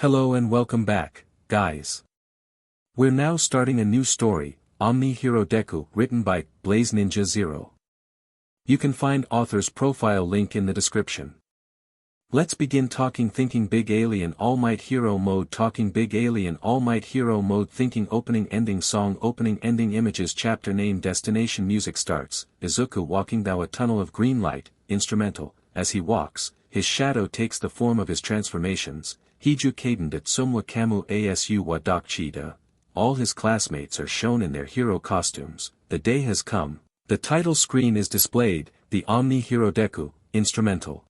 Hello and welcome back, guys. We're now starting a new story, Omni Hero-Deku, written by Blaze Ninja Zero. You can find author's profile link in the description. Let's begin talking thinking big alien all might hero mode talking big alien all might hero mode thinking opening ending song opening ending images chapter name destination music starts, Izuku walking down a tunnel of green light, instrumental, as he walks, his shadow takes the form of his transformations. Hiju Kaden Datsumwa Kamu Asu wa Dokchida. All his classmates are shown in their hero costumes. The day has come. The title screen is displayed, the Omni Hero-Deku, instrumental.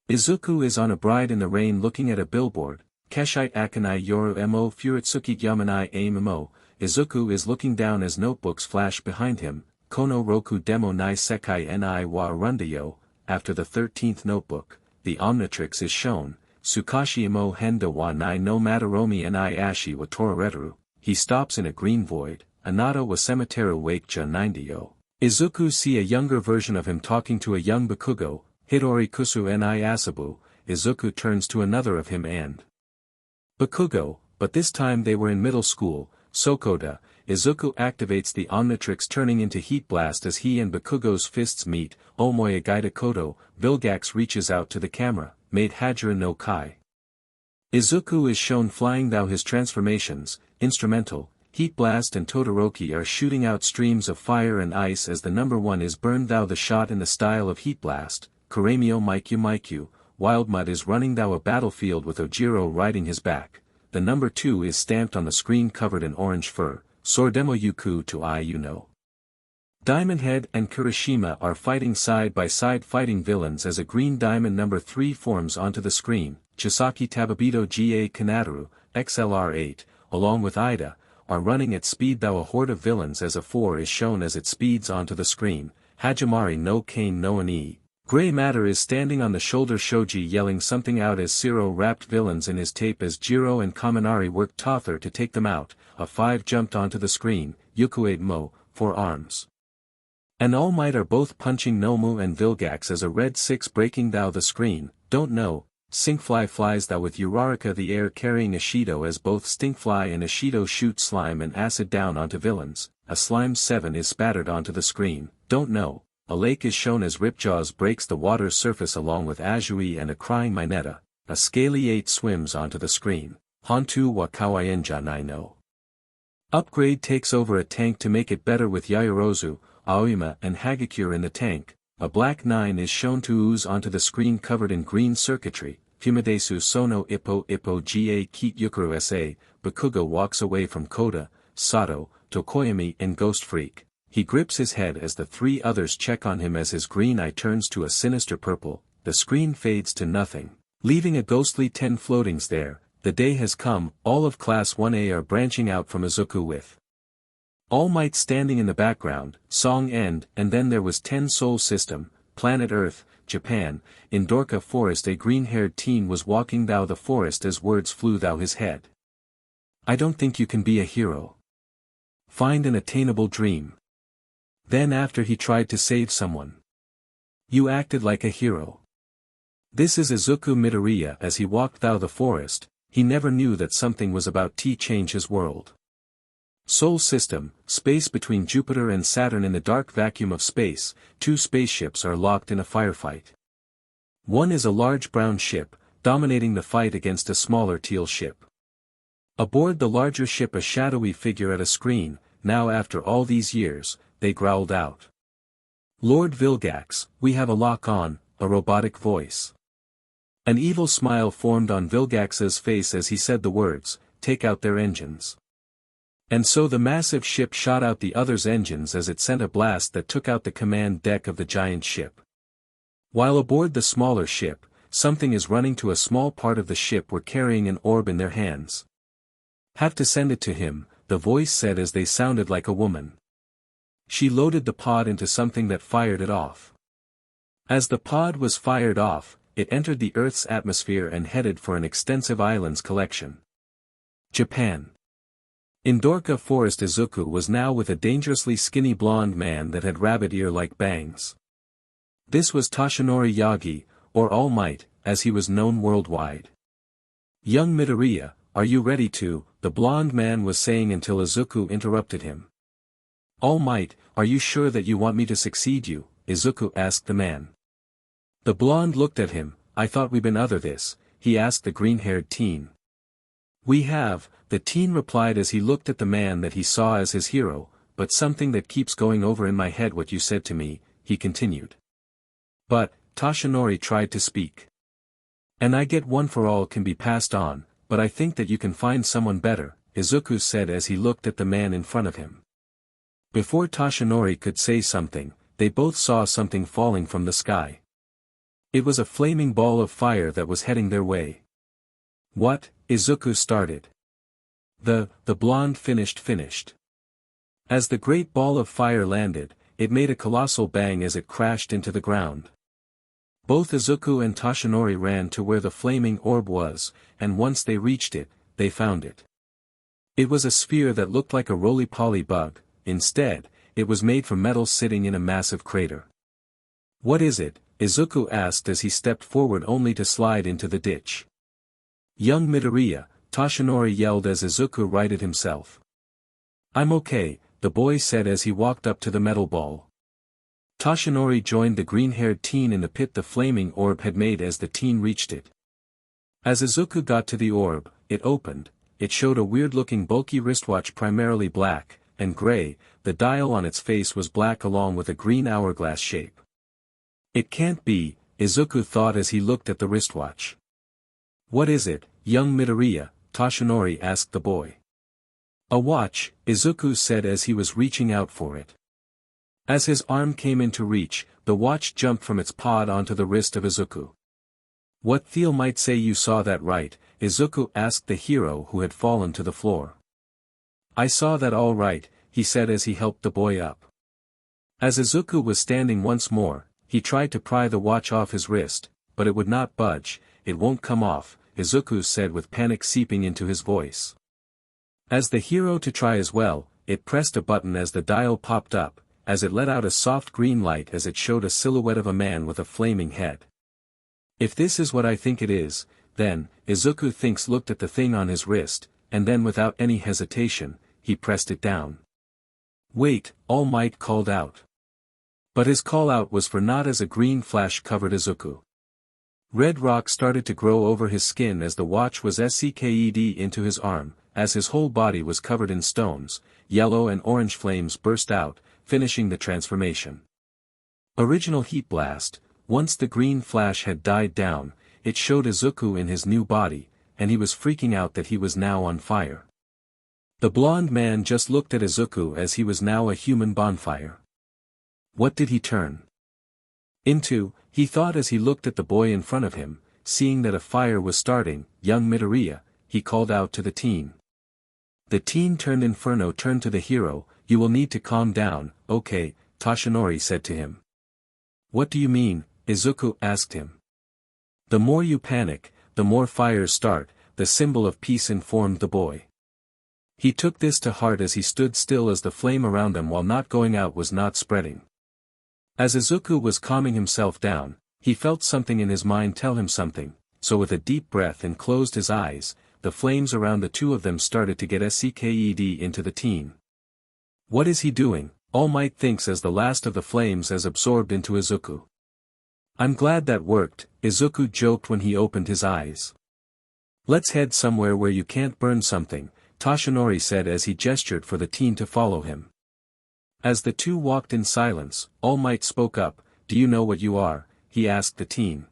Izuku is on a bride in the rain looking at a billboard. Keshite Akanai Yoru Mo Furitsuki Yamanai Mo. Izuku is looking down as notebooks flash behind him. Kono Roku Demo Nai Sekai Ni wa Arundayo. After the 13th notebook, the Omnitrix is shown. Tsukashi mo henda wa nai no mataromi ni ashi wa torareru. He stops in a green void, anata wa cemeteru wake ja 90yo. Izuku see a younger version of him talking to a young Bakugo, Hidori kusu ni asabu. Izuku turns to another of him and Bakugo, but this time they were in middle school, Sokoda. Izuku activates the Omnitrix turning into Heat Blast as he and Bakugo's fists meet. Omoya Gaida Kodo, Vilgax reaches out to the camera, made Hajira no Kai. Izuku is shown flying through his transformations, instrumental. Heat Blast and Todoroki are shooting out streams of fire and ice as the number 1 is burned thou the shot in the style of Heat Blast. Kuramio Maikyu. Wildmud is running thou a battlefield with Ojiro riding his back. The number 2 is stamped on the screen covered in orange fur. Sordemo Yuku to Iuno. Diamond Head and Kurashima are fighting side by side fighting villains as a green diamond number 3 forms onto the screen. Chisaki Tababito Ga Kanadaru, XLR8, along with Ida, are running at speed thou a horde of villains as a 4 is shown as it speeds onto the screen. Hajimari no Kane no Ani. Grey Matter is standing on the shoulder Shoji yelling something out as Zero wrapped villains in his tape as Jiro and Kaminari worked Tother to take them out. A 5 jumped onto the screen, Yukuade Mo, 4 arms. And All Might are both punching Nomu and Vilgax as a red 6 breaking thou the screen. Don't know. Sinkfly flies thou with Uraraka the air carrying Ishido as both Stinkfly and Ishido shoot slime and acid down onto villains. A slime 7 is spattered onto the screen. Don't know. A lake is shown as Ripjaws breaks the water's surface along with Azui and a crying Mineta. A scaly 8 swims onto the screen. Hontu wa Kawaii Nai no. Upgrade takes over a tank to make it better with Yayorozu, Aoyama and Hagakure in the tank. A black 9 is shown to ooze onto the screen covered in green circuitry. Fumidesu Sono Ippo Ga Keet Yukuru Sa. Bakugo walks away from Koda, Sato, Tokoyami and Ghost Freak. He grips his head as the 3 others check on him as his green eye turns to a sinister purple. The screen fades to nothing, leaving a ghostly 10 floatings there. The day has come. All of Class 1A are branching out from Izuku with All Might standing in the background. Song end. And then there was 10 Soul System, Planet Earth, Japan. In Dorka Forest a green-haired teen was walking thou the forest as words flew thou his head. I don't think you can be a hero. Find an attainable dream. Then after he tried to save someone. You acted like a hero. This is Izuku Midoriya as he walked thou the forest. He never knew that something was about to change his world. Soul System, space between Jupiter and Saturn in the dark vacuum of space. 2 spaceships are locked in a firefight. One is a large brown ship, dominating the fight against a smaller teal ship. Aboard the larger ship a shadowy figure at a screen. Now after all these years, they growled out. Lord Vilgax, we have a lock on, a robotic voice. An evil smile formed on Vilgax's face as he said the words, take out their engines. And so the massive ship shot out the other's engines as it sent a blast that took out the command deck of the giant ship. While aboard the smaller ship, something is running to a small part of the ship were carrying an orb in their hands. Have to send it to him, the voice said as they sounded like a woman. She loaded the pod into something that fired it off. As the pod was fired off, it entered the Earth's atmosphere and headed for an extensive islands collection. Japan. In Dorka Forest Izuku was now with a dangerously skinny blonde man that had rabbit ear-like bangs. This was Toshinori Yagi, or All Might, as he was known worldwide. Young Midoriya, are you ready to, the blonde man was saying until Izuku interrupted him. All Might, are you sure that you want me to succeed you? Izuku asked the man. The blonde looked at him. I thought we'd been other this, he asked the green-haired teen. We have, the teen replied as he looked at the man that he saw as his hero, but something that keeps going over in my head what you said to me, he continued. But, Toshinori tried to speak. And I get one for all can be passed on, but I think that you can find someone better, Izuku said as he looked at the man in front of him. Before Toshinori could say something, they both saw something falling from the sky. It was a flaming ball of fire that was heading their way. What? Izuku started. The blonde finished. As the great ball of fire landed, it made a colossal bang as it crashed into the ground. Both Izuku and Toshinori ran to where the flaming orb was, and once they reached it, they found it. It was a sphere that looked like a roly-poly bug. Instead, it was made from metal sitting in a massive crater. What is it? Izuku asked as he stepped forward only to slide into the ditch. Young Midoriya, Toshinori yelled as Izuku righted himself. I'm okay, the boy said as he walked up to the metal ball. Toshinori joined the green-haired teen in the pit the flaming orb had made as the teen reached it. As Izuku got to the orb, it opened. It showed a weird-looking bulky wristwatch primarily black and gray. The dial on its face was black along with a green hourglass shape. It can't be, Izuku thought as he looked at the wristwatch. What is it, young Midoriya? Toshinori asked the boy. A watch, Izuku said as he was reaching out for it. As his arm came into reach, the watch jumped from its pod onto the wrist of Izuku. What Theo might say you saw that right, Izuku asked the hero who had fallen to the floor. I saw that all right, he said as he helped the boy up. As Izuku was standing once more, he tried to pry the watch off his wrist, but it would not budge. It won't come off, Izuku said with panic seeping into his voice. As the hero to try as well, it pressed a button as the dial popped up, as it let out a soft green light as it showed a silhouette of a man with a flaming head. If this is what I think it is, then, Izuku looked at the thing on his wrist, and then without any hesitation, he pressed it down. Wait, All Might called out. But his call-out was for not as a green flash covered Izuku. Red rock started to grow over his skin as the watch was sked into his arm, as his whole body was covered in stones. Yellow and orange flames burst out, finishing the transformation. Original Heat Blast. Once the green flash had died down, it showed Izuku in his new body, and he was freaking out that he was now on fire. The blonde man just looked at Izuku as he was now a human bonfire. What did he turn into? He thought as he looked at the boy in front of him, seeing that a fire was starting. Young Midoriya, he called out to the teen. The teen turned to the hero. You will need to calm down, okay, Toshinori said to him. What do you mean? Izuku asked him. The more you panic, the more fires start, the symbol of peace informed the boy. He took this to heart as he stood still as the flame around him while not going out was not spreading. As Izuku was calming himself down, he felt something in his mind tell him something, so with a deep breath and closed his eyes, the flames around the two of them started to get sked into the teen. What is he doing? All Might thinks as the last of the flames as absorbed into Izuku. I'm glad that worked, Izuku joked when he opened his eyes. Let's head somewhere where you can't burn something, Toshinori said as he gestured for the teen to follow him. As the two walked in silence, All Might spoke up. Do you know what you are? He asked the teen.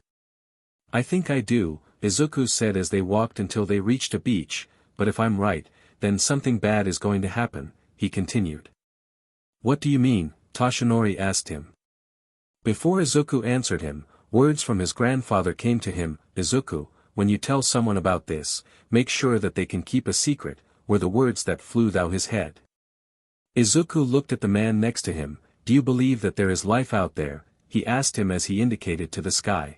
I think I do, Izuku said as they walked until they reached a beach, but if I'm right, then something bad is going to happen, he continued. What do you mean? Toshinori asked him. Before Izuku answered him, words from his grandfather came to him. Izuku, when you tell someone about this, make sure that they can keep a secret, were the words that flew through his head. Izuku looked at the man next to him. Do you believe that there is life out there? He asked him as he indicated to the sky.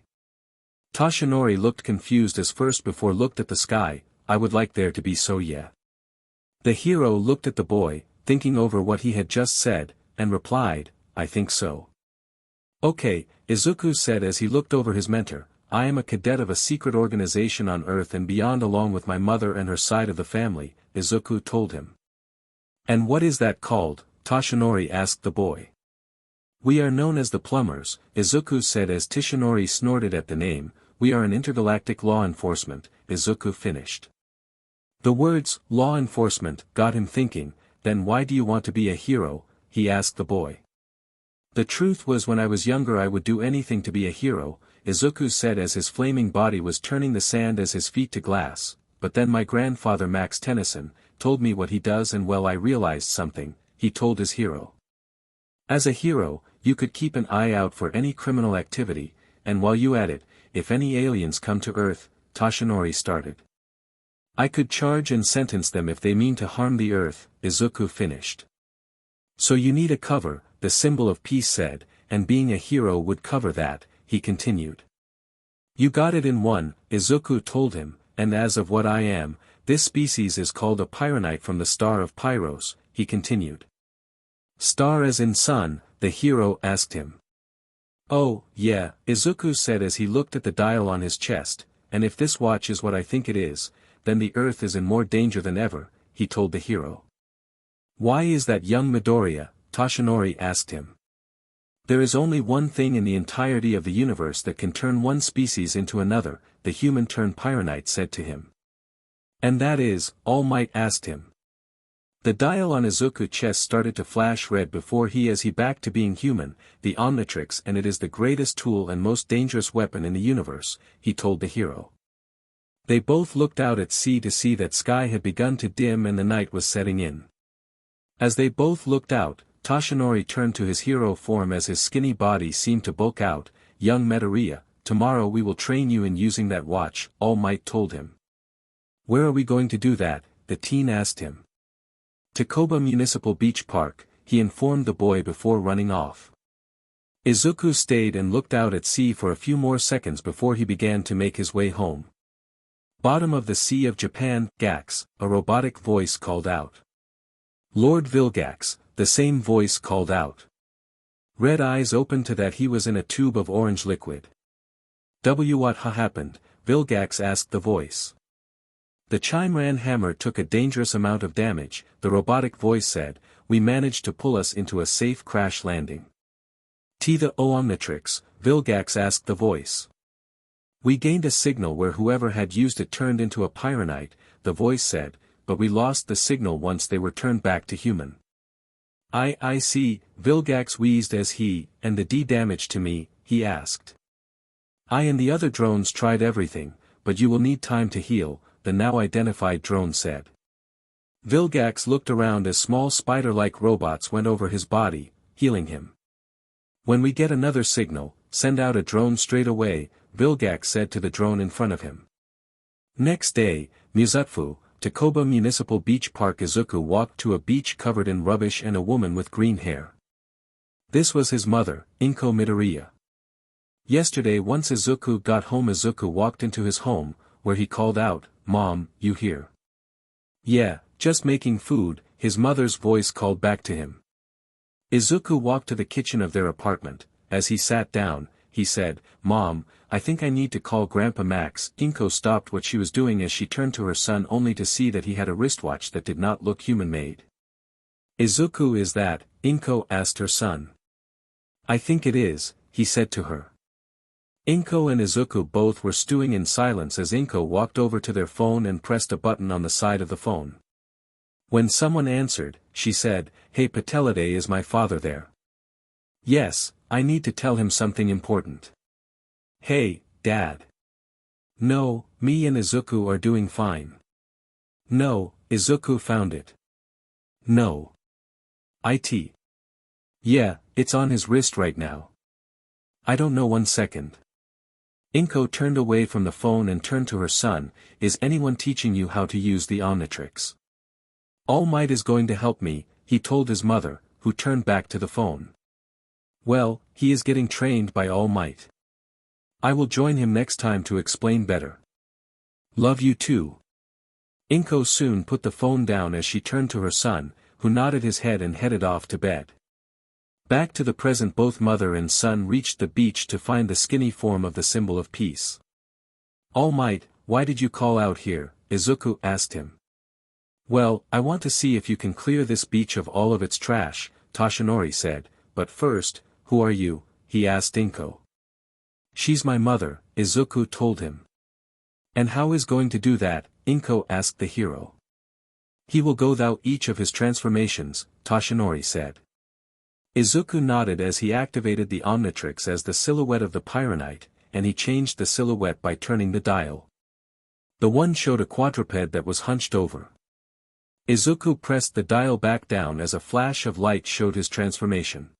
Toshinori looked confused as first before looked at the sky. I would like there to be so, yeah. The hero looked at the boy, thinking over what he had just said, and replied, I think so. Okay, Izuku said as he looked over his mentor. I am a cadet of a secret organization on Earth and beyond along with my mother and her side of the family, Izuku told him. And what is that called? Toshinori asked the boy. We are known as the Plumbers, Izuku said as Toshinori snorted at the name. We are an intergalactic law enforcement, Izuku finished. The words, law enforcement, got him thinking. Then why do you want to be a hero? He asked the boy. The truth was when I was younger I would do anything to be a hero, Izuku said as his flaming body was turning the sand as his feet to glass, but then my grandfather Max Tennyson told me what he does and well I realized something, he told his hero. As a hero, you could keep an eye out for any criminal activity, and while you at it, if any aliens come to Earth, Toshinori started. I could charge and sentence them if they mean to harm the Earth, Izuku finished. So you need a cover, the symbol of peace said, and being a hero would cover that, he continued. You got it in one, Izuku told him, and as of what I am, this species is called a pyronite from the star of Pyros, he continued. Star as in sun, the hero asked him. Oh, yeah, Izuku said as he looked at the dial on his chest, and if this watch is what I think it is, then the Earth is in more danger than ever, he told the hero. Why is that young Midoriya? Toshinori asked him. There is only one thing in the entirety of the universe that can turn one species into another, the human turned pyronite said to him. And that is, All Might asked him. The dial on Izuku's chest started to flash red before he back to being human, the Omnitrix, and it is the greatest tool and most dangerous weapon in the universe, he told the hero. They both looked out at sea to see that sky had begun to dim and the night was setting in. As they both looked out, Toshinori turned to his hero form as his skinny body seemed to bulk out. Young Midoriya, tomorrow we will train you in using that watch, All Might told him. Where are we going to do that? The teen asked him. Takoba Municipal Beach Park, he informed the boy before running off. Izuku stayed and looked out at sea for a few more seconds before he began to make his way home. Bottom of the Sea of Japan, Gax, a robotic voice called out. Lord Vilgax, the same voice called out. Red eyes opened to that he was in a tube of orange liquid. What happened? Vilgax asked the voice. The Chimeran hammer took a dangerous amount of damage, the robotic voice said. We managed to pull us into a safe crash landing. The Omnitrix, Vilgax asked the voice. We gained a signal where whoever had used it turned into a pyronite, the voice said, but we lost the signal once they were turned back to human. I see, Vilgax wheezed as he, and the D damage to me, he asked. I and the other drones tried everything, but you will need time to heal, the now identified drone said. Vilgax looked around as small spider-like robots went over his body, healing him. When we get another signal, send out a drone straight away, Vilgax said to the drone in front of him. Next day, Muzutfu, Takoba Municipal Beach Park. Izuku walked to a beach covered in rubbish and a woman with green hair. This was his mother, Inko Midoriya. Yesterday once Izuku got home Izuku walked into his home, where he called out, Mom, you here? Yeah, just making food, his mother's voice called back to him. Izuku walked to the kitchen of their apartment. As he sat down, he said, Mom, I think I need to call Grandpa Max. Inko stopped what she was doing as she turned to her son only to see that he had a wristwatch that did not look human-made. Izuku, is that? Inko asked her son. I think it is, he said to her. Inko and Izuku both were stewing in silence as Inko walked over to their phone and pressed a button on the side of the phone. When someone answered, she said, Hey Patelade, is my father there? Yes, I need to tell him something important. Hey, Dad. No, me and Izuku are doing fine. No, Izuku found it. No. It. Yeah, it's on his wrist right now. I don't know, 1 second. Inko turned away from the phone and turned to her son, Is anyone teaching you how to use the Omnitrix? All Might is going to help me, he told his mother, who turned back to the phone. Well, he is getting trained by All Might. I will join him next time to explain better. Love you too. Inko soon put the phone down as she turned to her son, who nodded his head and headed off to bed. Back to the present, both mother and son reached the beach to find the skinny form of the symbol of peace. All Might, why did you call out here? Izuku asked him. Well, I want to see if you can clear this beach of all of its trash, Toshinori said, but first, who are you? He asked Inko. She's my mother, Izuku told him. And how is going to do that? Inko asked the hero. He will go through each of his transformations, Toshinori said. Izuku nodded as he activated the Omnitrix as the silhouette of the Pyronite, and he changed the silhouette by turning the dial. The one showed a quadruped that was hunched over. Izuku pressed the dial back down as a flash of light showed his transformation.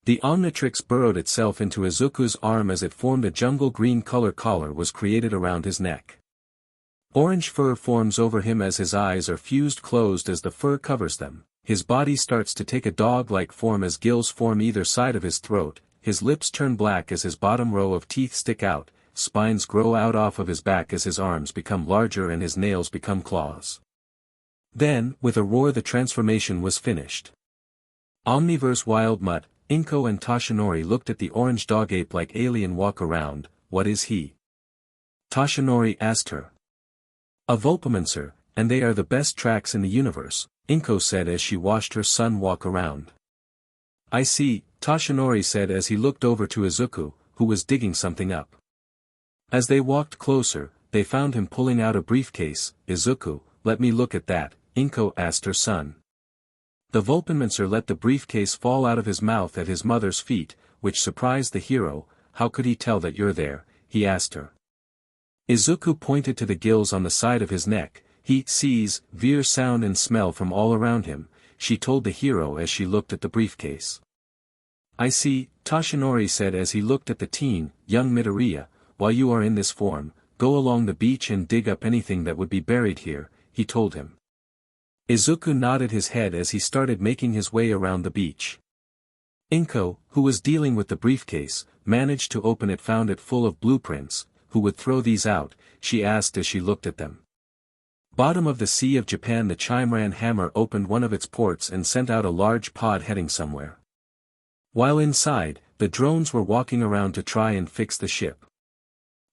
The Omnitrix burrowed itself into Izuku's arm as it formed a jungle green collar was created around his neck. Orange fur forms over him as his eyes are fused closed as the fur covers them. His body starts to take a dog-like form as gills form either side of his throat, his lips turn black as his bottom row of teeth stick out, spines grow out off of his back as his arms become larger and his nails become claws. Then, with a roar, the transformation was finished. Omniverse Wild Mutt, Inko and Toshinori looked at the orange dog ape-like alien walk around. What is he? Toshinori asked her. A Vulpimancer, and they are the best tracks in the universe, Inko said as she watched her son walk around. I see, Toshinori said as he looked over to Izuku, who was digging something up. As they walked closer, they found him pulling out a briefcase. Izuku, let me look at that, Inko asked her son. The Vulpimancer let the briefcase fall out of his mouth at his mother's feet, which surprised the hero. How could he tell that you're there? He asked her. Izuku pointed to the gills on the side of his neck. He sees, hear sound and smell from all around him, she told the hero as she looked at the briefcase. I see, Toshinori said as he looked at the teen, young Midoriya, while you are in this form, go along the beach and dig up anything that would be buried here, he told him. Izuku nodded his head as he started making his way around the beach. Inko, who was dealing with the briefcase, managed to open it, found it full of blueprints. Who would throw these out? She asked as she looked at them. Bottom of the Sea of Japan. The Chimeran hammer opened one of its ports and sent out a large pod heading somewhere. While inside, the drones were walking around to try and fix the ship.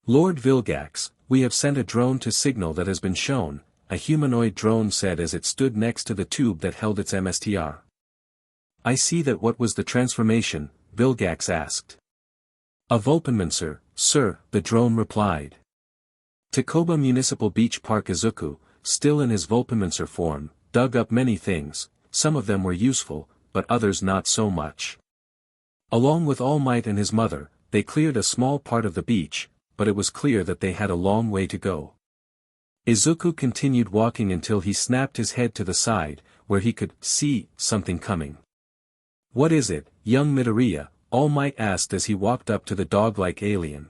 Lord Vilgax, we have sent a drone to signal that has been shown, a humanoid drone said as it stood next to the tube that held its MSTR. I see that. What was the transformation? Vilgax asked. A Vulpimancer, sir, the drone replied. Takoba Municipal Beach Park. Izuku, still in his Vulpimancer form, dug up many things. Some of them were useful, but others not so much. Along with All Might and his mother, they cleared a small part of the beach, but it was clear that they had a long way to go. Izuku continued walking until he snapped his head to the side, where he could see something coming. What is it, young Midoriya? All Might asked as he walked up to the dog-like alien.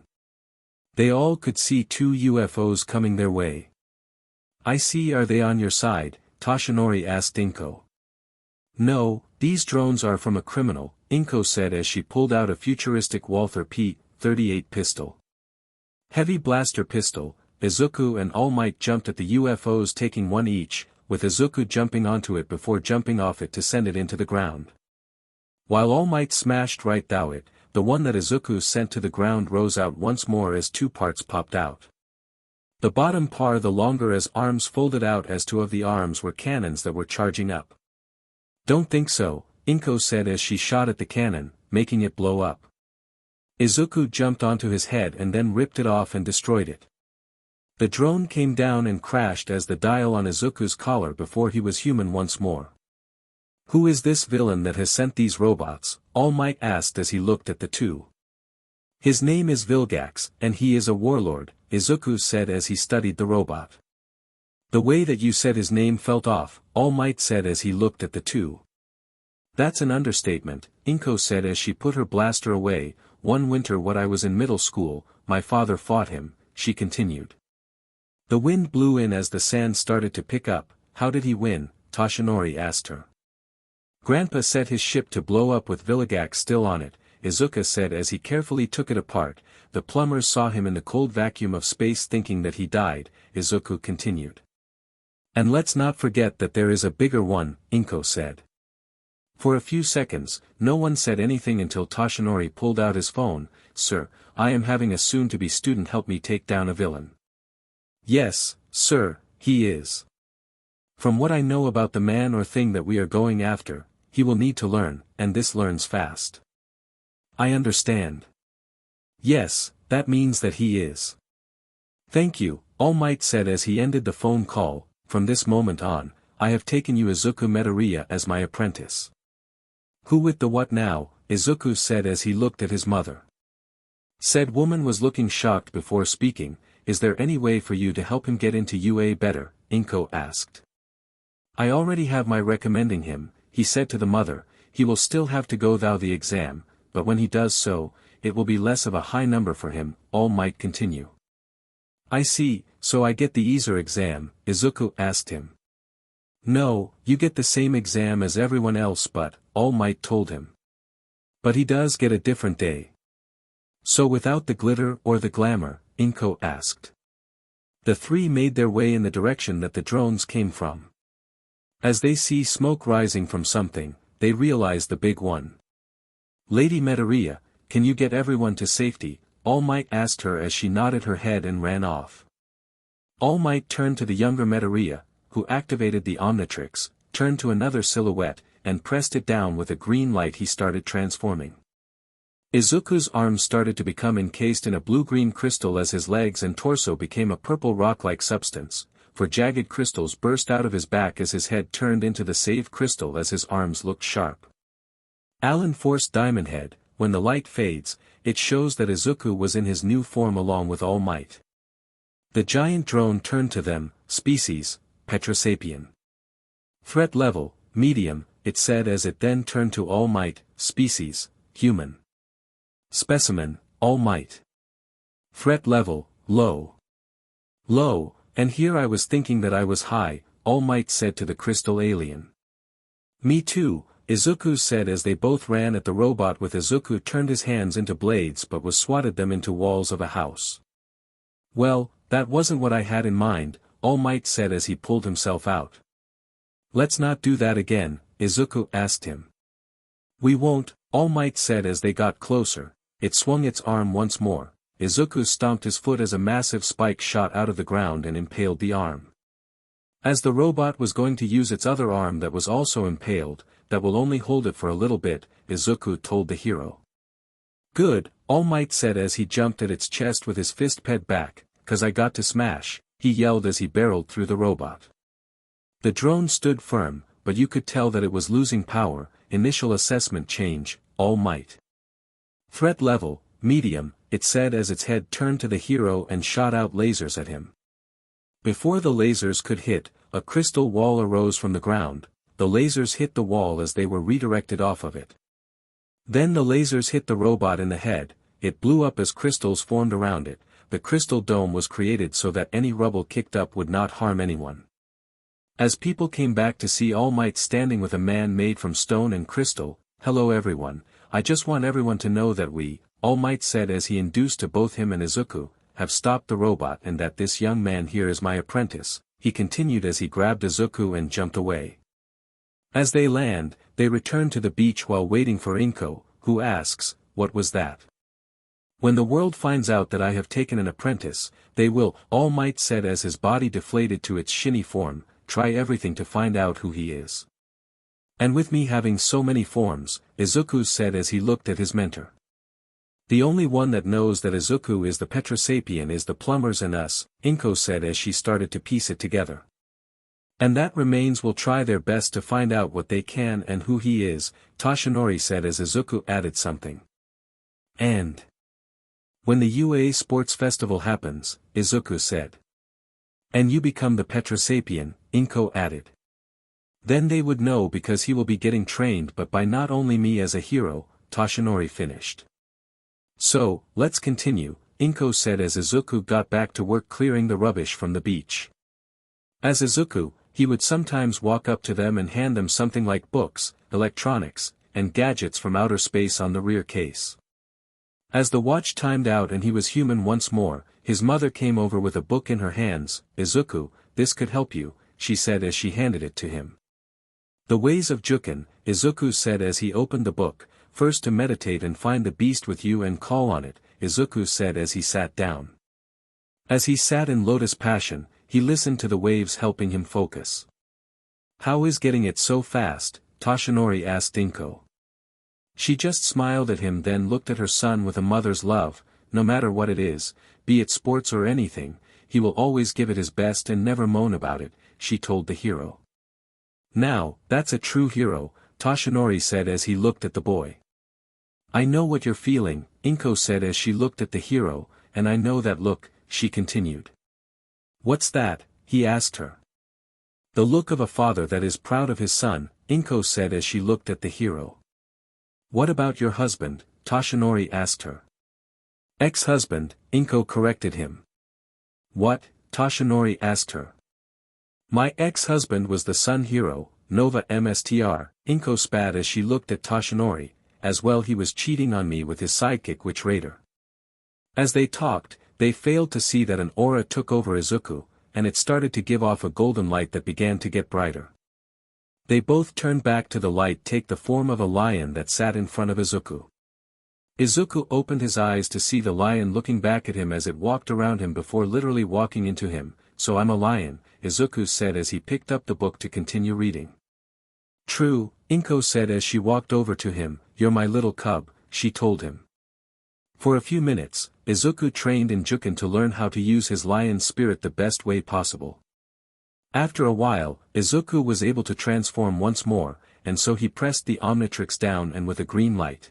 They all could see two UFOs coming their way. I see. Are they on your side? Toshinori asked Inko. No, these drones are from a criminal, Inko said as she pulled out a futuristic Walther P-38 pistol. Heavy blaster pistol. Izuku and All Might jumped at the UFOs, taking one each, with Izuku jumping onto it before jumping off it to send it into the ground. While All Might smashed right through it, the one that Izuku sent to the ground rose out once more as two parts popped out. The bottom part the longer as arms folded out as two of the arms were cannons that were charging up. Don't think so, Inko said as she shot at the cannon, making it blow up. Izuku jumped onto his head and then ripped it off and destroyed it. The drone came down and crashed as the dial on Izuku's collar before he was human once more. Who is this villain that has sent these robots? All Might asked as he looked at the two. His name is Vilgax, and he is a warlord, Izuku said as he studied the robot. The way that you said his name felt off, All Might said as he looked at the two. That's an understatement, Inko said as she put her blaster away. One winter when I was in middle school, my father fought him, she continued. The wind blew in as the sand started to pick up. How did he win? Toshinori asked her. Grandpa set his ship to blow up with Vilgax still on it, Izuku said as he carefully took it apart. The plumbers saw him in the cold vacuum of space thinking that he died, Izuku continued. And let's not forget that there is a bigger one, Inko said. For a few seconds, no one said anything until Toshinori pulled out his phone. "Sir, I am having a soon-to-be student help me take down a villain." "Yes, sir, he is. From what I know about the man or thing that we are going after, he will need to learn, and this learns fast." "I understand." "Yes, that means that he is." "Thank you," All Might said as he ended the phone call. "From this moment on, I have taken you Izuku Midoriya as my apprentice." "Who with the what now?" Izuku said as he looked at his mother. Said woman was looking shocked before speaking. "Is there any way for you to help him get into UA better?" Inko asked. "I already have my recommending him," he said to the mother. "He will still have to go through the exam, but when he does so, it will be less of a high number for him," All Might continue. "I see, so I get the easier exam?" Izuku asked him. "No, you get the same exam as everyone else but," All Might told him. "But he does get a different day." "So without the glitter or the glamour?" Inko asked. The three made their way in the direction that the drones came from. As they see smoke rising from something, they realize the big one. "Lady Midoriya, can you get everyone to safety?" All Might asked her as she nodded her head and ran off. All Might turned to the younger Midoriya, who activated the Omnitrix, turned to another silhouette, and pressed it down with a green light. He started transforming. Izuku's arms started to become encased in a blue-green crystal as his legs and torso became a purple rock-like substance, for jagged crystals burst out of his back as his head turned into the save crystal as his arms looked sharp. Alan forced Diamond Head. When the light fades, it shows that Izuku was in his new form along with All Might. The giant drone turned to them. "Species, Petrosapien. Threat level, medium," it said as it then turned to All Might. "Species, human. Specimen, All Might. Threat level, low." "Low, and here I was thinking that I was high," All Might said to the crystal alien. "Me too," Izuku said as they both ran at the robot with Izuku turned his hands into blades but was swatted them into walls of a house. "Well, that wasn't what I had in mind," All Might said as he pulled himself out. "Let's not do that again," Izuku asked him. "We won't," All Might said as they got closer. It swung its arm once more. Izuku stomped his foot as a massive spike shot out of the ground and impaled the arm. As the robot was going to use its other arm that was also impaled, "That will only hold it for a little bit," Izuku told the hero. "Good," All Might said as he jumped at its chest with his fist ped back, "'cause I got to smash," he yelled as he barreled through the robot. The drone stood firm, but you could tell that it was losing power. Initial assessment change, All Might. Threat level, medium, it said as its head turned to the hero and shot out lasers at him. Before the lasers could hit, a crystal wall arose from the ground. The lasers hit the wall as they were redirected off of it. Then the lasers hit the robot in the head. It blew up as crystals formed around it. The crystal dome was created so that any rubble kicked up would not harm anyone. As people came back to see All Might standing with a man made from stone and crystal, "Hello everyone, I just want everyone to know that we," All Might said as he induced to both him and Izuku, "have stopped the robot and that this young man here is my apprentice," he continued as he grabbed Izuku and jumped away. As they land, they return to the beach while waiting for Inko, who asks, "What was that?" "When the world finds out that I have taken an apprentice, they will," All Might said as his body deflated to its shinny form, "try everything to find out who he is. And with me having so many forms," Izuku said as he looked at his mentor. "The only one that knows that Izuku is the Petrosapien is the plumbers and us," Inko said as she started to piece it together. "And that remains will try their best to find out what they can and who he is," Toshinori said as Izuku added something. "And when the UA Sports Festival happens," Izuku said. "And you become the Petrosapien," Inko added. "Then they would know because he will be getting trained but by not only me as a hero," Toshinori finished. "So, let's continue," Inko said as Izuku got back to work clearing the rubbish from the beach. As Izuku, he would sometimes walk up to them and hand them something like books, electronics, and gadgets from outer space on the rear case. As the watch timed out and he was human once more, his mother came over with a book in her hands. "Izuku, this could help you," she said as she handed it to him. The ways of Juken, Izuku said as he opened the book, first to meditate and find the beast with you and call on it, Izuku said as he sat down. As he sat in lotus passion, he listened to the waves helping him focus. How is getting it so fast? Toshinori asked Inko. She just smiled at him then looked at her son with a mother's love. No matter what it is, be it sports or anything, he will always give it his best and never moan about it, she told the hero. Now, that's a true hero, Toshinori said as he looked at the boy. I know what you're feeling, Inko said as she looked at the hero, and I know that look, she continued. What's that? He asked her. The look of a father that is proud of his son, Inko said as she looked at the hero. What about your husband? Toshinori asked her. Ex-husband, Inko corrected him. What? Toshinori asked her. My ex-husband was the sun hero, Nova Mstr, Inko spat as she looked at Toshinori, as well he was cheating on me with his sidekick Witch Raider. As they talked, they failed to see that an aura took over Izuku, and it started to give off a golden light that began to get brighter. They both turned back to the light take the form of a lion that sat in front of Izuku. Izuku opened his eyes to see the lion looking back at him as it walked around him before literally walking into him. So I'm a lion, Izuku said as he picked up the book to continue reading. True, Inko said as she walked over to him, you're my little cub, she told him. For a few minutes, Izuku trained in Juken to learn how to use his lion spirit the best way possible. After a while, Izuku was able to transform once more, and so he pressed the Omnitrix down and with a green light.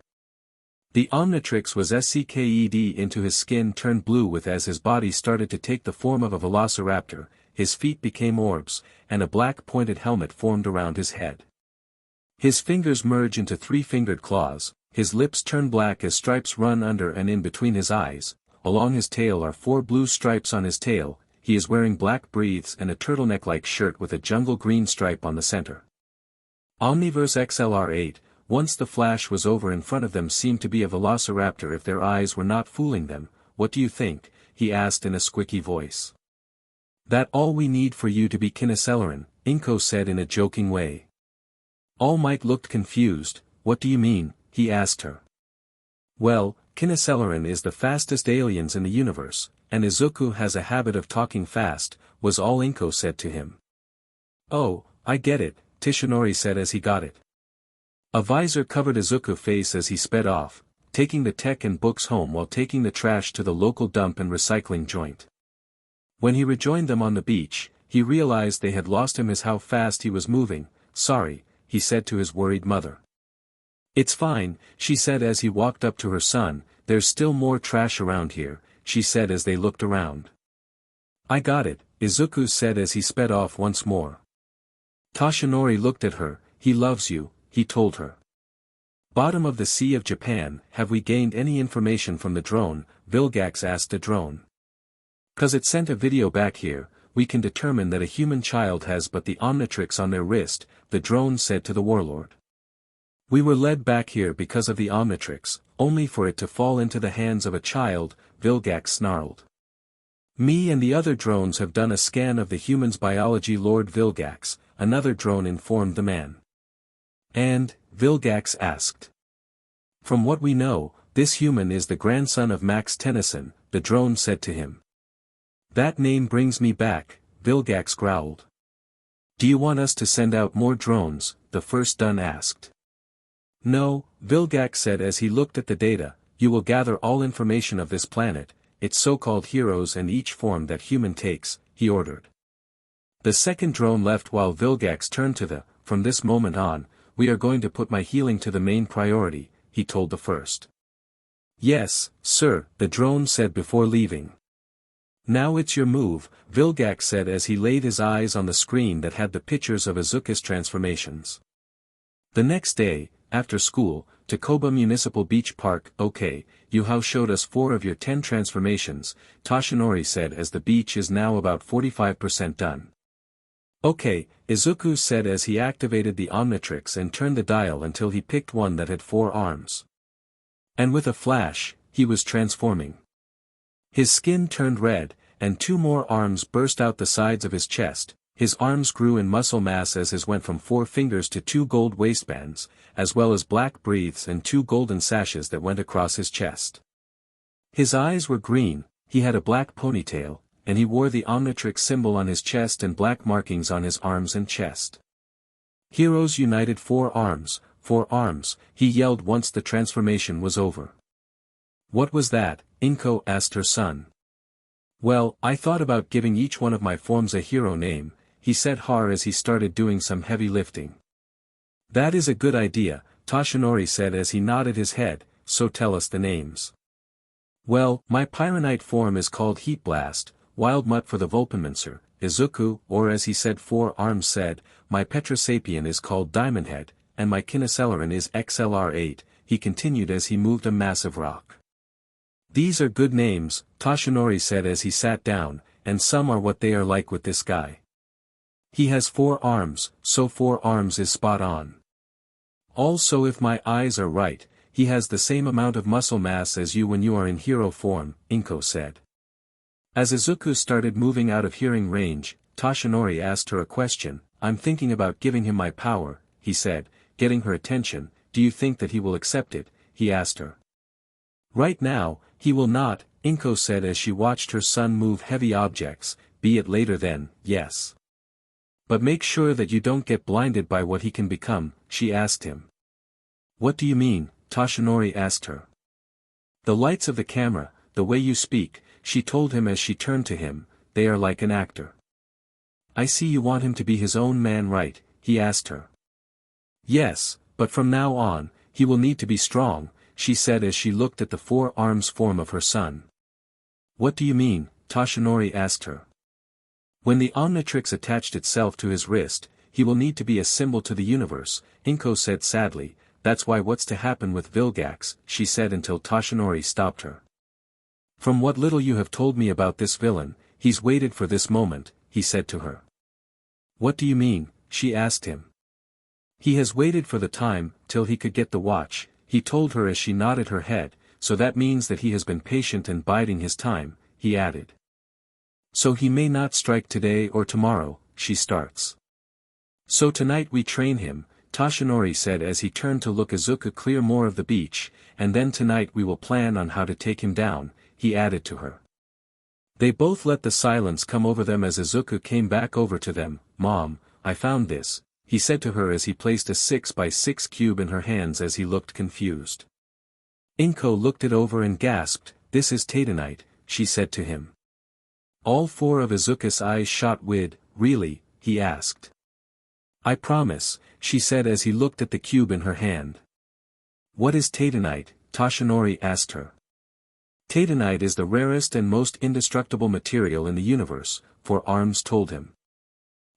The Omnitrix was SCKED into his skin turned blue with as his body started to take the form of a velociraptor, his feet became orbs, and a black pointed helmet formed around his head. His fingers merge into three-fingered claws, his lips turn black as stripes run under and in between his eyes, along his tail are 4 blue stripes on his tail, he is wearing black breathes and a turtleneck-like shirt with a jungle green stripe on the center. Omniverse XLR8, once the flash was over in front of them seemed to be a velociraptor if their eyes were not fooling them, what do you think, he asked in a squeaky voice. That all we need for you to be Kinecelerin, Inko said in a joking way. All Might looked confused, what do you mean, he asked her. Well, Kinecelerin is the fastest aliens in the universe, and Izuku has a habit of talking fast, was all Inko said to him. Oh, I get it, Toshinori said as he got it. A visor covered Izuku's face as he sped off, taking the tech and books home while taking the trash to the local dump and recycling joint. When he rejoined them on the beach, he realized they had lost him as how fast he was moving. Sorry, he said to his worried mother. It's fine, she said as he walked up to her son, there's still more trash around here, she said as they looked around. I got it, Izuku said as he sped off once more. Toshinori looked at her, he loves you, he told her. Bottom of the Sea of Japan, have we gained any information from the drone, Vilgax asked the drone. Cause it sent a video back here, we can determine that a human child has but the Omnitrix on their wrist, the drone said to the warlord. We were led back here because of the Omnitrix, only for it to fall into the hands of a child, Vilgax snarled. Me and the other drones have done a scan of the human's biology, Lord Vilgax, another drone informed the man. And, Vilgax asked. From what we know, this human is the grandson of Max Tennyson, the drone said to him. That name brings me back, Vilgax growled. Do you want us to send out more drones, the first dun asked. No, Vilgax said as he looked at the data, you will gather all information of this planet, its so-called heroes and each form that human takes, he ordered. The second drone left while Vilgax turned to the, from this moment on, we are going to put my healing to the main priority, he told the first. Yes, sir, the drone said before leaving. Now it's your move, Vilgax said as he laid his eyes on the screen that had the pictures of Izuku's transformations. The next day, after school, Takoba Municipal Beach Park, okay, you how showed us 4 of your 10 transformations, Toshinori said as the beach is now about 45% done. Okay, Izuku said as he activated the Omnitrix and turned the dial until he picked one that had 4 arms. And with a flash, he was transforming. His skin turned red, and 2 more arms burst out the sides of his chest, his arms grew in muscle mass as his went from 4 fingers to 2 gold waistbands, as well as black breaths and 2 golden sashes that went across his chest. His eyes were green, he had a black ponytail, and he wore the Omnitrix symbol on his chest and black markings on his arms and chest. Heroes united 4 arms, he yelled once the transformation was over. What was that? Inko asked her son. Well, I thought about giving each one of my forms a hero name, he said as he started doing some heavy lifting. That is a good idea, Toshinori said as he nodded his head, so tell us the names. Well, my Pyronite form is called Heat Blast, Wild Mutt for the Vulcanmancer, Izuku, or as he said 4 arms said, my Petrosapian is called Diamond Head, and my Kinoceleran is XLR8, he continued as he moved a massive rock. These are good names, Toshinori said as he sat down, and some are what they are like with this guy. He has 4 arms, so 4 arms is spot on. Also if my eyes are right, he has the same amount of muscle mass as you when you are in hero form, Inko said. As Izuku started moving out of hearing range, Toshinori asked her a question. I'm thinking about giving him my power, he said, getting her attention. Do you think that he will accept it? He asked her. Right now, he will not, Inko said as she watched her son move heavy objects, be it later then, yes. But make sure that you don't get blinded by what he can become, she asked him. What do you mean? Toshinori asked her. The lights of the camera, the way you speak, she told him as she turned to him, they are like an actor. I see you want him to be his own man, right? He asked her. Yes, but from now on, he will need to be strong, she said as she looked at the 4 arms form of her son. What do you mean? Toshinori asked her. When the Omnitrix attached itself to his wrist, he will need to be a symbol to the universe, Inko said sadly. That's why what's to happen with Vilgax, she said until Toshinori stopped her. From what little you have told me about this villain, he's waited for this moment, he said to her. What do you mean? She asked him. He has waited for the time, till he could get the watch, he told her as she nodded her head, so that means that he has been patient and biding his time, he added. So he may not strike today or tomorrow, she starts. So tonight we train him, Toshinori said as he turned to look Izuku clear more of the beach, and then tonight we will plan on how to take him down, he added to her. They both let the silence come over them as Izuku came back over to them. Mom, I found this, he said to her as he placed a 6x6 cube in her hands as he looked confused. Inko looked it over and gasped, this is Titanite, she said to him. All 4 of Izuku's eyes shot wide. Really, he asked. I promise, she said as he looked at the cube in her hand. What is Titanite? Toshinori asked her. Titanite is the rarest and most indestructible material in the universe, 4 arms told him.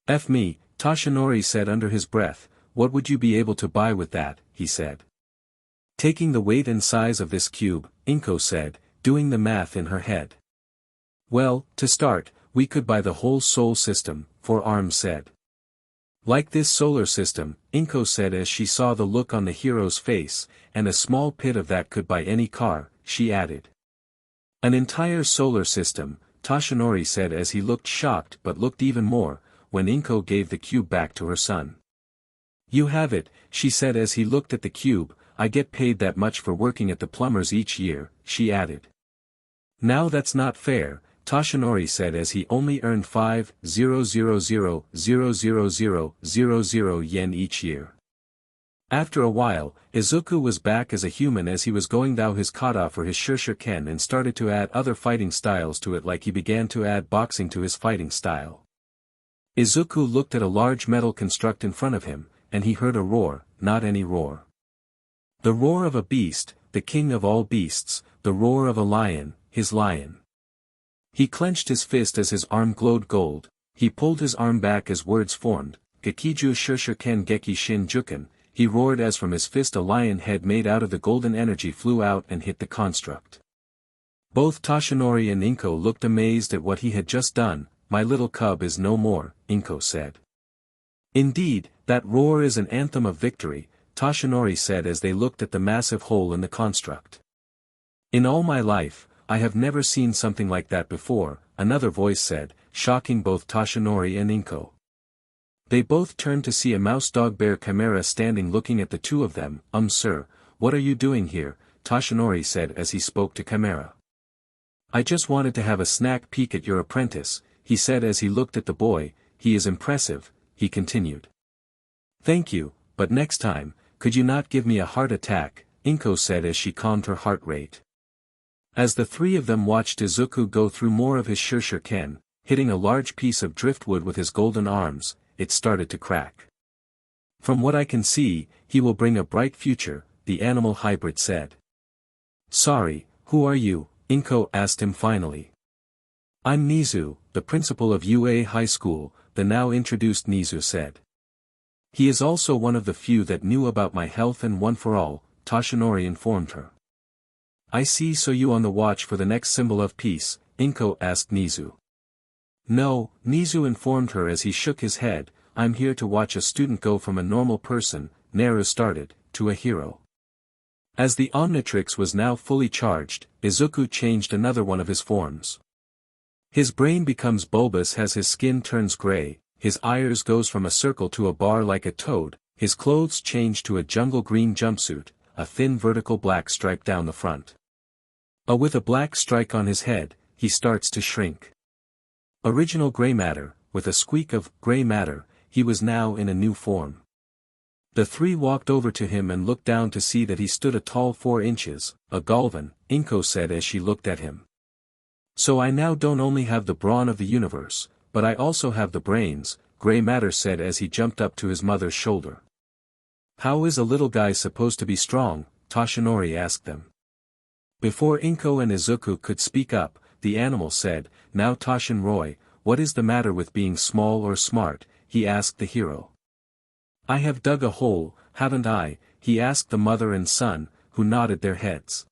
F me, Toshinori said under his breath, what would you be able to buy with that, he said. Taking the weight and size of this cube, Inko said, doing the math in her head. Well, to start, we could buy the whole Sol system, 4 arms said. Like this solar system, Inko said as she saw the look on the hero's face, and a small pit of that could buy any car, she added. An entire solar system, Toshinori said as he looked shocked but looked even more, when Inko gave the cube back to her son. You have it, she said as he looked at the cube, I get paid that much for working at the plumbers each year, she added. Now that's not fair, Toshinori said as he only earned 5,000,000 yen each year. After a while, Izuku was back as a human as he was going through his kata for his Shuriken and started to add other fighting styles to it, like he began to add boxing to his fighting style. Izuku looked at a large metal construct in front of him, and he heard a roar, not any roar. The roar of a beast, the king of all beasts, the roar of a lion, his lion. He clenched his fist as his arm glowed gold, he pulled his arm back as words formed, Gekiju Shuriken Geki Shin Juken, he roared as from his fist a lion head made out of the golden energy flew out and hit the construct. Both Toshinori and Inko looked amazed at what he had just done. My little cub is no more, Inko said. Indeed, that roar is an anthem of victory, Toshinori said as they looked at the massive hole in the construct. In all my life, I have never seen something like that before, another voice said, shocking both Toshinori and Inko. They both turned to see a mouse-dog-bear chimera standing looking at the two of them. Sir, what are you doing here?" Toshinori said as he spoke to Chimera. "I just wanted to have a snack peek at your apprentice," he said as he looked at the boy. "He is impressive," he continued. "Thank you, but next time, could you not give me a heart attack?" Inko said as she calmed her heart rate. As the three of them watched Izuku go through more of his shuriken, hitting a large piece of driftwood with his golden arms, it started to crack. "From what I can see, he will bring a bright future," the animal hybrid said. "Sorry, who are you?" Inko asked him finally. "I'm Nizu, the principal of UA High School," the now introduced Nizu said. "He is also one of the few that knew about my health and one for all," Toshinori informed her. "I see, so you on the watch for the next symbol of peace?" Inko asked Nizu. "No," Nizu informed her as he shook his head, "I'm here to watch a student go from a normal person," Neru started, "to a hero." As the Omnitrix was now fully charged, Izuku changed another one of his forms. His brain becomes bulbous as his skin turns gray, his eyes goes from a circle to a bar like a toad, his clothes change to a jungle green jumpsuit, a thin vertical black stripe down the front. With a black strike on his head, he starts to shrink. Original gray matter, with a squeak of gray matter, he was now in a new form. The three walked over to him and looked down to see that he stood a tall 4 inches, a Galvan, Inko said as she looked at him. "So I now don't only have the brawn of the universe, but I also have the brains," Gray Matter said as he jumped up to his mother's shoulder. "How is a little guy supposed to be strong?" Toshinori asked them. Before Inko and Izuku could speak up, the animal said, "Now Toshinori, what is the matter with being small or smart?" he asked the hero. "I have dug a hole, haven't I?" he asked the mother and son, who nodded their heads.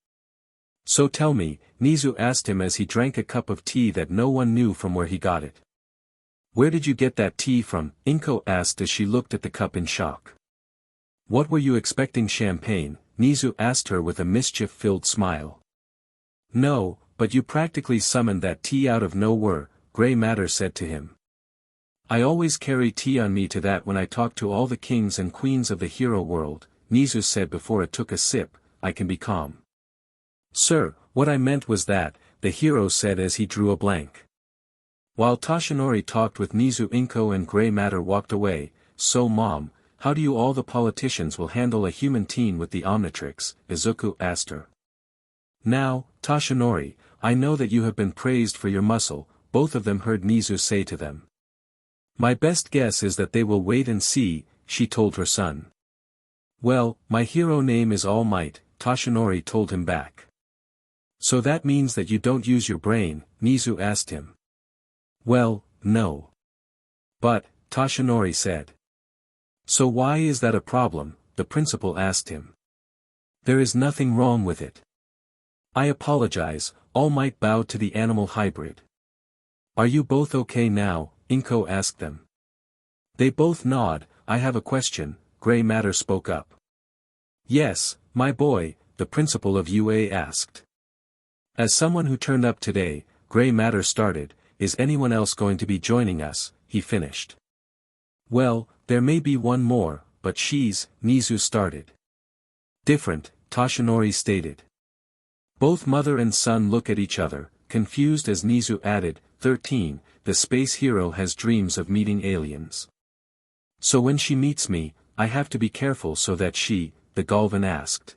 "So tell me," Nizu asked him as he drank a cup of tea that no one knew from where he got it. "Where did you get that tea from?" Inko asked as she looked at the cup in shock. "What were you expecting, champagne?" Nizu asked her with a mischief-filled smile. "No, but you practically summoned that tea out of nowhere," Gray Matter said to him. "I always carry tea on me to that when I talk to all the kings and queens of the hero world," Nizu said before it took a sip. "I can be calm." "Sir, what I meant was that," the hero said as he drew a blank. While Toshinori talked with Nizu, Inko and Gray Matter walked away. "So Mom, how do you all the politicians will handle a human teen with the Omnitrix?" Izuku asked her. "Now, Toshinori, I know that you have been praised for your muscle," both of them heard Nizu say to them. "My best guess is that they will wait and see," she told her son. "Well, my hero name is All Might," Toshinori told him back. "So that means that you don't use your brain?" Nizu asked him. "Well, no. But," Toshinori said. "So why is that a problem?" the principal asked him. "There is nothing wrong with it." "I apologize," All Might bowed to the animal hybrid. "Are you both okay now?" Inko asked them. They both nod. "I have a question," Gray Matter spoke up. "Yes, my boy," the principal of UA asked. "As someone who turned up today," Gray Matter started, "is anyone else going to be joining us?" he finished. "Well, there may be one more, but she's," Nizu started. "Different," Toshinori stated. Both mother and son look at each other, confused as Nizu added, 13, the space hero has dreams of meeting aliens. "So when she meets me, I have to be careful so that she," the Galvan asked.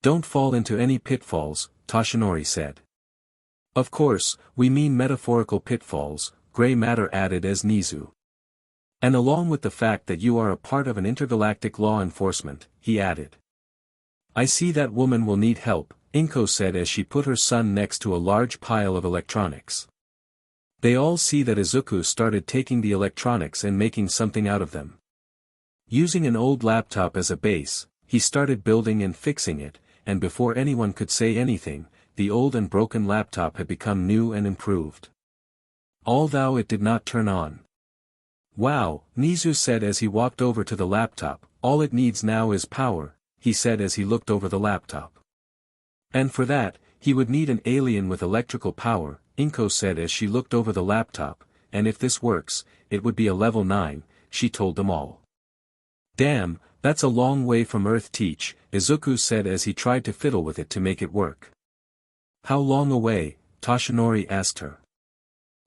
"Don't fall into any pitfalls," Toshinori said. "Of course, we mean metaphorical pitfalls," Gray Matter added as Nizu. "And along with the fact that you are a part of an intergalactic law enforcement," he added. "I see that woman will need help," Inko said as she put her son next to a large pile of electronics. They all see that Izuku started taking the electronics and making something out of them. Using an old laptop as a base, he started building and fixing it, and before anyone could say anything, the old and broken laptop had become new and improved. Although it did not turn on. "Wow," Nizu said as he walked over to the laptop, "all it needs now is power," he said as he looked over the laptop. "And for that, he would need an alien with electrical power," Inko said as she looked over the laptop, "and if this works, it would be a level 9, she told them all. Damn, that's a long way from Earth Teach, Izuku said as he tried to fiddle with it to make it work. How long away? Toshinori asked her.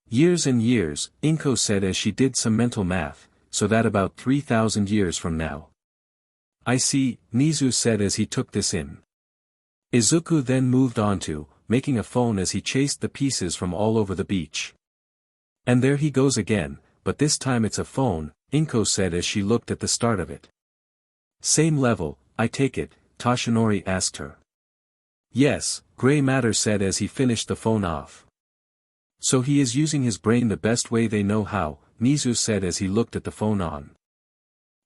Years and years, Inko said as she did some mental math, so that about 3,000 years from now. I see, Nizu said as he took this in. Izuku then moved on to, making a phone as he chased the pieces from all over the beach. And there he goes again, but this time it's a phone, Inko said as she looked at the start of it. Same level, I take it, Toshinori asked her. Yes, Grey Matter said as he finished the phone off. So he is using his brain the best way they know how, Nizu said as he looked at the phone on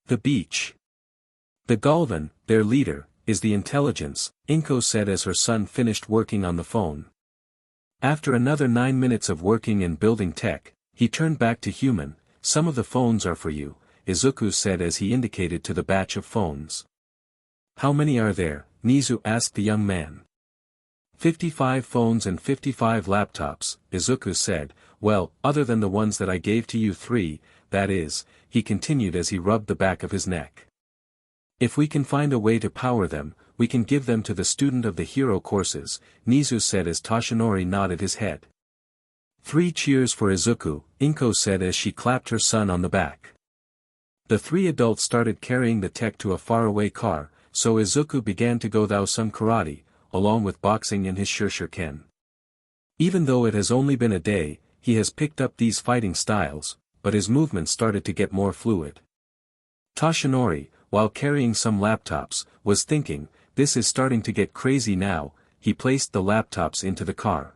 the beach. The Galvan, their leader, is the intelligence, Inko said as her son finished working on the phone. After another 9 minutes of working and building tech, he turned back to human. Some of the phones are for you, Izuku said as he indicated to the batch of phones. How many are there? Nizu asked the young man. 55 phones and 55 laptops, Izuku said. Well, other than the ones that I gave to you 3, that is, he continued as he rubbed the back of his neck. If we can find a way to power them, we can give them to the student of the hero courses, Nizu said as Toshinori nodded his head. 3 cheers for Izuku, Inko said as she clapped her son on the back. The 3 adults started carrying the tech to a faraway car, so Izuku began to go thou some karate, along with boxing and his shuriken. Even though it has only been a day, he has picked up these fighting styles, but his movements started to get more fluid. Toshinori, while carrying some laptops, was thinking, this is starting to get crazy now. He placed the laptops into the car.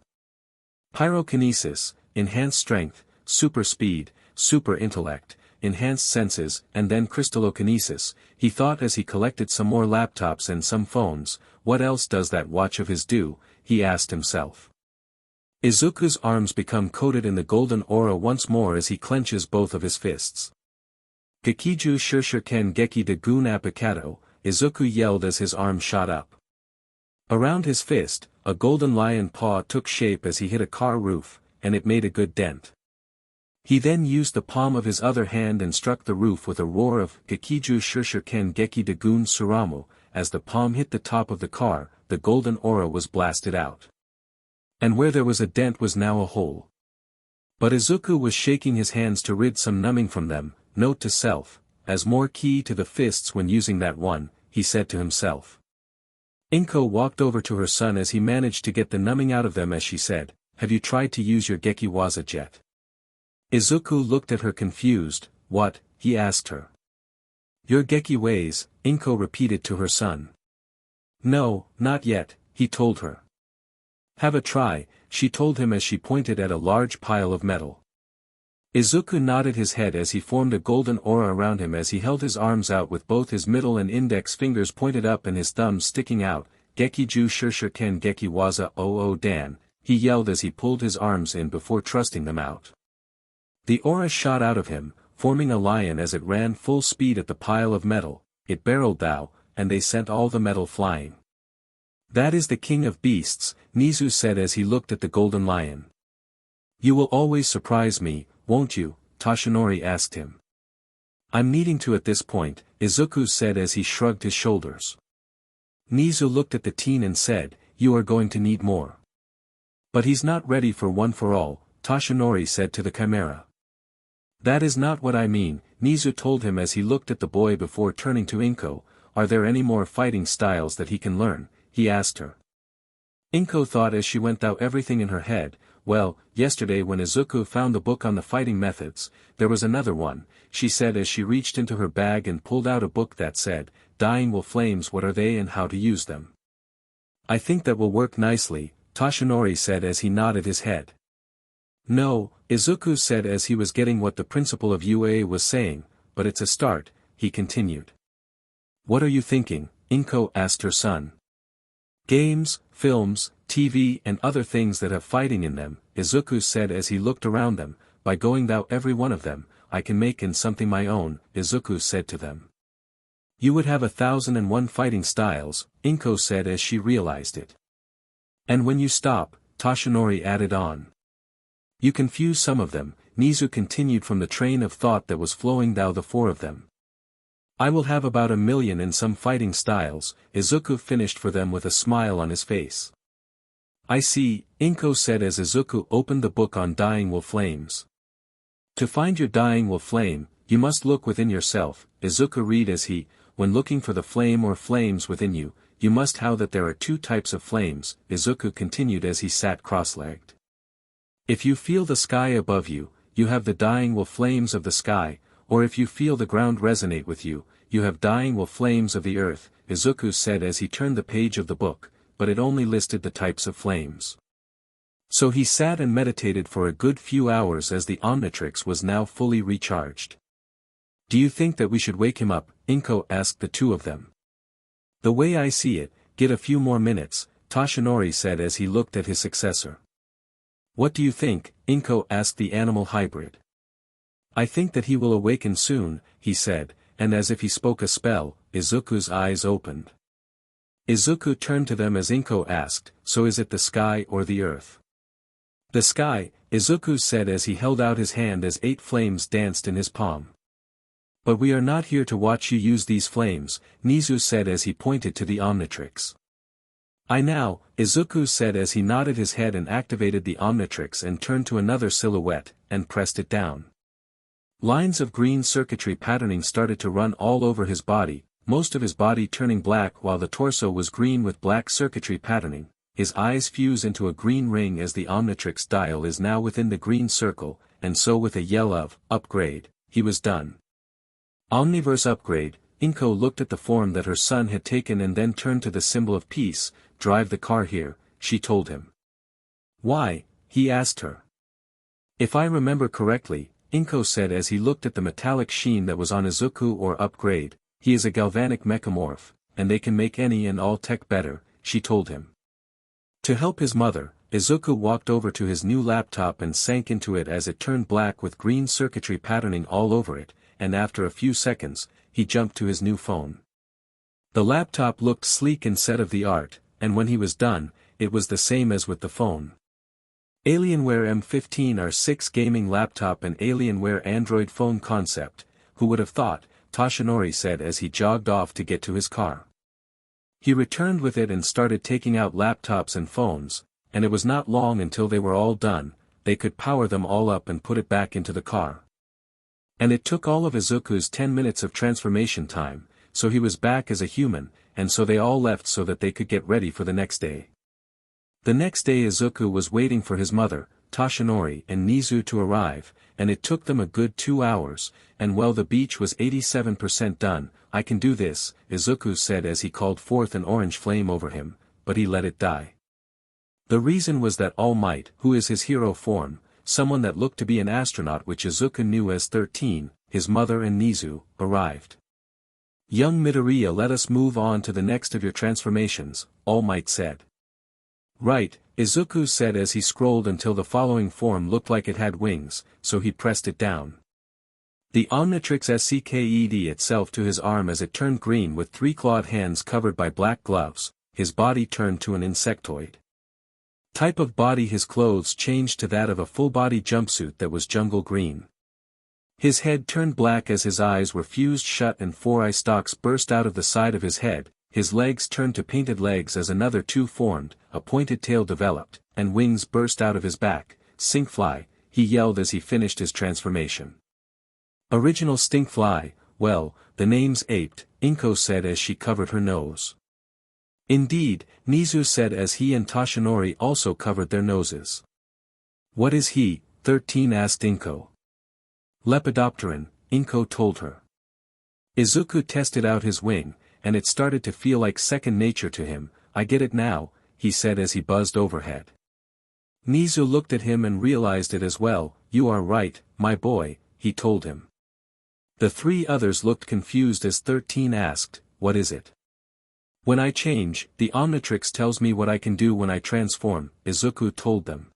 Pyrokinesis, enhanced strength, super speed, super intellect, enhanced senses, and then crystallokinesis, he thought as he collected some more laptops and some phones. What else does that watch of his do? He asked himself. Izuku's arms become coated in the golden aura once more as he clenches both of his fists. Gekiju Shuriken Geki de Gun Apikato, Izuku yelled as his arm shot up. Around his fist, a golden lion paw took shape as he hit a car roof, and it made a good dent. He then used the palm of his other hand and struck the roof with a roar of Gekiju Shuriken Geki de Gun Suramu. As the palm hit the top of the car, the golden aura was blasted out. And where there was a dent was now a hole. But Izuku was shaking his hands to rid some numbing from them. Note to self, as more ki to the fists when using that one, he said to himself. Inko walked over to her son as he managed to get the numbing out of them as she said, have you tried to use your Geki Waza yet? Izuku looked at her confused. What? He asked her. Your Geki ways, Inko repeated to her son. No, not yet, he told her. Have a try, she told him as she pointed at a large pile of metal. Izuku nodded his head as he formed a golden aura around him as he held his arms out with both his middle and index fingers pointed up and his thumbs sticking out. Gekiju Shuriken Geki Waza Dan, he yelled as he pulled his arms in before trusting them out. The aura shot out of him, forming a lion as it ran full speed at the pile of metal. It barreled thou, and they sent all the metal flying. That is the king of beasts, Nizu said as he looked at the golden lion. You will always surprise me, won't you? Toshinori asked him. I'm needing to at this point, Izuku said as he shrugged his shoulders. Nizu looked at the teen and said, you are going to need more. But he's not ready for one for all, Toshinori said to the chimera. That is not what I mean, Nizu told him as he looked at the boy before turning to Inko. Are there any more fighting styles that he can learn? He asked her. Inko thought as she went through everything in her head. Well, yesterday when Izuku found the book on the fighting methods, there was another one, she said as she reached into her bag and pulled out a book that said, Dying Will Flames, what are they and how to use them. I think that will work nicely, Toshinori said as he nodded his head. No, Izuku said as he was getting what the principal of UA was saying, but it's a start, he continued. What are you thinking? Inko asked her son. Games, films, TV and other things that have fighting in them, Izuku said as he looked around them. By going thou every one of them, I can make in something my own, Izuku said to them. You would have 1,001 fighting styles, Inko said as she realized it. And when you stop, Toshinori added on. You can fuse some of them, Nizu continued from the train of thought that was flowing through the four of them. I will have about 1,000,000 in some fighting styles, Izuku finished for them with a smile on his face. I see, Inko said as Izuku opened the book on Dying Will Flames. To find your dying will flame, you must look within yourself, Izuku read as he, when looking for the flame or flames within you, you must know that there are two types of flames, Izuku continued as he sat cross-legged. If you feel the sky above you, you have the dying will flames of the sky, or if you feel the ground resonate with you, you have dying will flames of the earth, Izuku said as he turned the page of the book, but it only listed the types of flames. So he sat and meditated for a good few hours as the Omnitrix was now fully recharged. Do you think that we should wake him up? Inko asked the two of them. The way I see it, get a few more minutes, Toshinori said as he looked at his successor. What do you think? Inko asked the animal hybrid. I think that he will awaken soon, he said, and as if he spoke a spell, Izuku's eyes opened. Izuku turned to them as Inko asked, so is it the sky or the earth? The sky, Izuku said as he held out his hand as 8 flames danced in his palm. But we are not here to watch you use these flames, Nizu said as he pointed to the Omnitrix. I now, Izuku said as he nodded his head and activated the Omnitrix and turned to another silhouette, and pressed it down. Lines of green circuitry patterning started to run all over his body, most of his body turning black while the torso was green with black circuitry patterning. His eyes fuse into a green ring as the Omnitrix dial is now within the green circle, and so with a yell of, upgrade, he was done. Omniverse upgrade, Inko looked at the form that her son had taken and then turned to the symbol of peace, drive the car here, she told him. Why? He asked her. If I remember correctly, Inko said as he looked at the metallic sheen that was on Izuku or upgrade, he is a galvanic mechamorph, and they can make any and all tech better, she told him. To help his mother, Izuku walked over to his new laptop and sank into it as it turned black with green circuitry patterning all over it, and after a few seconds, he jumped to his new phone. The laptop looked sleek and state-of-the-art, and when he was done, it was the same as with the phone. Alienware M15 R6 gaming laptop and Alienware Android phone concept, who would have thought, Toshinori said as he jogged off to get to his car. He returned with it and started taking out laptops and phones, and it was not long until they were all done, they could power them all up and put it back into the car. And it took all of Izuku's 10 minutes of transformation time, so he was back as a human, and so they all left so that they could get ready for the next day. The next day Izuku was waiting for his mother, Toshinori and Nizu to arrive, and it took them a good 2 hours, and while the beach was 87% done, I can do this, Izuku said as he called forth an orange flame over him, but he let it die. The reason was that All Might, who is his hero form, someone that looked to be an astronaut which Izuku knew as 13, his mother and Nizu, arrived. Young Midoriya, let us move on to the next of your transformations, All Might said. Right, Izuku said as he scrolled until the following form looked like it had wings, so he pressed it down. The Omnitrix SCKED itself to his arm as it turned green with 3 clawed hands covered by black gloves, his body turned to an insectoid. Type of body, his clothes changed to that of a full-body jumpsuit that was jungle green. His head turned black as his eyes were fused shut and 4 eye stalks burst out of the side of his head, his legs turned to painted legs as another 2 formed, a pointed tail developed, and wings burst out of his back. Stinkfly, he yelled as he finished his transformation. Original Stinkfly, well, the name's aped, Inko said as she covered her nose. Indeed, Nizu said as he and Toshinori also covered their noses. What is he? 13 asked Inko. Lepidopteran, Inko told her. Izuku tested out his wing, and it started to feel like second nature to him. I get it now, he said as he buzzed overhead. Nizu looked at him and realized it as well. You are right, my boy, he told him. The 3 others looked confused as 13 asked, what is it? When I change, the Omnitrix tells me what I can do when I transform, Izuku told them.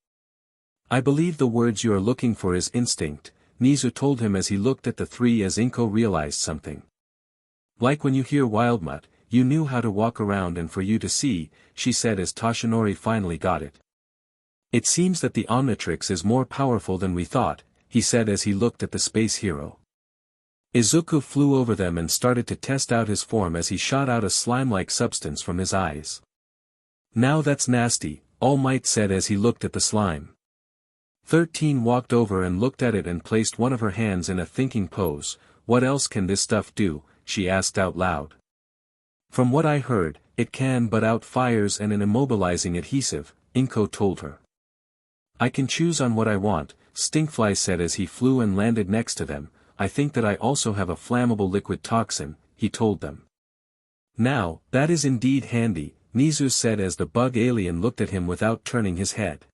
I believe the words you are looking for is instinct, Nizu told him as he looked at the 3 as Inko realized something. Like when you hear Wildmutt, you knew how to walk around and for you to see, she said as Toshinori finally got it. It seems that the Omnitrix is more powerful than we thought, he said as he looked at the space hero. Izuku flew over them and started to test out his form as he shot out a slime-like substance from his eyes. Now that's nasty, All Might said as he looked at the slime. 13 walked over and looked at it and placed one of her hands in a thinking pose. What else can this stuff do? She asked out loud. From what I heard, it can put out fires and an immobilizing adhesive, Inko told her. I can choose on what I want, Stinkfly said as he flew and landed next to them. I think that I also have a flammable liquid toxin, he told them. Now, that is indeed handy, Nizu said as the bug alien looked at him without turning his head.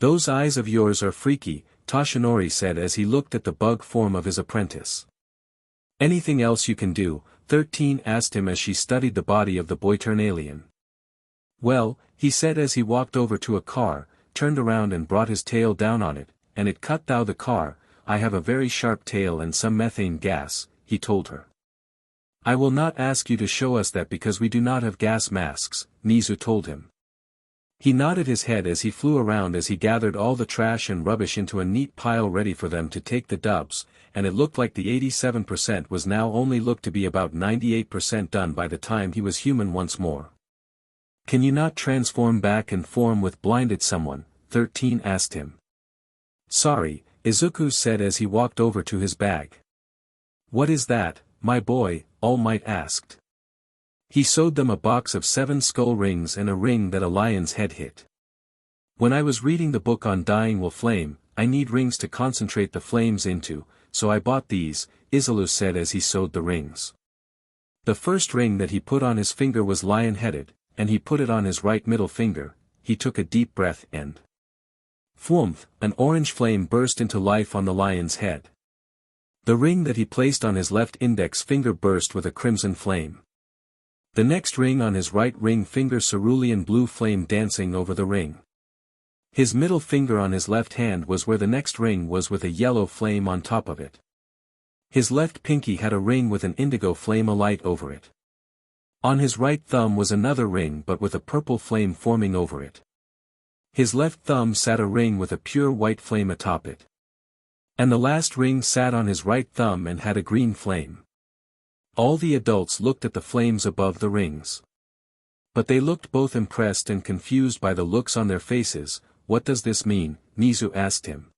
Those eyes of yours are freaky, Toshinori said as he looked at the bug form of his apprentice. Anything else you can do? 13 asked him as she studied the body of the boy-turn alien. Well, he said as he walked over to a car, turned around and brought his tail down on it, and it cut through the car. I have a very sharp tail and some methane gas, he told her. I will not ask you to show us that because we do not have gas masks, Nizu told him. He nodded his head as he flew around as he gathered all the trash and rubbish into a neat pile ready for them to take the dubs, and it looked like the 87% was now only looked to be about 98% done by the time he was human once more. Can you not transform back and form with blinded someone? 13 asked him. Sorry, Izuku said as he walked over to his bag. What is that, my boy? All Might asked. He showed them a box of 7 skull rings and a ring that a lion's head hit. When I was reading the book on Dying Will Flame, I need rings to concentrate the flames into, so I bought these, Izulu said as he sewed the rings. The first ring that he put on his finger was lion-headed, and he put it on his right middle finger. He took a deep breath and Fwoomph, an orange flame burst into life on the lion's head. The ring that he placed on his left index finger burst with a crimson flame. The next ring on his right ring finger cerulean blue flame dancing over the ring. His middle finger on his left hand was where the next ring was with a yellow flame on top of it. His left pinky had a ring with an indigo flame alight over it. On his right thumb was another ring but with a purple flame forming over it. His left thumb sat a ring with a pure white flame atop it. And the last ring sat on his right thumb and had a green flame. All the adults looked at the flames above the rings. But they looked both impressed and confused by the looks on their faces. What does this mean? Nizu asked him.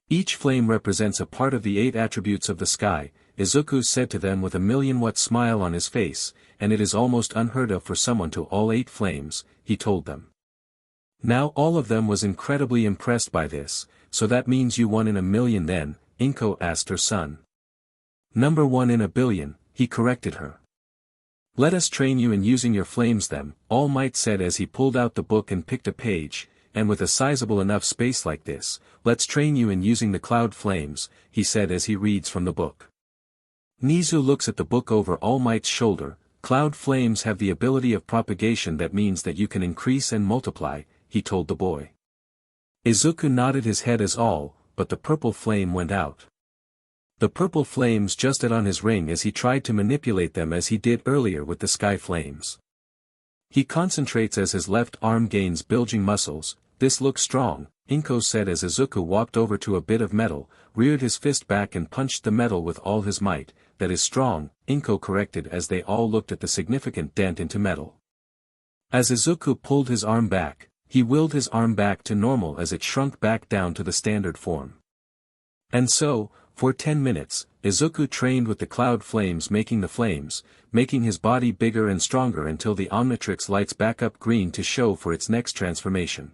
Each flame represents a part of the 8 attributes of the sky, Izuku said to them with a million-watt smile on his face, and it is almost unheard of for someone to all 8 flames, he told them. Now all of them was incredibly impressed by this. So that means you 1 in a million then, Inko asked her son. Number 1 in a billion, he corrected her. Let us train you in using your flames then, All Might said as he pulled out the book and picked a page, and with a sizable enough space like this, let's train you in using the cloud flames, he said as he reads from the book. Nizu looks at the book over All Might's shoulder. Cloud flames have the ability of propagation that means that you can increase and multiply, he told the boy. Izuku nodded his head as all, but the purple flame went out. The purple flames just lit on his ring as he tried to manipulate them as he did earlier with the sky flames. He concentrates as his left arm gains bulging muscles. This looks strong, Inko said as Izuku walked over to a bit of metal, reared his fist back and punched the metal with all his might. That is strong, Inko corrected as they all looked at the significant dent into metal. As Izuku pulled his arm back, he willed his arm back to normal as it shrunk back down to the standard form. And so, for 10 minutes, Izuku trained with the cloud flames making the flames, making his body bigger and stronger until the Omnitrix lights back up green to show for its next transformation.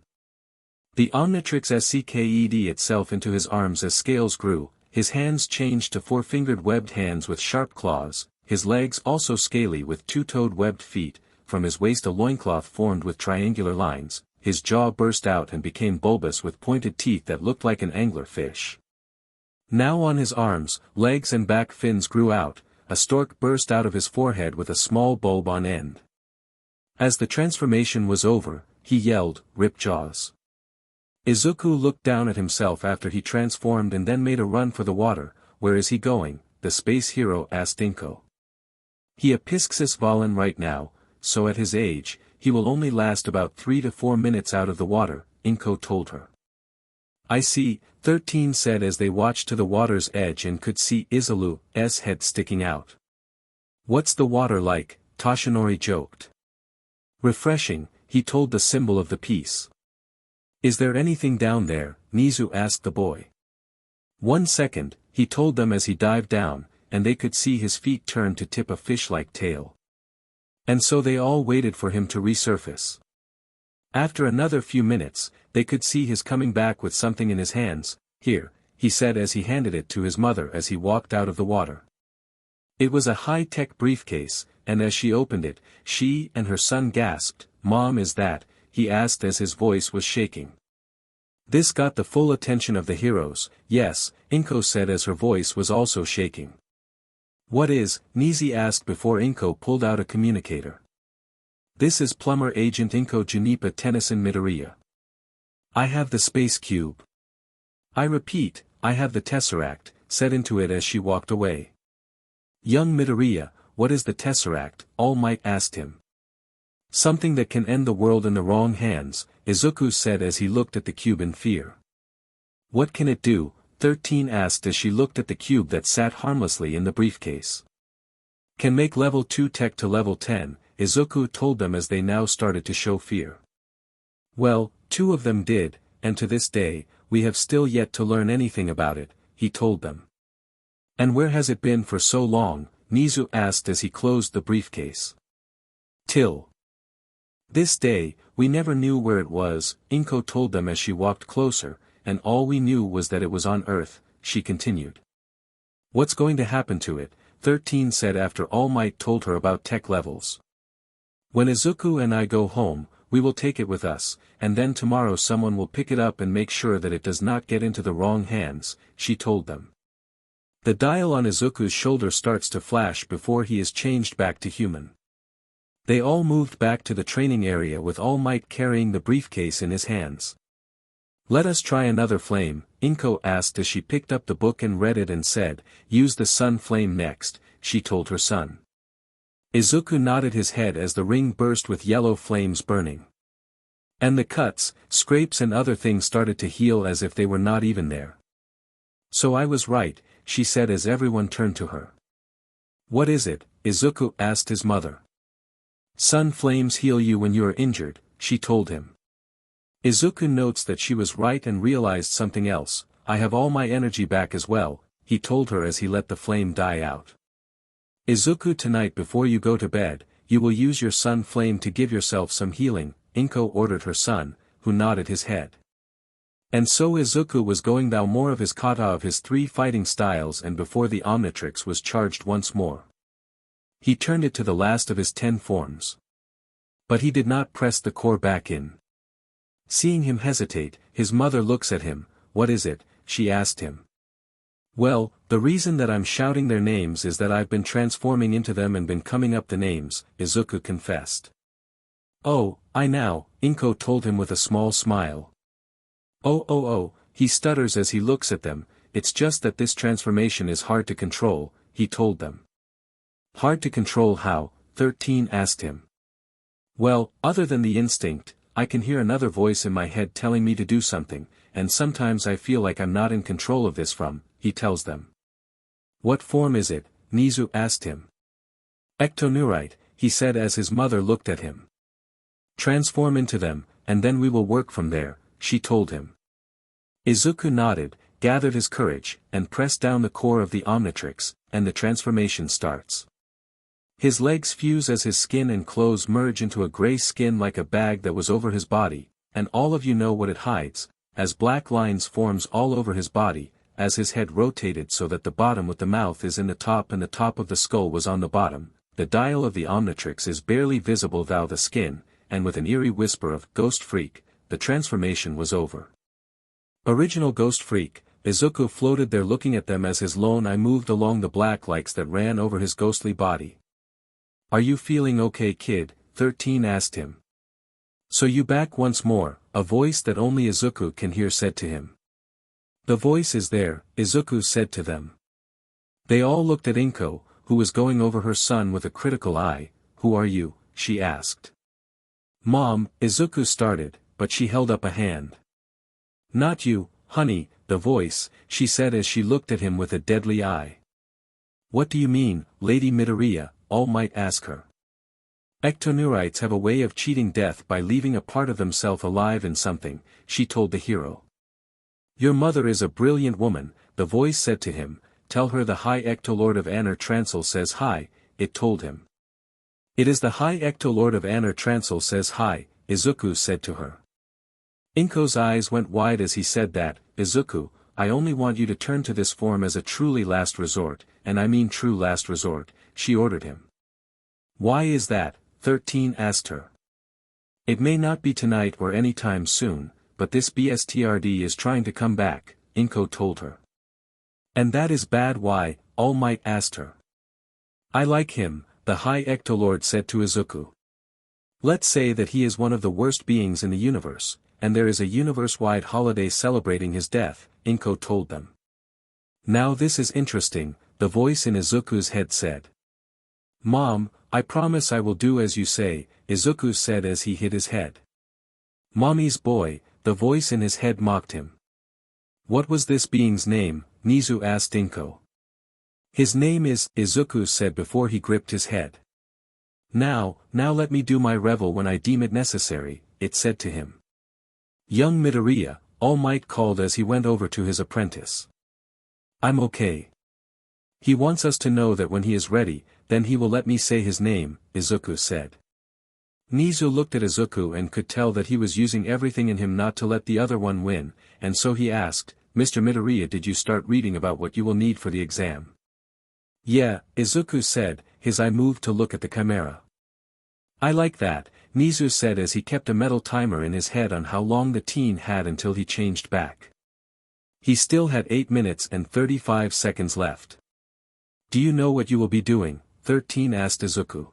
The Omnitrix SCKED itself into his arms as scales grew, his hands changed to 4-fingered webbed hands with sharp claws, his legs also scaly with 2-toed webbed feet, from his waist a loincloth formed with triangular lines, his jaw burst out and became bulbous with pointed teeth that looked like an angler fish. Now on his arms, legs and back fins grew out, a stork burst out of his forehead with a small bulb on end. As the transformation was over, he yelled, "Rip jaws." Izuku looked down at himself after he transformed and then made a run for the water. Where is he going? The space hero asked Inko. He a Pisces Valen right now, so at his age, he will only last about 3 to 4 minutes out of the water, Inko told her. I see, 13 said as they watched to the water's edge and could see Izuku's head sticking out. What's the water like? Toshinori joked. Refreshing, he told the symbol of the peace. Is there anything down there? Nizu asked the boy. 1 second, he told them as he dived down, and they could see his feet turn to tip a fish-like tail. And so they all waited for him to resurface. After another few minutes, they could see his coming back with something in his hands. Here, he said as he handed it to his mother as he walked out of the water. It was a high-tech briefcase, and as she opened it, she and her son gasped. Mom, is that? He asked as his voice was shaking. This got the full attention of the heroes. Yes, Inko said as her voice was also shaking. What is? Nizi asked before Inko pulled out a communicator. This is Plumber Agent Inko Junipa Tennyson Midoriya. I have the space cube. I repeat, I have the tesseract, said into it as she walked away. Young Midoriya, what is the tesseract? All Might asked him. Something that can end the world in the wrong hands, Izuku said as he looked at the cube in fear. What can it do? 13 asked as she looked at the cube that sat harmlessly in the briefcase. Can make level 2 tech to level 10, Izuku told them as they now started to show fear. Well, 2 of them did, and to this day, we have still yet to learn anything about it, he told them. And where has it been for so long? Nizu asked as he closed the briefcase. Till this day, we never knew where it was, Inko told them as she walked closer, and all we knew was that it was on Earth, she continued. What's going to happen to it? 13 said after All Might told her about tech levels. When Izuku and I go home, we will take it with us, and then tomorrow someone will pick it up and make sure that it does not get into the wrong hands, she told them. The dial on Izuku's shoulder starts to flash before he is changed back to human. They all moved back to the training area with All Might carrying the briefcase in his hands. Let us try another flame, Inko asked as she picked up the book and read it and said, use the sun flame next, she told her son. Izuku nodded his head as the ring burst with yellow flames burning. And the cuts, scrapes and other things started to heal as if they were not even there. So I was right, she said as everyone turned to her. What is it? Izuku asked his mother. Sun flames heal you when you are injured, she told him. Izuku notes that she was right and realized something else. I have all my energy back as well, he told her as he let the flame die out. Izuku, tonight before you go to bed, you will use your sun flame to give yourself some healing, Inko ordered her son, who nodded his head. And so Izuku was going through more of his kata of his 3 fighting styles, and before the Omnitrix was charged once more, he turned it to the last of his 10 forms. But he did not press the core back in. Seeing him hesitate, his mother looks at him. What is it? She asked him. Well, the reason that I'm shouting their names is that I've been transforming into them and been coming up the names, Izuku confessed. Oh, I know, Inko told him with a small smile. Oh, he stutters as he looks at them. It's just that this transformation is hard to control, he told them. Hard to control how? 13 asked him. Well, other than the instinct, I can hear another voice in my head telling me to do something, and sometimes I feel like I'm not in control of this from, he tells them. What form is it? Nizu asked him. Ectonurite, he said as his mother looked at him. Transform into them, and then we will work from there, she told him. Izuku nodded, gathered his courage, and pressed down the core of the Omnitrix, and the transformation starts. His legs fuse as his skin and clothes merge into a gray skin like a bag that was over his body, and all of you know what it hides, as black lines forms all over his body, as his head rotated so that the bottom with the mouth is in the top and the top of the skull was on the bottom. The dial of the Omnitrix is barely visible through the skin, and with an eerie whisper of "Ghost Freak," the transformation was over. Original Ghost Freak, Izuku floated there looking at them as his lone eye moved along the black lights that ran over his ghostly body. Are you feeling okay, kid? 13 asked him. So you back once more, a voice that only Izuku can hear said to him. The voice is there, Izuku said to them. They all looked at Inko, who was going over her son with a critical eye. Who are you? She asked. Mom, Izuku started, but she held up a hand. Not you, Honey, the voice, she said as she looked at him with a deadly eye. What do you mean, Lady Midoriya? All Might asked her. Ectonurites have a way of cheating death by leaving a part of themselves alive in something, she told the hero. Your mother is a brilliant woman, the voice said to him. Tell her the High Ectolord of Aner Trancel says hi, it told him. It is the High Ectolord of Aner Trancel says hi, Izuku said to her. Inko's eyes went wide as he said that. Izuku, I only want you to turn to this form as a truly last resort, and I mean true last resort, she ordered him. Why is that? 13 asked her. It may not be tonight or any time soon, but this BSTRD is trying to come back, Inko told her. And that is bad. Why? All Might asked her. I like him, the High Ectolord said to Izuku. Let's say that he is one of the worst beings in the universe, and there is a universe-wide holiday celebrating his death, Inko told them. Now this is interesting, the voice in Izuku's head said. Mom, I promise I will do as you say, Izuku said as he hid his head. Mommy's boy, the voice in his head mocked him. What was this being's name? Nizu asked Inko. His name is, Izuku said before he gripped his head. Now let me do my revel when I deem it necessary, it said to him. Young Midoriya, All Might called as he went over to his apprentice. I'm okay. He wants us to know that when he is ready, then he will let me say his name, Izuku said. Nizu looked at Izuku and could tell that he was using everything in him not to let the other one win, and so he asked, Mr. Midoriya, did you start reading about what you will need for the exam? Yeah, Izuku said, his eye moved to look at the chimera. I like that, Nizu said as he kept a metal timer in his head on how long the teen had until he changed back. He still had 8 minutes and 35 seconds left. Do you know what you will be doing? 13 asked Izuku.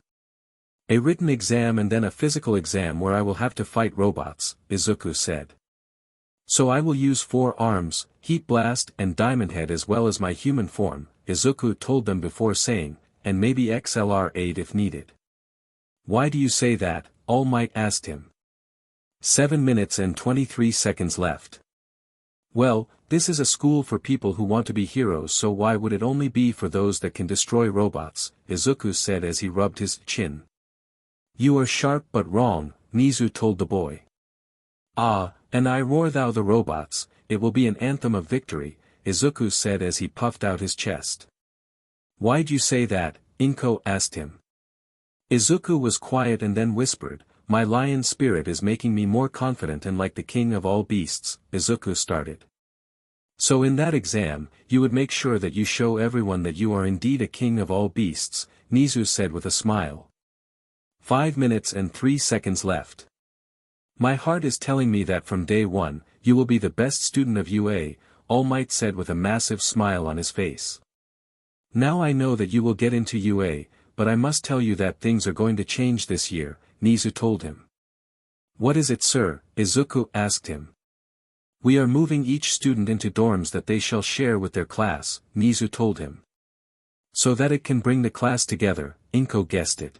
A written exam and then a physical exam where I will have to fight robots, Izuku said. So I will use 4 arms, Heat Blast and Diamond Head as well as my human form, Izuku told them before saying, and maybe XLR aid if needed. Why do you say that? All Might asked him. 7 minutes and 23 seconds left. Well, this is a school for people who want to be heroes, so why would it only be for those that can destroy robots, Izuku said as he rubbed his chin. You are sharp but wrong, Nizu told the boy. Ah, and I roar thou the robots, it will be an anthem of victory, Izuku said as he puffed out his chest. Why'd you say that? Inko asked him. Izuku was quiet and then whispered, my lion spirit is making me more confident and like the king of all beasts, Izuku started. So in that exam, you would make sure that you show everyone that you are indeed a king of all beasts, Nizu said with a smile. 5 minutes and 3 seconds left. My heart is telling me that from day one, you will be the best student of UA, All Might said with a massive smile on his face. Now I know that you will get into UA, but I must tell you that things are going to change this year, Nizu told him. What is it, sir? Izuku asked him. We are moving each student into dorms that they shall share with their class, Nizu told him. So that it can bring the class together, Inko guessed it.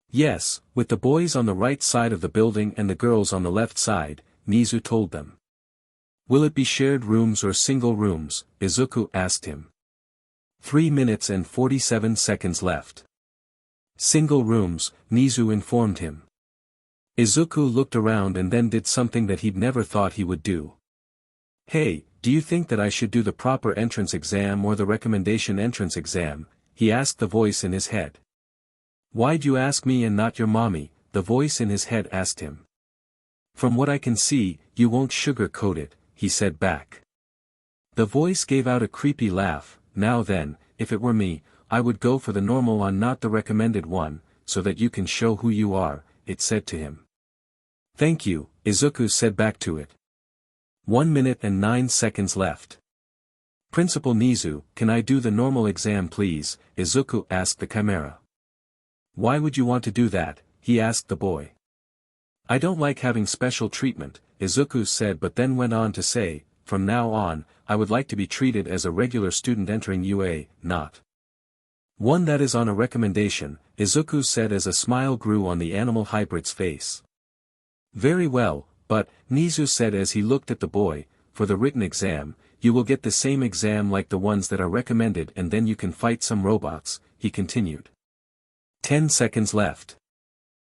Yes, with the boys on the right side of the building and the girls on the left side, Nizu told them. Will it be shared rooms or single rooms? Izuku asked him. 3 minutes and 47 seconds left. Single rooms, Nizu informed him. Izuku looked around and then did something that he'd never thought he would do. Hey, do you think that I should do the proper entrance exam or the recommendation entrance exam? He asked the voice in his head. Why'd you ask me and not your mommy? The voice in his head asked him. From what I can see, you won't sugarcoat it, he said back. The voice gave out a creepy laugh. Now then, if it were me, I would go for the normal one, not the recommended one, so that you can show who you are, it said to him. Thank you, Izuku said back to it. 1 minute and 9 seconds left. Principal Nizu, can I do the normal exam please? Izuku asked the chimera. Why would you want to do that? He asked the boy. I don't like having special treatment, Izuku said, but then went on to say, from now on, I would like to be treated as a regular student entering UA, not one that is on a recommendation, Izuku said as a smile grew on the animal hybrid's face. Very well, but, Nizu said as he looked at the boy, for the written exam, you will get the same exam like the ones that are recommended and then you can fight some robots," he continued. 10 seconds left.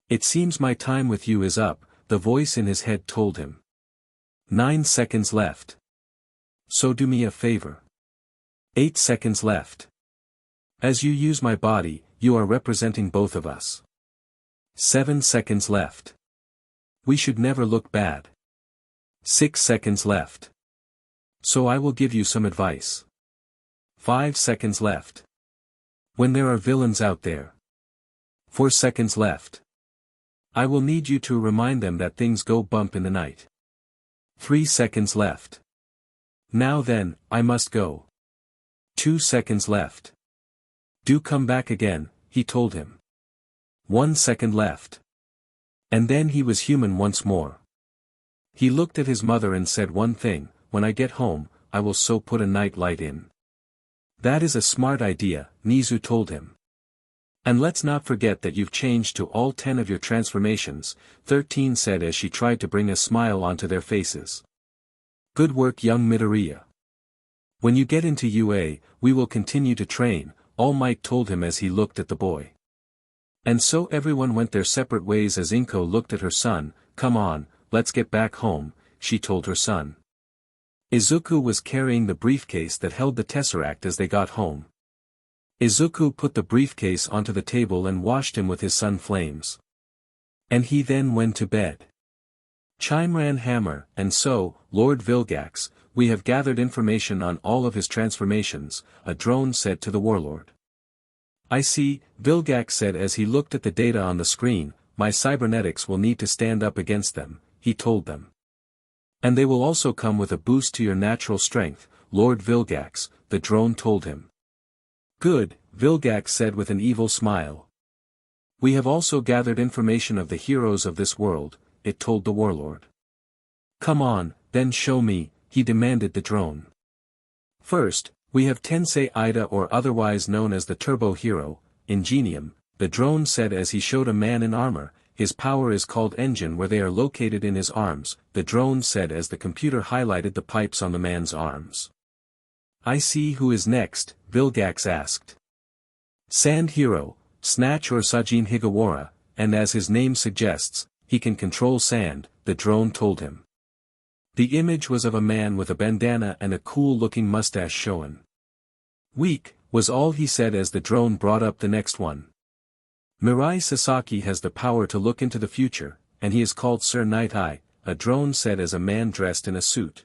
"It seems my time with you is up," the voice in his head told him. 9 seconds left. "So do me a favor." 8 seconds left. "As you use my body, you are representing both of us." 7 seconds left. "We should never look bad." 6 seconds left. "So I will give you some advice." 5 seconds left. "When there are villains out there." 4 seconds left. "I will need you to remind them that things go bump in the night." 3 seconds left. "Now then, I must go." 2 seconds left. "Do come back again," he told him. 1 second left. And then he was human once more. He looked at his mother and said one thing, "When I get home, I will so put a night light in." "That is a smart idea," Nizu told him. "And let's not forget that you've changed to all 10 of your transformations," 13 said as she tried to bring a smile onto their faces. "Good work, young Midoriya. When you get into UA, we will continue to train," All Might told him as he looked at the boy. And so everyone went their separate ways as Inko looked at her son. "Come on, let's get back home," she told her son. Izuku was carrying the briefcase that held the Tesseract as they got home. Izuku put the briefcase onto the table and washed him with his sun flames. And he then went to bed. Chime ran hammer, and so, Lord Vilgax, "We have gathered information on all of his transformations," a drone said to the warlord. "I see," Vilgax said as he looked at the data on the screen. "My cybernetics will need to stand up against them," he told them. "And they will also come with a boost to your natural strength, Lord Vilgax," the drone told him. "Good," Vilgax said with an evil smile. "We have also gathered information of the heroes of this world," it told the warlord. "Come on, then show me," he demanded the drone. "First, we have Tensei Ida, or otherwise known as the Turbo Hero, Ingenium," the drone said as he showed a man in armor. "His power is called Engine, where they are located in his arms," the drone said as the computer highlighted the pipes on the man's arms. "I see. Who is next?" Vilgax asked. "Sand Hero, Snatch or Sajin Higawara, and as his name suggests, he can control sand," the drone told him. The image was of a man with a bandana and a cool-looking mustache showing. "Weak," was all he said as the drone brought up the next one. "Mirai Sasaki has the power to look into the future, and he is called Sir Night Eye," a drone said as a man dressed in a suit.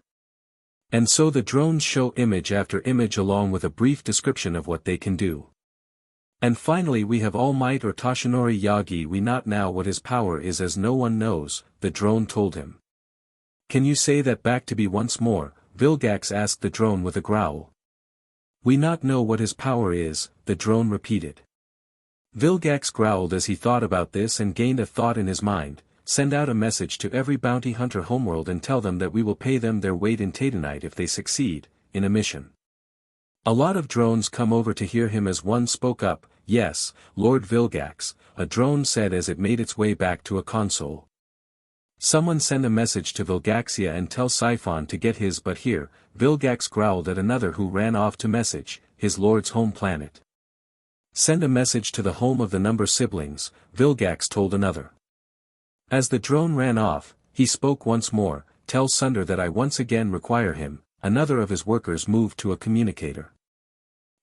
And so the drones show image after image along with a brief description of what they can do. "And finally we have All Might or Toshinori Yagi. We not know what his power is as no one knows," the drone told him. "Can you say that back to me once more?" Vilgax asked the drone with a growl. "We not know what his power is," the drone repeated. Vilgax growled as he thought about this and gained a thought in his mind. "Send out a message to every bounty hunter homeworld and tell them that we will pay them their weight in Titanite if they succeed in a mission." A lot of drones come over to hear him as one spoke up. "Yes, Lord Vilgax," a drone said as it made its way back to a console. "Someone send a message to Vilgaxia and tell Siphon to get his butt here," Vilgax growled at another who ran off to message his lord's home planet. "Send a message to the home of the Number siblings," Vilgax told another. As the drone ran off, he spoke once more. "Tell Sunder that I once again require him," another of his workers moved to a communicator.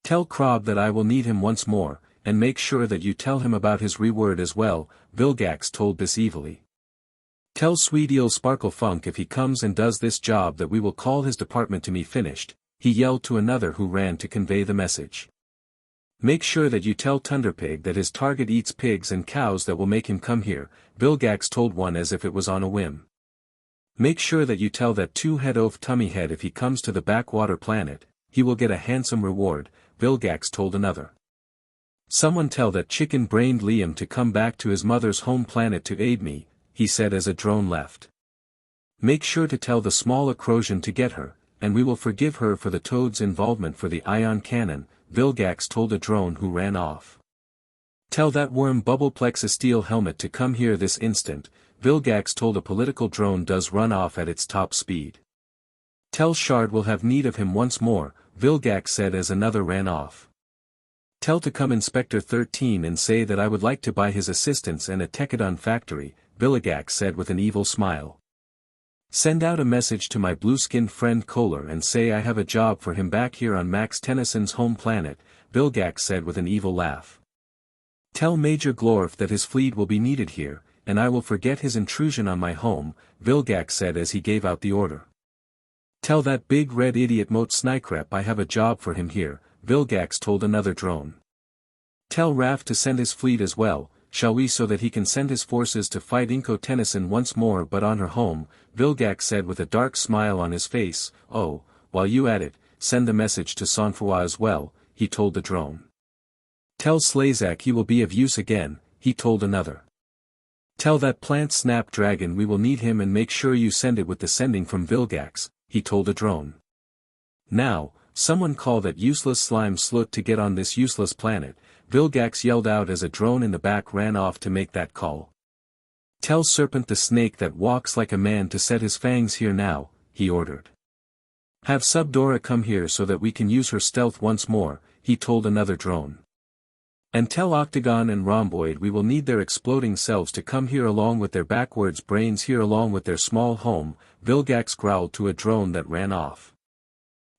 "Tell Krob that I will need him once more, and make sure that you tell him about his reward as well," Vilgax told this evilly. "Tell Sweet Eel Sparkle Funk if he comes and does this job that we will call his department to me finished," he yelled to another who ran to convey the message. "Make sure that you tell Tunderpig that his target eats pigs and cows that will make him come here," Vilgax told one as if it was on a whim. "Make sure that you tell that two-head oaf Tummyhead if he comes to the backwater planet, he will get a handsome reward," Vilgax told another. "Someone tell that chicken-brained Liam to come back to his mother's home planet to aid me," he said as a drone left. "Make sure to tell the small Acrosian to get her, and we will forgive her for the Toad's involvement for the ion cannon," Vilgax told a drone who ran off. "Tell that worm Bubbleplex a steel helmet to come here this instant," Vilgax told a political drone does run off at its top speed. Tell Shard will have need of him once more, Vilgax said as another ran off. Tell to come Inspector 13 and say that I would like to buy his assistance and a Tekadon factory, Vilgax said with an evil smile. Send out a message to my blue-skinned friend Kohler and say I have a job for him back here on Max Tennyson's home planet, Vilgax said with an evil laugh. Tell Major Glorf that his fleet will be needed here, and I will forget his intrusion on my home, Vilgax said as he gave out the order. Tell that big red idiot Moat Snykrep I have a job for him here, Vilgax told another drone. Tell Raf to send his fleet as well, shall we, so that he can send his forces to fight Inko Tennyson once more but on her home, Vilgax said with a dark smile on his face. Oh, while you at it, send the message to Sanfroid as well, he told the drone. Tell Slazak he will be of use again, he told another. Tell that plant Snapdragon we will need him and make sure you send it with the sending from Vilgax, he told a drone. Now, someone call that useless slime slut to get on this useless planet, Vilgax yelled out as a drone in the back ran off to make that call. Tell Serpent the snake that walks like a man to set his fangs here now, he ordered. Have Subdora come here so that we can use her stealth once more, he told another drone. And tell Octagon and Rhomboid we will need their exploding selves to come here along with their backwards brains here along with their small home, Vilgax growled to a drone that ran off.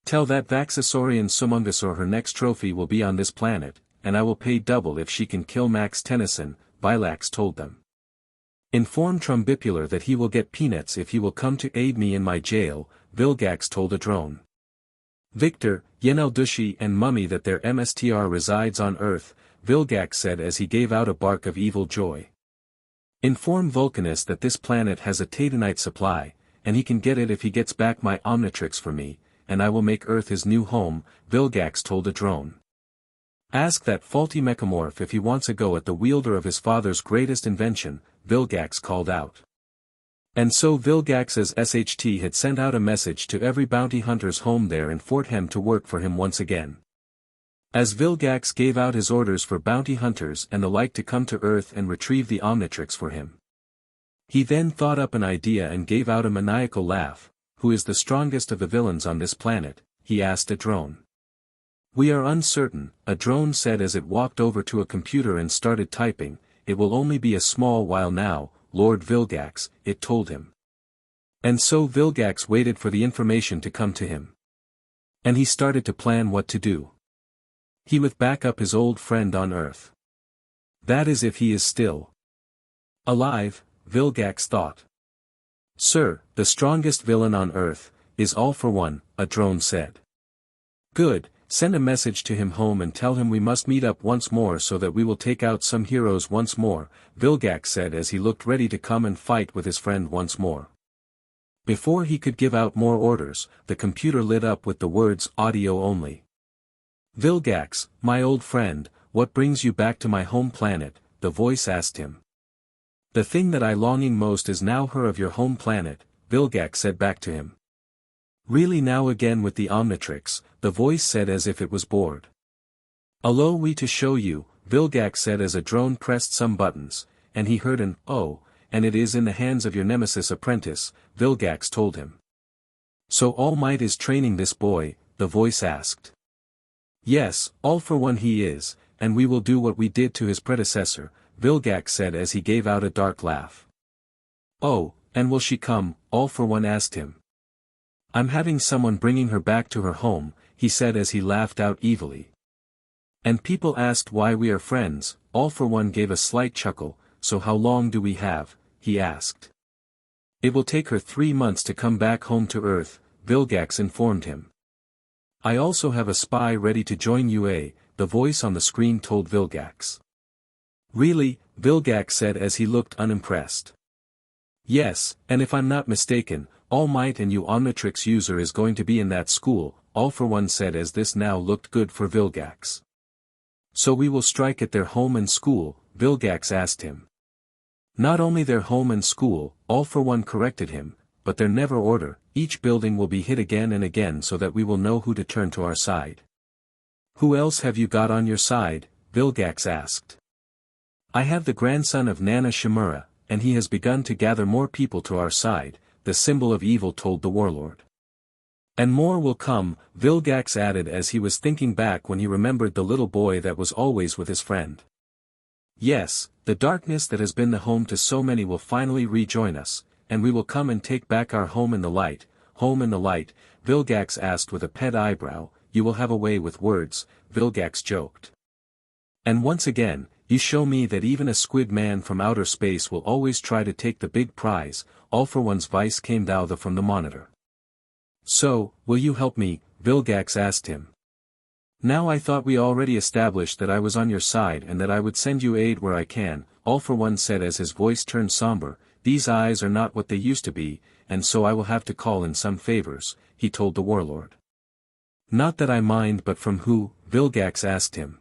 Tell that Vaxasaurian Sumungasor her next trophy will be on this planet, and I will pay double if she can kill Max Tennyson, Vilax told them. Inform Trumbipular that he will get peanuts if he will come to aid me in my jail, Vilgax told a drone. Victor, Yeneldushi and Mummy that their MSTR resides on Earth, Vilgax said as he gave out a bark of evil joy. Inform Vulcanus that this planet has a Tatanite supply, and he can get it if he gets back my Omnitrix for me, and I will make Earth his new home, Vilgax told a drone. Ask that faulty mechamorph if he wants a go at the wielder of his father's greatest invention, Vilgax called out. And so Vilgax's SHT had sent out a message to every bounty hunter's home there in Forthem to work for him once again. As Vilgax gave out his orders for bounty hunters and the like to come to Earth and retrieve the Omnitrix for him. He then thought up an idea and gave out a maniacal laugh. Who is the strongest of the villains on this planet? He asked a drone. We are uncertain, a drone said as it walked over to a computer and started typing. It will only be a small while now, Lord Vilgax, it told him. And so Vilgax waited for the information to come to him. And he started to plan what to do. He would back up his old friend on Earth. That is if he is still alive, Vilgax thought. Sir, the strongest villain on Earth, is All for One, a drone said. Good, send a message to him home and tell him we must meet up once more so that we will take out some heroes once more, Vilgax said as he looked ready to come and fight with his friend once more. Before he could give out more orders, the computer lit up with the words audio only. Vilgax, my old friend, what brings you back to my home planet? The voice asked him. The thing that I longing most is now her of your home planet, Vilgax said back to him. Really now again with the Omnitrix, the voice said as if it was bored. Allow we to show you, Vilgax said as a drone pressed some buttons, and he heard an, oh, and it is in the hands of your nemesis apprentice, Vilgax told him. So All Might is training this boy, the voice asked. Yes, all for one he is, and we will do what we did to his predecessor, Vilgax said as he gave out a dark laugh. Oh, and will she come? All for One asked him. I'm having someone bringing her back to her home, he said as he laughed out evilly. And people asked why we are friends. All for One gave a slight chuckle. So how long do we have? He asked. It will take her 3 months to come back home to Earth, Vilgax informed him. I also have a spy ready to join UA, the voice on the screen told Vilgax. Really? Vilgax said as he looked unimpressed. Yes, and if I'm not mistaken, All Might and you Omnitrix user is going to be in that school, All for One said as this now looked good for Vilgax. So we will strike at their home and school, Vilgax asked him. Not only their home and school, All for One corrected him, but their never order, each building will be hit again and again so that we will know who to turn to our side. Who else have you got on your side? Vilgax asked. I have the grandson of Nana Shimura, and he has begun to gather more people to our side, the symbol of evil told the warlord. And more will come, Vilgax added as he was thinking back when he remembered the little boy that was always with his friend. Yes, the darkness that has been the home to so many will finally rejoin us, and we will come and take back our home in the light. Home in the light, Vilgax asked with a pet eyebrow. You will have a way with words, Vilgax joked. And once again, you show me that even a squid man from outer space will always try to take the big prize. All for one's vice came thou the from the monitor. So, will you help me? Vilgax asked him. Now I thought we already established that I was on your side and that I would send you aid where I can, All for One said as his voice turned somber. These eyes are not what they used to be, and so I will have to call in some favors, he told the warlord. Not that I mind, but from who? Vilgax asked him.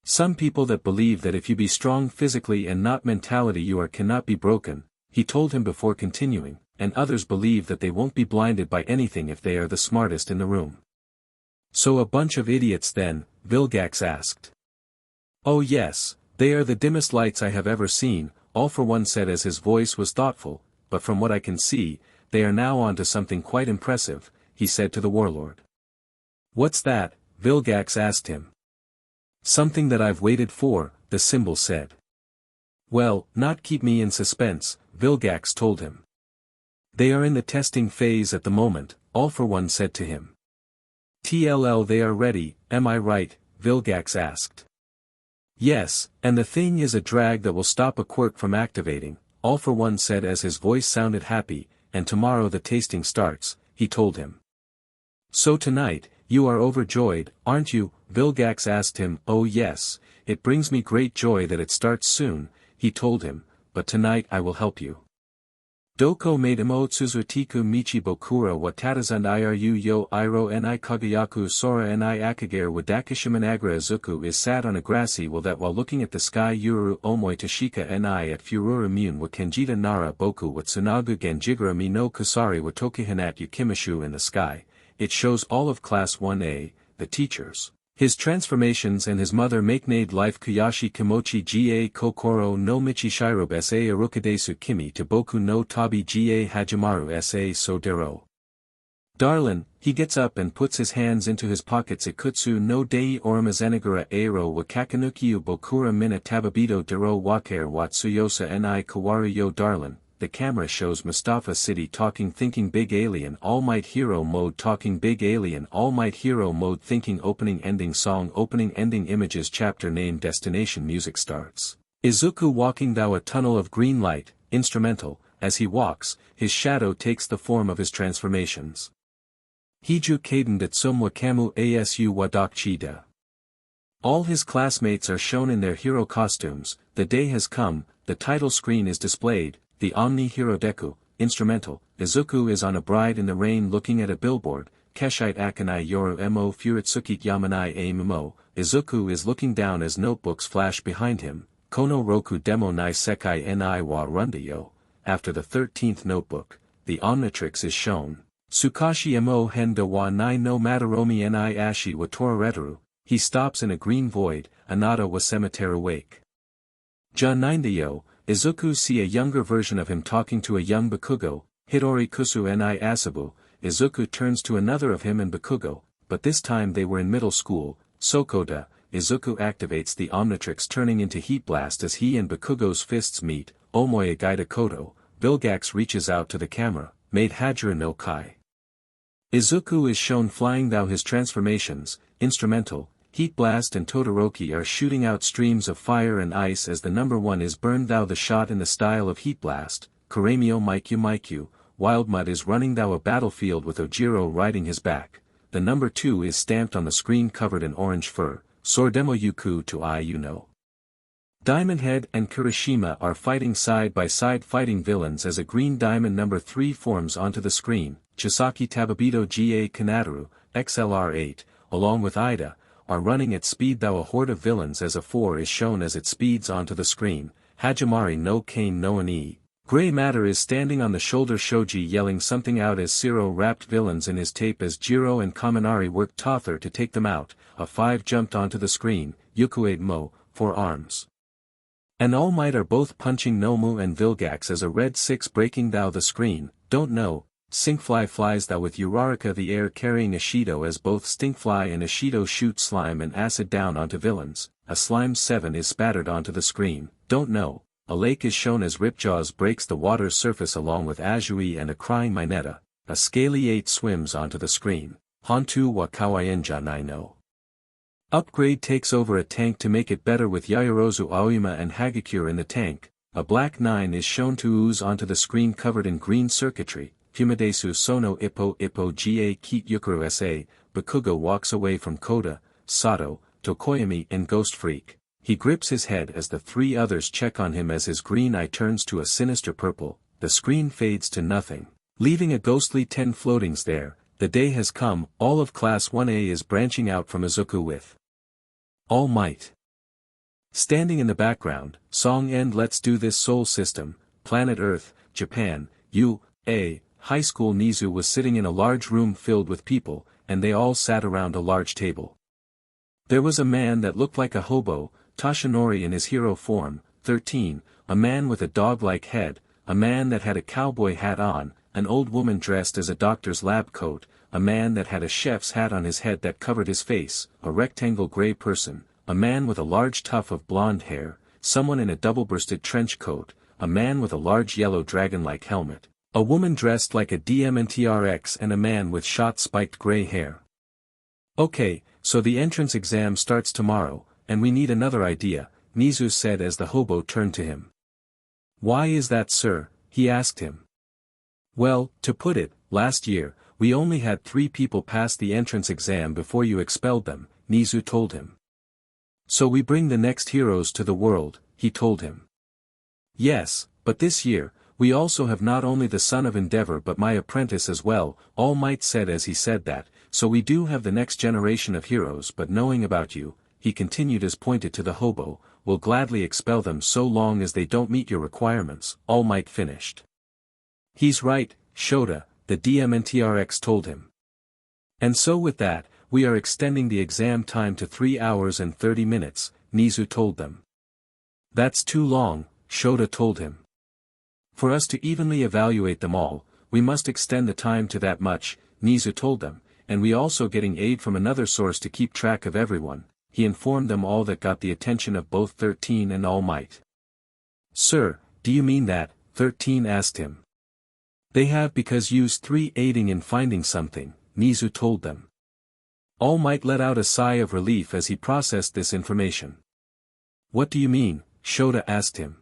Some people that believe that if you be strong physically and not mentality you are cannot be broken, he told him before continuing, and others believe that they won't be blinded by anything if they are the smartest in the room. So a bunch of idiots then? Vilgax asked. Oh yes, they are the dimmest lights I have ever seen, All for One said as his voice was thoughtful, but from what I can see, they are now on to something quite impressive, he said to the warlord. What's that? Vilgax asked him. Something that I've waited for, the symbol said. Well, not keep me in suspense, Vilgax told him. They are in the testing phase at the moment, All for One said to him. TLL they are ready, am I right? Vilgax asked. Yes, and the thing is a drag that will stop a quirk from activating, All for One said as his voice sounded happy, and tomorrow the tasting starts, he told him. So tonight, you are overjoyed, aren't you? Vilgax asked him. Oh yes, it brings me great joy that it starts soon, he told him, but tonight I will help you. Doko made imo tsuzutiku michi bokura watatazan iru yo iro ni kagayaku sora ni akagare wadakishiminagra Izuku is sat on a grassy well that while looking at the sky yuru omoi tashika ni at furura mune wa kenjita nara boku wa tsunagu genjigura mi no kusari wa tokihanat yukimishu in the sky. It shows all of Class 1A, the teachers, his transformations and his mother make-made life Kuyashi Kimochi ga Kokoro no Michi Shirob sa Arukadesu Kimi to Boku no Tabi ga Hajimaru sa Sodero. Darlin, he gets up and puts his hands into his pockets Ikutsu no Dei Oramazenagura Aero wa Kakanukiyu Bokura Mina Tababito Dero Wakare Watsuyosa ni Kawaru yo Darlin. The camera shows Mustafa City talking thinking big alien All Might Hero mode talking big alien All Might Hero mode thinking opening ending song opening ending images chapter name destination music starts. Izuku walking thou a tunnel of green light, instrumental, as he walks, his shadow takes the form of his transformations. Hiju Kaden Datsum Wakamu Asu Wadakchida. All his classmates are shown in their hero costumes, the day has come, the title screen is displayed. The Omni Hero-Deku, instrumental, Izuku is on a bride in the rain looking at a billboard, Keshite Akanai Yoru Mo Furitsuki Yamanai A Mimo, Izuku is looking down as notebooks flash behind him, Kono Roku Demo Nai Sekai Ni wa Rundayo. After the 13th notebook, the Omnitrix is shown. Tsukashi Mo Henda wa Nai no Mataromi Ni Ashi wa Torareteru, he stops in a green void, Anata wa Cemetery Wake. Ja Nindayo, Izuku see a younger version of him talking to a young Bakugo, Hidori Kusu ni Asabu, Izuku turns to another of him and Bakugo, but this time they were in middle school, Sokoda, Izuku activates the Omnitrix turning into Heat Blast as he and Bakugo's fists meet, Omoya Gaida Koto, Vilgax reaches out to the camera, made Hajira no Kai. Izuku is shown flying thou his transformations, instrumental, Heat Blast and Todoroki are shooting out streams of fire and ice as the number 1 is burned thou the shot in the style of Heat Blast, Kuramio Maikyu, Wildmud is running thou a battlefield with Ojiro riding his back, the number 2 is stamped on the screen covered in orange fur, Sordemo Yuku to Ayuno. Diamond Head and Kirishima are fighting side by side fighting villains as a green diamond number 3 forms onto the screen, Chisaki Tababito ga Kanataru, XLR8, along with Ida, are running at speed thou a horde of villains as a 4 is shown as it speeds onto the screen, Hajimari no Kane no Ani. Grey Matter is standing on the shoulder Shoji yelling something out as Zero wrapped villains in his tape as Jiro and Kaminari worked Tother to take them out, a 5 jumped onto the screen, Yukuade Mo, 4 arms. And All Might are both punching Nomu and Vilgax as a red 6 breaking thou the screen, don't know, Stinkfly flies thou with Uraraka the air carrying Ashido as both Stinkfly and Ashido shoot slime and acid down onto villains, a slime 7 is spattered onto the screen, don't know, a lake is shown as Ripjaws breaks the water's surface along with Azui and a crying Mineta, a scaly 8 swims onto the screen, Hontu wa Kawaii nai no. Upgrade takes over a tank to make it better with Yaoyorozu Aoyama and Hagakure in the tank, a black 9 is shown to ooze onto the screen covered in green circuitry, Fumidesu Sono Ippo Ga Kit Yukuru Sa, Bakugo walks away from Koda, Sato, Tokoyami and Ghost Freak. He grips his head as the 3 others check on him as his green eye turns to a sinister purple, the screen fades to nothing, leaving a ghostly 10 floatings there. The day has come, all of Class 1A is branching out from Izuku with All Might. Standing in the background, song end Let's Do This Soul System, Planet Earth, Japan, U.A. High School. Nizu was sitting in a large room filled with people, and they all sat around a large table. There was a man that looked like a hobo, Tashinori in his hero form, 13, a man with a dog-like head, a man that had a cowboy hat on, an old woman dressed as a doctor's lab coat, a man that had a chef's hat on his head that covered his face, a rectangle gray person, a man with a large tuft of blonde hair, someone in a double-breasted trench coat, a man with a large yellow dragon-like helmet, a woman dressed like a DMNTRX and a man with shot-spiked gray hair. Okay, so the entrance exam starts tomorrow, and we need another idea, Nizu said as the hobo turned to him. Why is that, sir? He asked him. Well, to put it, last year, we only had 3 people pass the entrance exam before you expelled them, Nizu told him. So we bring the next heroes to the world, he told him. Yes, but this year, we also have not only the son of Endeavor but my apprentice as well, All Might said as he said that, so we do have the next generation of heroes but knowing about you, he continued as pointed to the hobo, will gladly expel them so long as they don't meet your requirements, All Might finished. He's right, Shota, the DMNTRX told him. And so with that, we are extending the exam time to 3 hours and 30 minutes, Nizu told them. That's too long, Shota told him. For us to evenly evaluate them all, we must extend the time to that much, Nizu told them, and we also getting aid from another source to keep track of everyone, he informed them all that got the attention of both 13 and All Might. Sir, do you mean that? 13 asked him. They have because used 3 aiding in finding something, Nizu told them. All Might let out a sigh of relief as he processed this information. What do you mean? Shota asked him.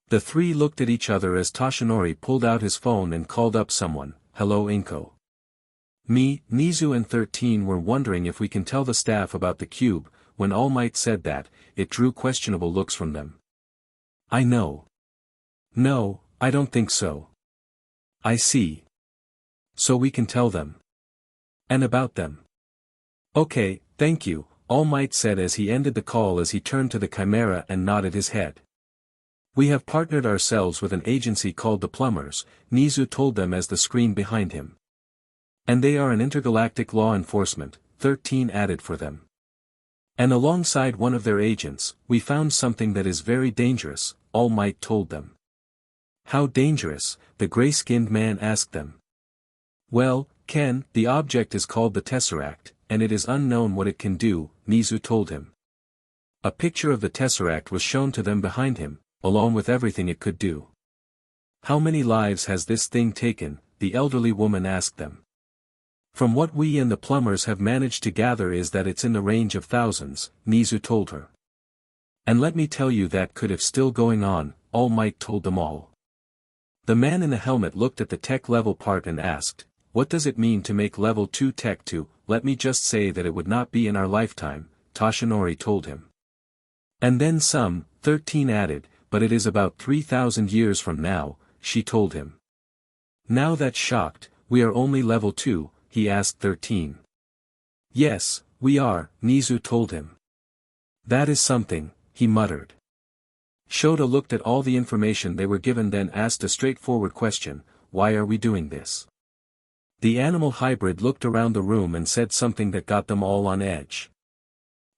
The 3 looked at each other as Tashinori pulled out his phone and called up someone, hello Inko. Me, Nizu and 13 were wondering if we can tell the staff about the cube, when All Might said that, it drew questionable looks from them. I know. No, I don't think so. I see. So we can tell them. And about them. Okay, thank you, All Might said as he ended the call as he turned to the Chimera and nodded his head. We have partnered ourselves with an agency called the Plumbers, Nizu told them as the screen behind him. And they are an intergalactic law enforcement, 13 added for them. And alongside one of their agents, we found something that is very dangerous, All Might told them. How dangerous? The gray-skinned man asked them. Well, Ken, the object is called the Tesseract, and it is unknown what it can do, Nizu told him. A picture of the Tesseract was shown to them behind him, along with everything it could do. How many lives has this thing taken? The elderly woman asked them. From what we and the Plumbers have managed to gather is that it's in the range of thousands, Nizu told her. And let me tell you that could have still going on, All Might told them all. The man in the helmet looked at the tech level part and asked, what does it mean to make level 2 tech 2? Let me just say that it would not be in our lifetime, Tashinori told him. And then some, 13 added, but it is about 3,000 years from now, she told him. Now that's shocked, we are only level 2, he asked 13. Yes, we are, Nizu told him. That is something, he muttered. Shota looked at all the information they were given then asked a straightforward question, why are we doing this? The animal hybrid looked around the room and said something that got them all on edge.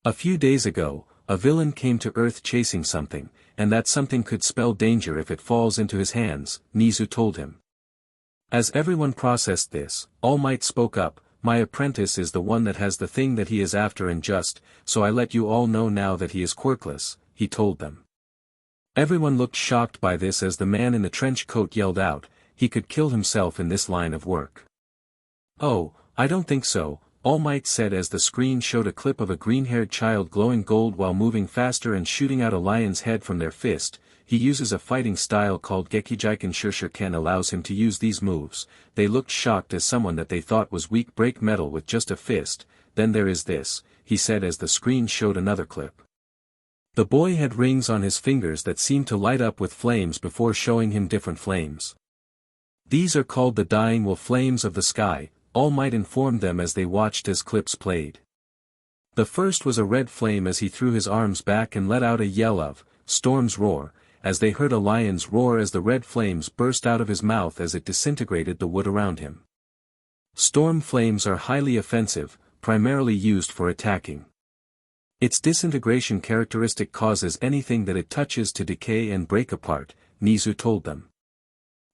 A few days ago, a villain came to Earth chasing something, and that something could spell danger if it falls into his hands, Nizu told him. As everyone processed this, All Might spoke up, "My apprentice is the one that has the thing that he is after and just, so I let you all know now that he is quirkless," he told them. Everyone looked shocked by this as the man in the trench coat yelled out, "He could kill himself in this line of work." "Oh, I don't think so," All Might said as the screen showed a clip of a green-haired child glowing gold while moving faster and shooting out a lion's head from their fist. He uses a fighting style called Gekijiken Shurshurken allows him to use these moves. They looked shocked as someone that they thought was weak break metal with just a fist. "Then there is this," he said as the screen showed another clip. The boy had rings on his fingers that seemed to light up with flames before showing him different flames. "These are called the dying wolf flames of the sky," All Might informed them as they watched as clips played. The first was a red flame as he threw his arms back and let out a yell of, "Storm's roar," as they heard a lion's roar as the red flames burst out of his mouth as it disintegrated the wood around him. Storm flames are highly offensive, primarily used for attacking. Its disintegration characteristic causes anything that it touches to decay and break apart, Nizu told them.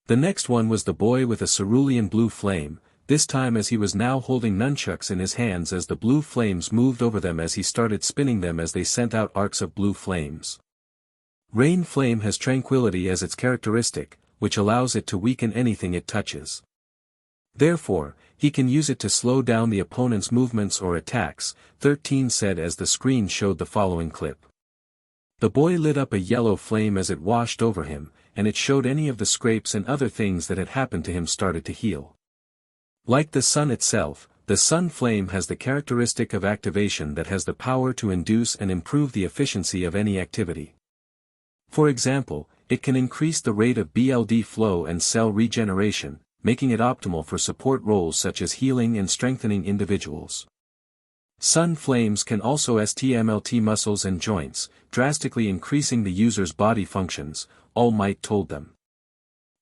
The next one was the boy with a cerulean blue flame, this time as he was now holding nunchucks in his hands as the blue flames moved over them as he started spinning them as they sent out arcs of blue flames. Rain flame has tranquility as its characteristic, which allows it to weaken anything it touches. Therefore, he can use it to slow down the opponent's movements or attacks, 13 said as the screen showed the following clip. The boy lit up a yellow flame as it washed over him, and it showed any of the scrapes and other things that had happened to him started to heal. Like the sun itself, the sun flame has the characteristic of activation that has the power to induce and improve the efficiency of any activity. For example, it can increase the rate of BLD flow and cell regeneration, making it optimal for support roles such as healing and strengthening individuals. Sun flames can also STMLT muscles and joints, drastically increasing the user's body functions, All Might told them.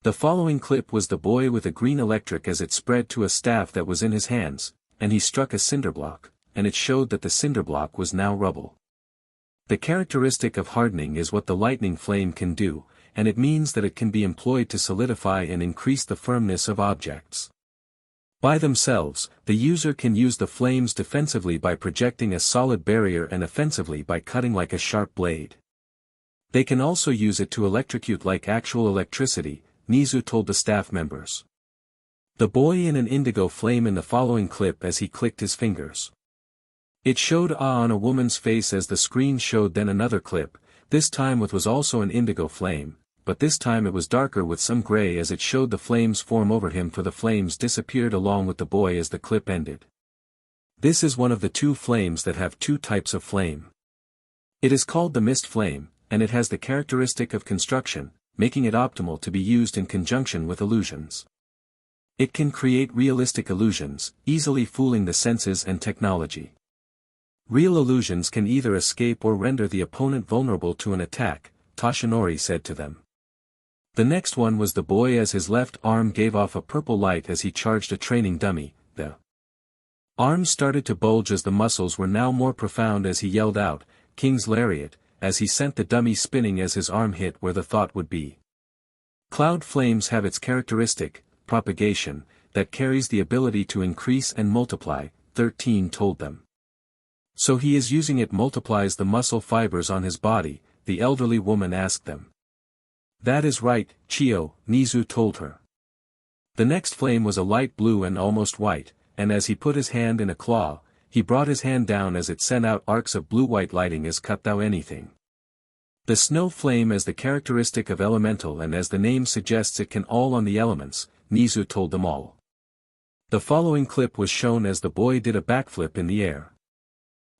The following clip was the boy with a green electric as it spread to a staff that was in his hands, and he struck a cinder block, and it showed that the cinder block was now rubble. The characteristic of hardening is what the lightning flame can do, and it means that it can be employed to solidify and increase the firmness of objects. By themselves, the user can use the flames defensively by projecting a solid barrier and offensively by cutting like a sharp blade. They can also use it to electrocute like actual electricity, Nizu told the staff members. The boy in an indigo flame in the following clip as he clicked his fingers. It showed on a woman's face as the screen showed then another clip, this time it was also an indigo flame, but this time it was darker with some gray as it showed the flames form over him for the flames disappeared along with the boy as the clip ended. This is one of the two flames that have two types of flame. It is called the mist flame, and it has the characteristic of construction, making it optimal to be used in conjunction with illusions. It can create realistic illusions, easily fooling the senses and technology. Real illusions can either escape or render the opponent vulnerable to an attack, Toshinori said to them. The next one was the boy as his left arm gave off a purple light as he charged a training dummy, the arm started to bulge as the muscles were now more profound as he yelled out, "King's Lariat," as he sent the dummy spinning as his arm hit where the thought would be. Cloud flames have its characteristic, propagation, that carries the ability to increase and multiply, 13 told them. So he is using it multiplies the muscle fibers on his body, the elderly woman asked them. That is right, Chio, Nizu told her. The next flame was a light blue and almost white, and as he put his hand in a claw, he brought his hand down as it sent out arcs of blue-white lighting as cut thou anything. The snow flame as the characteristic of elemental and as the name suggests it can all on the elements, Nizu told them all. The following clip was shown as the boy did a backflip in the air.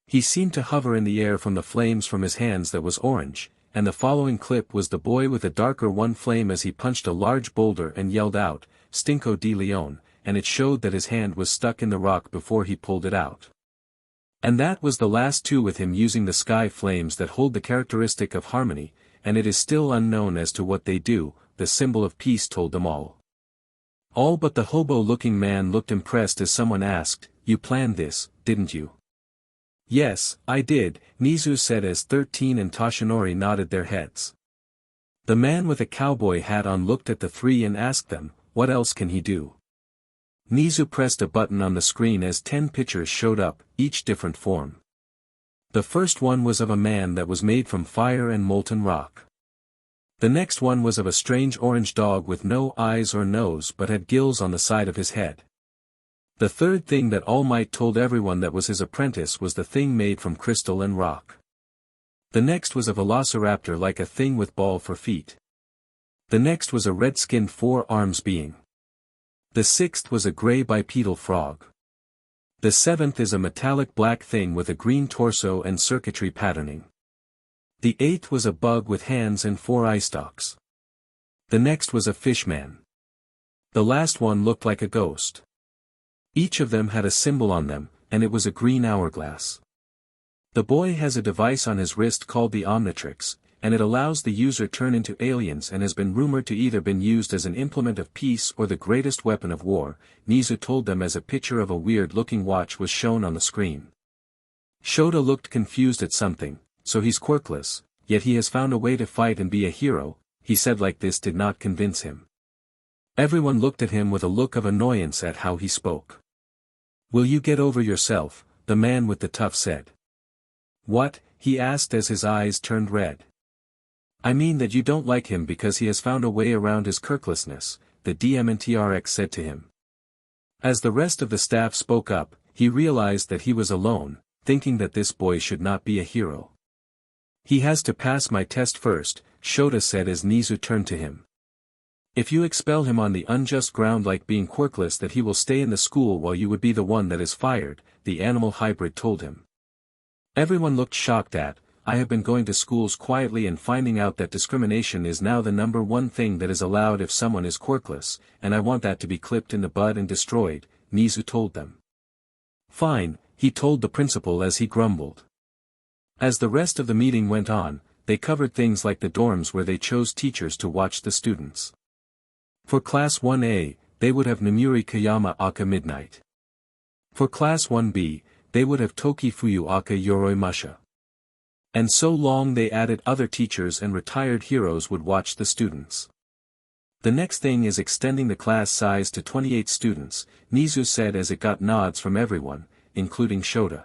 He seemed to hover in the air from the flames from his hands that was orange, and the following clip was the boy with a darker one flame as he punched a large boulder and yelled out, "Stinko de Leon," and it showed that his hand was stuck in the rock before he pulled it out. And that was the last two with him using the sky flames that hold the characteristic of harmony, and it is still unknown as to what they do, the symbol of peace told them all. All but the hobo-looking man looked impressed as someone asked, "You planned this, didn't you?" "Yes, I did," Nizu said as 13 and Toshinori nodded their heads. The man with a cowboy hat on looked at the three and asked them, what else can he do? Nizu pressed a button on the screen as 10 pictures showed up, each different form. The first one was of a man that was made from fire and molten rock. The next one was of a strange orange dog with no eyes or nose but had gills on the side of his head. The third thing that All Might told everyone that was his apprentice was the thing made from crystal and rock. The next was a velociraptor like a thing with ball for feet. The next was a red-skinned 4 arms being. The sixth was a gray bipedal frog. The seventh is a metallic black thing with a green torso and circuitry patterning. The eighth was a bug with hands and 4 eye stalks. The next was a fishman. The last one looked like a ghost. Each of them had a symbol on them, and it was a green hourglass. The boy has a device on his wrist called the Omnitrix, and it allows the user turn into aliens and has been rumored to either been used as an implement of peace or the greatest weapon of war, Nizu told them as a picture of a weird-looking watch was shown on the screen. Shota looked confused at something, so he's quirkless, yet he has found a way to fight and be a hero, he said like this did not convince him. Everyone looked at him with a look of annoyance at how he spoke. Will you get over yourself, the man with the tuft said. What, he asked as his eyes turned red. I mean that you don't like him because he has found a way around his quirklessness, the DMNTRX said to him. As the rest of the staff spoke up, he realized that he was alone, thinking that this boy should not be a hero. He has to pass my test first, Shota said as Nizu turned to him. If you expel him on the unjust ground like being quirkless that he will stay in the school while you would be the one that is fired, the animal hybrid told him. Everyone looked shocked at, I have been going to schools quietly and finding out that discrimination is now the #1 thing that is allowed if someone is quirkless, and I want that to be clipped in the bud and destroyed, Nizu told them. Fine, he told the principal as he grumbled. As the rest of the meeting went on, they covered things like the dorms where they chose teachers to watch the students. For Class 1A, they would have Namuri Kayama Aka Midnight. For Class 1B, they would have Toki Fuyu Aka Yoroi Musha. And so long they added other teachers and retired heroes would watch the students. The next thing is extending the class size to 28 students, Nizu said as it got nods from everyone, including Shota.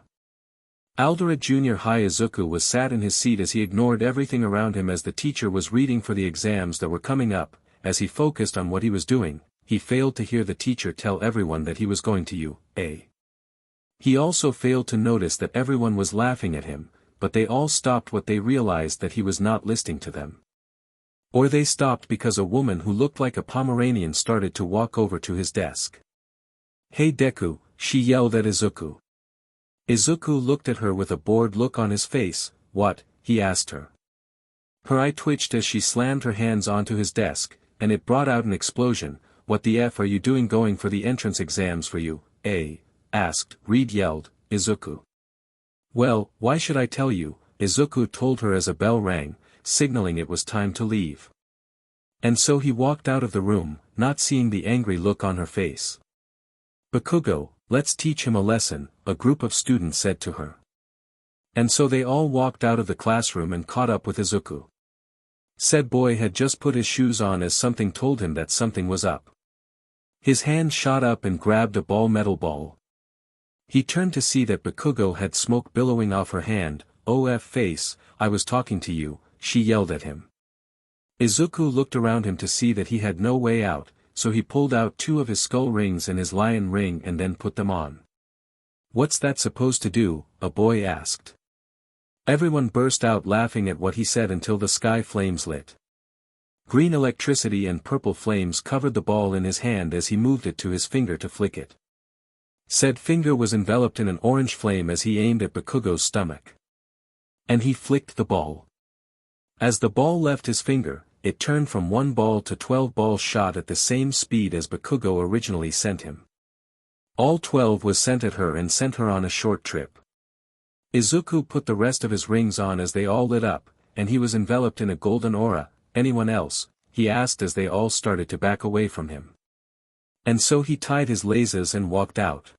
Aldera Junior High Izuku was sat in his seat as he ignored everything around him as the teacher was reading for the exams that were coming up. As he focused on what he was doing, he failed to hear the teacher tell everyone that he was going to UA. He also failed to notice that everyone was laughing at him, but they all stopped when they realized that he was not listening to them. Or they stopped because a woman who looked like a Pomeranian started to walk over to his desk. Hey Deku, she yelled at Izuku. Izuku looked at her with a bored look on his face. What? He asked her. Her eye twitched as she slammed her hands onto his desk, and it brought out an explosion. What the F are you doing going for the entrance exams for you, asked, Reed yelled, Izuku. Well, why should I tell you, Izuku told her as a bell rang, signaling it was time to leave. And so he walked out of the room, not seeing the angry look on her face. Bakugo, let's teach him a lesson, a group of students said to her. And so they all walked out of the classroom and caught up with Izuku. Said boy had just put his shoes on as something told him that something was up. His hand shot up and grabbed a metal ball. He turned to see that Bakugo had smoke billowing off her hand. OF face, I was talking to you, she yelled at him. Izuku looked around him to see that he had no way out, so he pulled out 2 of his skull rings and his lion ring and then put them on. What's that supposed to do? A boy asked. Everyone burst out laughing at what he said until the sky flames lit. Green electricity and purple flames covered the ball in his hand as he moved it to his finger to flick it. Said finger was enveloped in an orange flame as he aimed at Bakugo's stomach. And he flicked the ball. As the ball left his finger, it turned from 1 ball to 12 balls shot at the same speed as Bakugo originally sent him. All 12 was sent at her and sent her on a short trip. Izuku put the rest of his rings on as they all lit up, and he was enveloped in a golden aura. Anyone else? He asked as they all started to back away from him. And so he tied his lasers and walked out.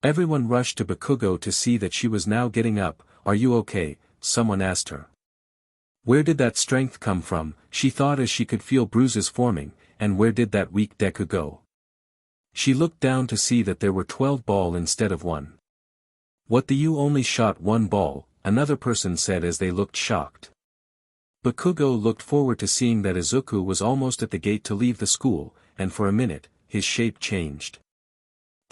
Everyone rushed to Bakugo to see that she was now getting up. Are you okay? Someone asked her. Where did that strength come from? She thought as she could feel bruises forming, and where did that weak Deku go? She looked down to see that there were 12 balls instead of 1. What the you only shot 1 ball, another person said as they looked shocked. Bakugo looked forward to seeing that Izuku was almost at the gate to leave the school, and for a minute, his shape changed.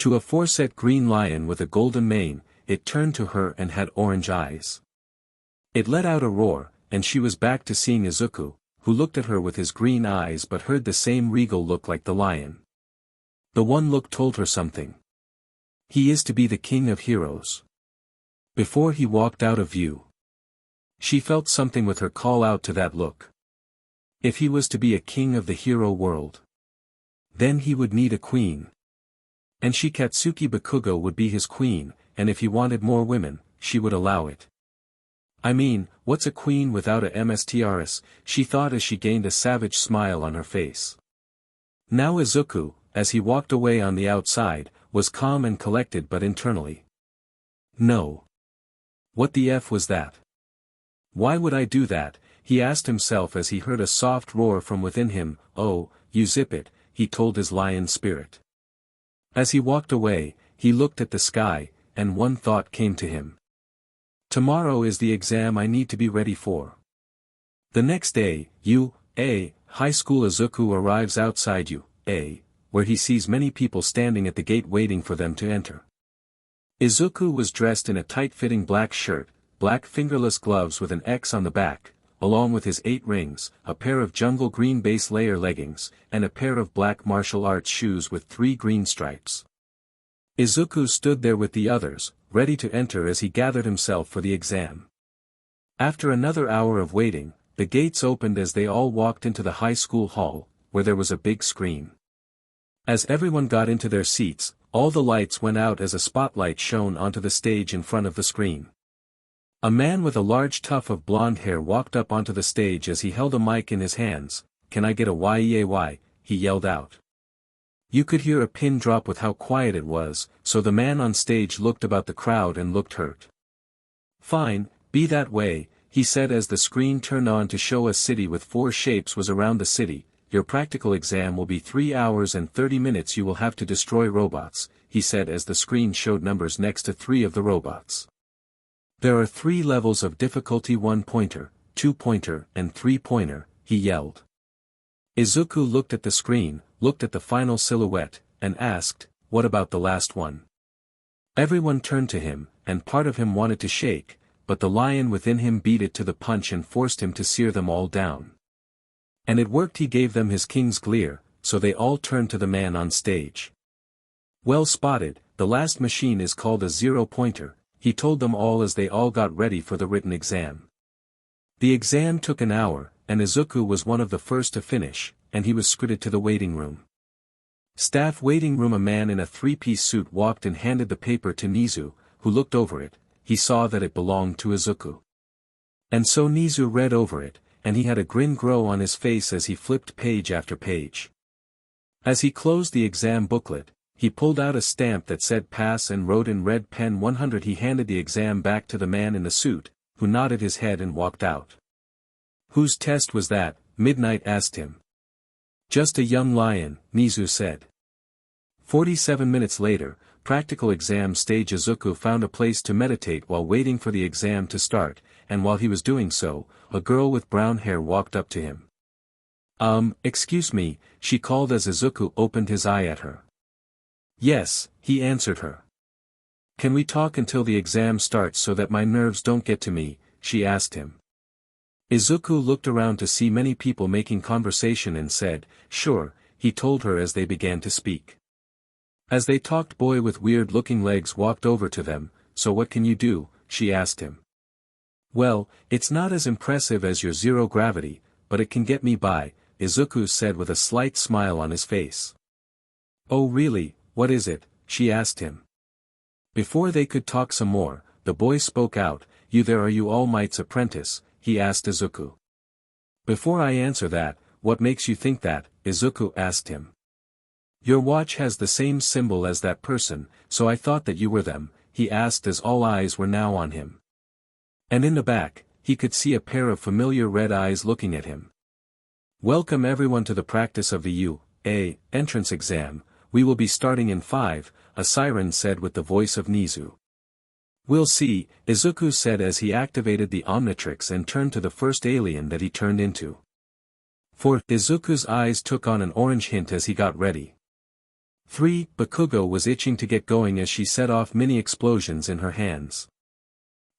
To a 4-set green lion with a golden mane, it turned to her and had orange eyes. It let out a roar, and she was back to seeing Izuku, who looked at her with his green eyes but heard the same regal look like the lion. The one look told her something. He is to be the king of heroes. Before he walked out of view, she felt something with her call out to that look. If he was to be a king of the hero world, then he would need a queen. And Shikatsuki Bakugo would be his queen, and if he wanted more women, she would allow it. I mean, what's a queen without a mstrs, she thought as she gained a savage smile on her face. Now Izuku, as he walked away on the outside, was calm and collected but internally. No. What the F was that? Why would I do that? He asked himself as he heard a soft roar from within him. Oh, you zip it, he told his lion spirit. As he walked away, he looked at the sky, and one thought came to him. Tomorrow is the exam I need to be ready for. The next day, high school Izuku arrives outside where he sees many people standing at the gate waiting for them to enter. Izuku was dressed in a tight-fitting black shirt, black fingerless gloves with an X on the back, along with his 8 rings, a pair of jungle green base layer leggings, and a pair of black martial arts shoes with 3 green stripes. Izuku stood there with the others, ready to enter as he gathered himself for the exam. After another hour of waiting, the gates opened as they all walked into the high school hall, where there was a big screen. As everyone got into their seats, all the lights went out as a spotlight shone onto the stage in front of the screen. A man with a large tuft of blonde hair walked up onto the stage as he held a mic in his hands. Can I get a yeay, he yelled out. You could hear a pin drop with how quiet it was, so the man on stage looked about the crowd and looked hurt. Fine, be that way, he said as the screen turned on to show a city with 4 shapes was around the city. Your practical exam will be 3 hours and 30 minutes. You will have to destroy robots, he said as the screen showed numbers next to 3 of the robots. There are 3 levels of difficulty: 1-pointer, 2-pointer, and 3-pointer, he yelled. Izuku looked at the screen, looked at the final silhouette, and asked, what about the last one? Everyone turned to him, and part of him wanted to shake, but the lion within him beat it to the punch and forced him to sear them all down. And it worked. He gave them his king's glare, so they all turned to the man on stage. Well spotted, the last machine is called a 0-pointer, he told them all as they all got ready for the written exam. The exam took an hour, and Izuku was one of the first to finish, and he was escorted to the waiting room. Staff waiting room. A man in a 3-piece suit walked and handed the paper to Nizu, who looked over it. He saw that it belonged to Izuku. And so Nizu read over it, and he had a grin grow on his face as he flipped page after page. As he closed the exam booklet, he pulled out a stamp that said pass and wrote in red pen 100. He handed the exam back to the man in the suit, who nodded his head and walked out. Whose test was that? Midnight asked him. Just a young lion, Nizu said. 47 minutes later, practical exam stage. Izuku found a place to meditate while waiting for the exam to start, and while he was doing so, a girl with brown hair walked up to him. Excuse me, she called as Izuku opened his eye at her. Yes, he answered her. Can we talk until the exam starts so that my nerves don't get to me, she asked him. Izuku looked around to see many people making conversation and said, sure, he told her as they began to speak. As they talked, boy with weird-looking legs walked over to them. So what can you do? She asked him. Well, it's not as impressive as your zero gravity, but it can get me by, Izuku said with a slight smile on his face. Oh really, what is it? She asked him. Before they could talk some more, the boy spoke out. You there, are you All Might's apprentice? He asked Izuku. Before I answer that, what makes you think that? Izuku asked him. Your watch has the same symbol as that person, so I thought that you were them, he asked as all eyes were now on him. And in the back, he could see a pair of familiar red eyes looking at him. Welcome everyone to the practice of the U.A. entrance exam. We will be starting in 5, a siren said with the voice of Nizu. We'll see, Izuku said as he activated the Omnitrix and turned to the first alien that he turned into. For Izuku's eyes took on an orange hint as he got ready. 3. Bakugo was itching to get going as she set off mini explosions in her hands.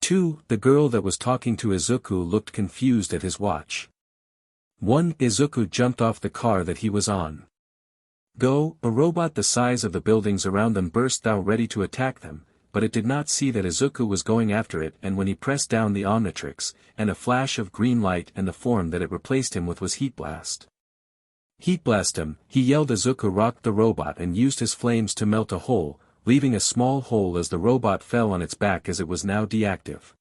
2. The girl that was talking to Izuku looked confused at his watch. 1. Izuku jumped off the car that he was on. Go, a robot the size of the buildings around them burst out ready to attack them, but it did not see that Izuku was going after it, and when he pressed down the Omnitrix, and a flash of green light and the form that it replaced him with was Heat Blast. Heat Blast him, he yelled. Izuku rocked the robot and used his flames to melt a hole, leaving a small hole as the robot fell on its back as it was now deactive.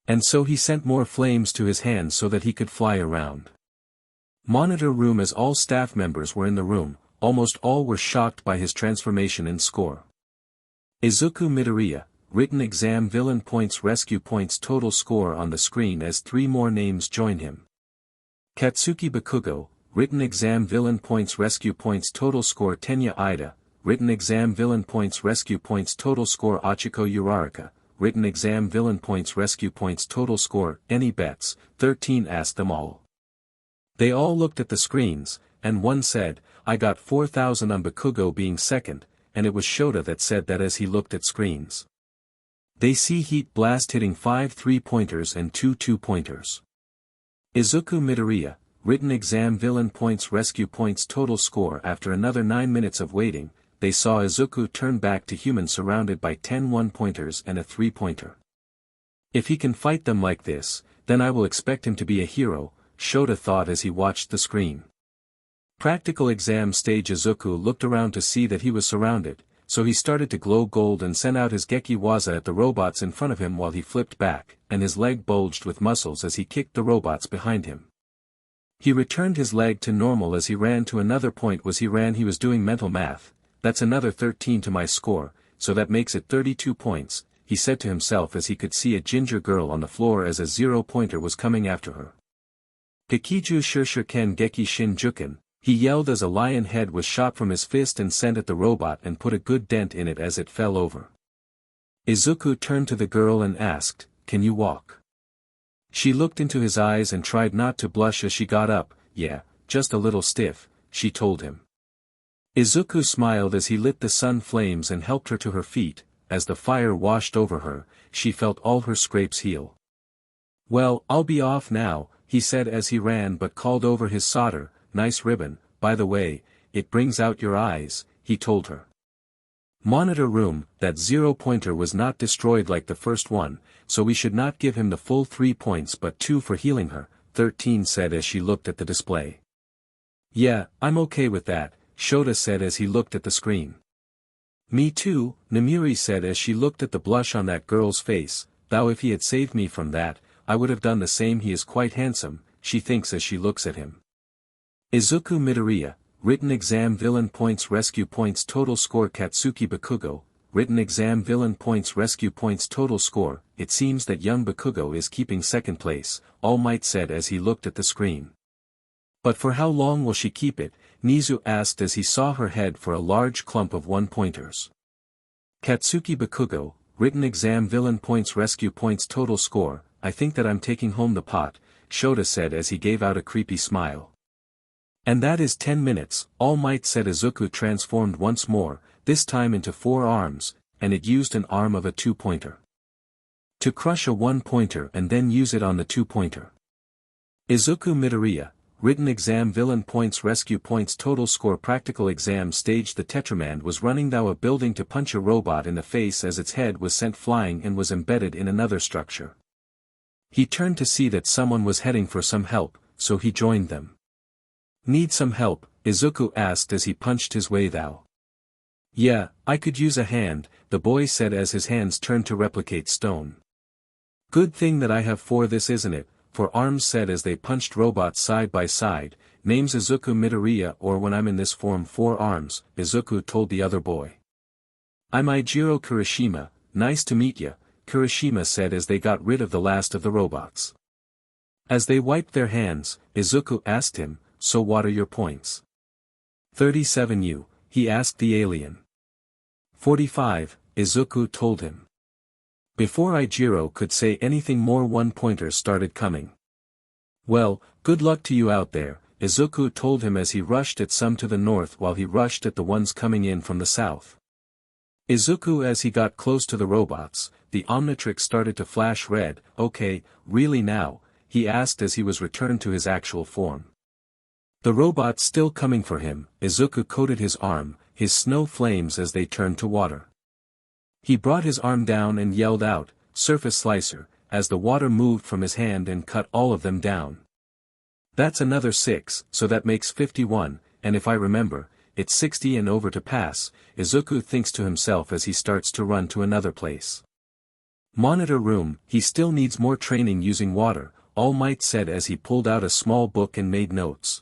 And so he sent more flames to his hands so that he could fly around. Monitor room. As all staff members were in the room, almost all were shocked by his transformation and score. Izuku Midoriya, written exam villain points rescue points total score on the screen as 3 more names join him. Katsuki Bakugo, written exam villain points rescue points total score Tenya Ida, written exam villain points rescue points total score Achiko Uraraka, written exam villain points rescue points total score Any bets, 13 asked them all. They all looked at the screens, and one said, I got 4,000 on Bakugo being second, and it was Shota that said that as he looked at screens. They see Heat Blast hitting 5 3-pointers and 2 2-pointers. Izuku Midoriya, written exam villain points rescue points total score. After another 9 minutes of waiting, they saw Izuku turn back to human surrounded by 10 1-pointers and a 3-pointer. If he can fight them like this, then I will expect him to be a hero, Shota thought as he watched the screen. Practical exam stage. Izuku looked around to see that he was surrounded, so he started to glow gold and sent out his Geki Waza at the robots in front of him while he flipped back, and his leg bulged with muscles as he kicked the robots behind him. He returned his leg to normal as he ran to another point. He was doing mental math, that's another 13 to my score, so that makes it 32 points, he said to himself as he could see a ginger girl on the floor as a 0-pointer was coming after her. Kikiju Shurshurken Geki Shinjuken, he yelled as a lion head was shot from his fist and sent at the robot and put a good dent in it as it fell over. Izuku turned to the girl and asked, can you walk? She looked into his eyes and tried not to blush as she got up. Yeah, just a little stiff, she told him. Izuku smiled as he lit the sun flames and helped her to her feet. As the fire washed over her, she felt all her scrapes heal. Well, I'll be off now, he said as he ran but called over his solder, nice ribbon, by the way, it brings out your eyes, he told her. Monitor room, that 0-pointer was not destroyed like the first one, so we should not give him the full 3 points but 2 for healing her, 13 said as she looked at the display. Yeah, I'm okay with that, Shota said as he looked at the screen. Me too, Namiri said as she looked at the blush on that girl's face, though if he had saved me from that, I would have done the same. He is quite handsome, she thinks as she looks at him. Izuku Midoriya, written exam villain points rescue points total score Katsuki Bakugo, written exam villain points rescue points total score. It seems that young Bakugo is keeping second place, All Might said as he looked at the screen. But for how long will she keep it? Nizu asked as he saw her head for a large clump of 1-pointers. Katsuki Bakugo, written exam villain points rescue points total score. I think that I'm taking home the pot, Shota said as he gave out a creepy smile. And that is 10 minutes, All Might said. Izuku transformed once more, this time into 4 arms, and it used an arm of a 2-pointer. To crush a 1-pointer and then use it on the 2-pointer. Izuku Midoriya, written exam villain points rescue points total score practical exam stage. The Tetraman was running through a building to punch a robot in the face as its head was sent flying and was embedded in another structure. He turned to see that someone was heading for some help, so he joined them. Need some help? Izuku asked as he punched his way through. Yeah, I could use a hand, the boy said as his hands turned to replicate stone. Good thing that I have 4 this isn't it, for arms said as they punched robots side by side. Name's Izuku Midoriya, or when I'm in this form 4 arms, Izuku told the other boy. I'm Ijiro Kirishima, nice to meet ya, Kirishima said as they got rid of the last of the robots. As they wiped their hands, Izuku asked him, so what are your points? 37 you, he asked the alien. 45, Izuku told him. Before Ijiro could say anything more, 1-pointers started coming. Well, good luck to you out there, Izuku told him as he rushed at some to the north while he rushed at the ones coming in from the south. Izuku, as he got close to the robots, the Omnitrix started to flash red. Okay, really now, he asked as he was returned to his actual form. The robots still coming for him, Izuku coated his arm, his snow flames as they turned to water. He brought his arm down and yelled out, "Surface Slicer," as the water moved from his hand and cut all of them down. That's another 6, so that makes 51, and if I remember, it's 60 and over to pass, Izuku thinks to himself as he starts to run to another place. Monitor room, he still needs more training using water, All Might said as he pulled out a small book and made notes.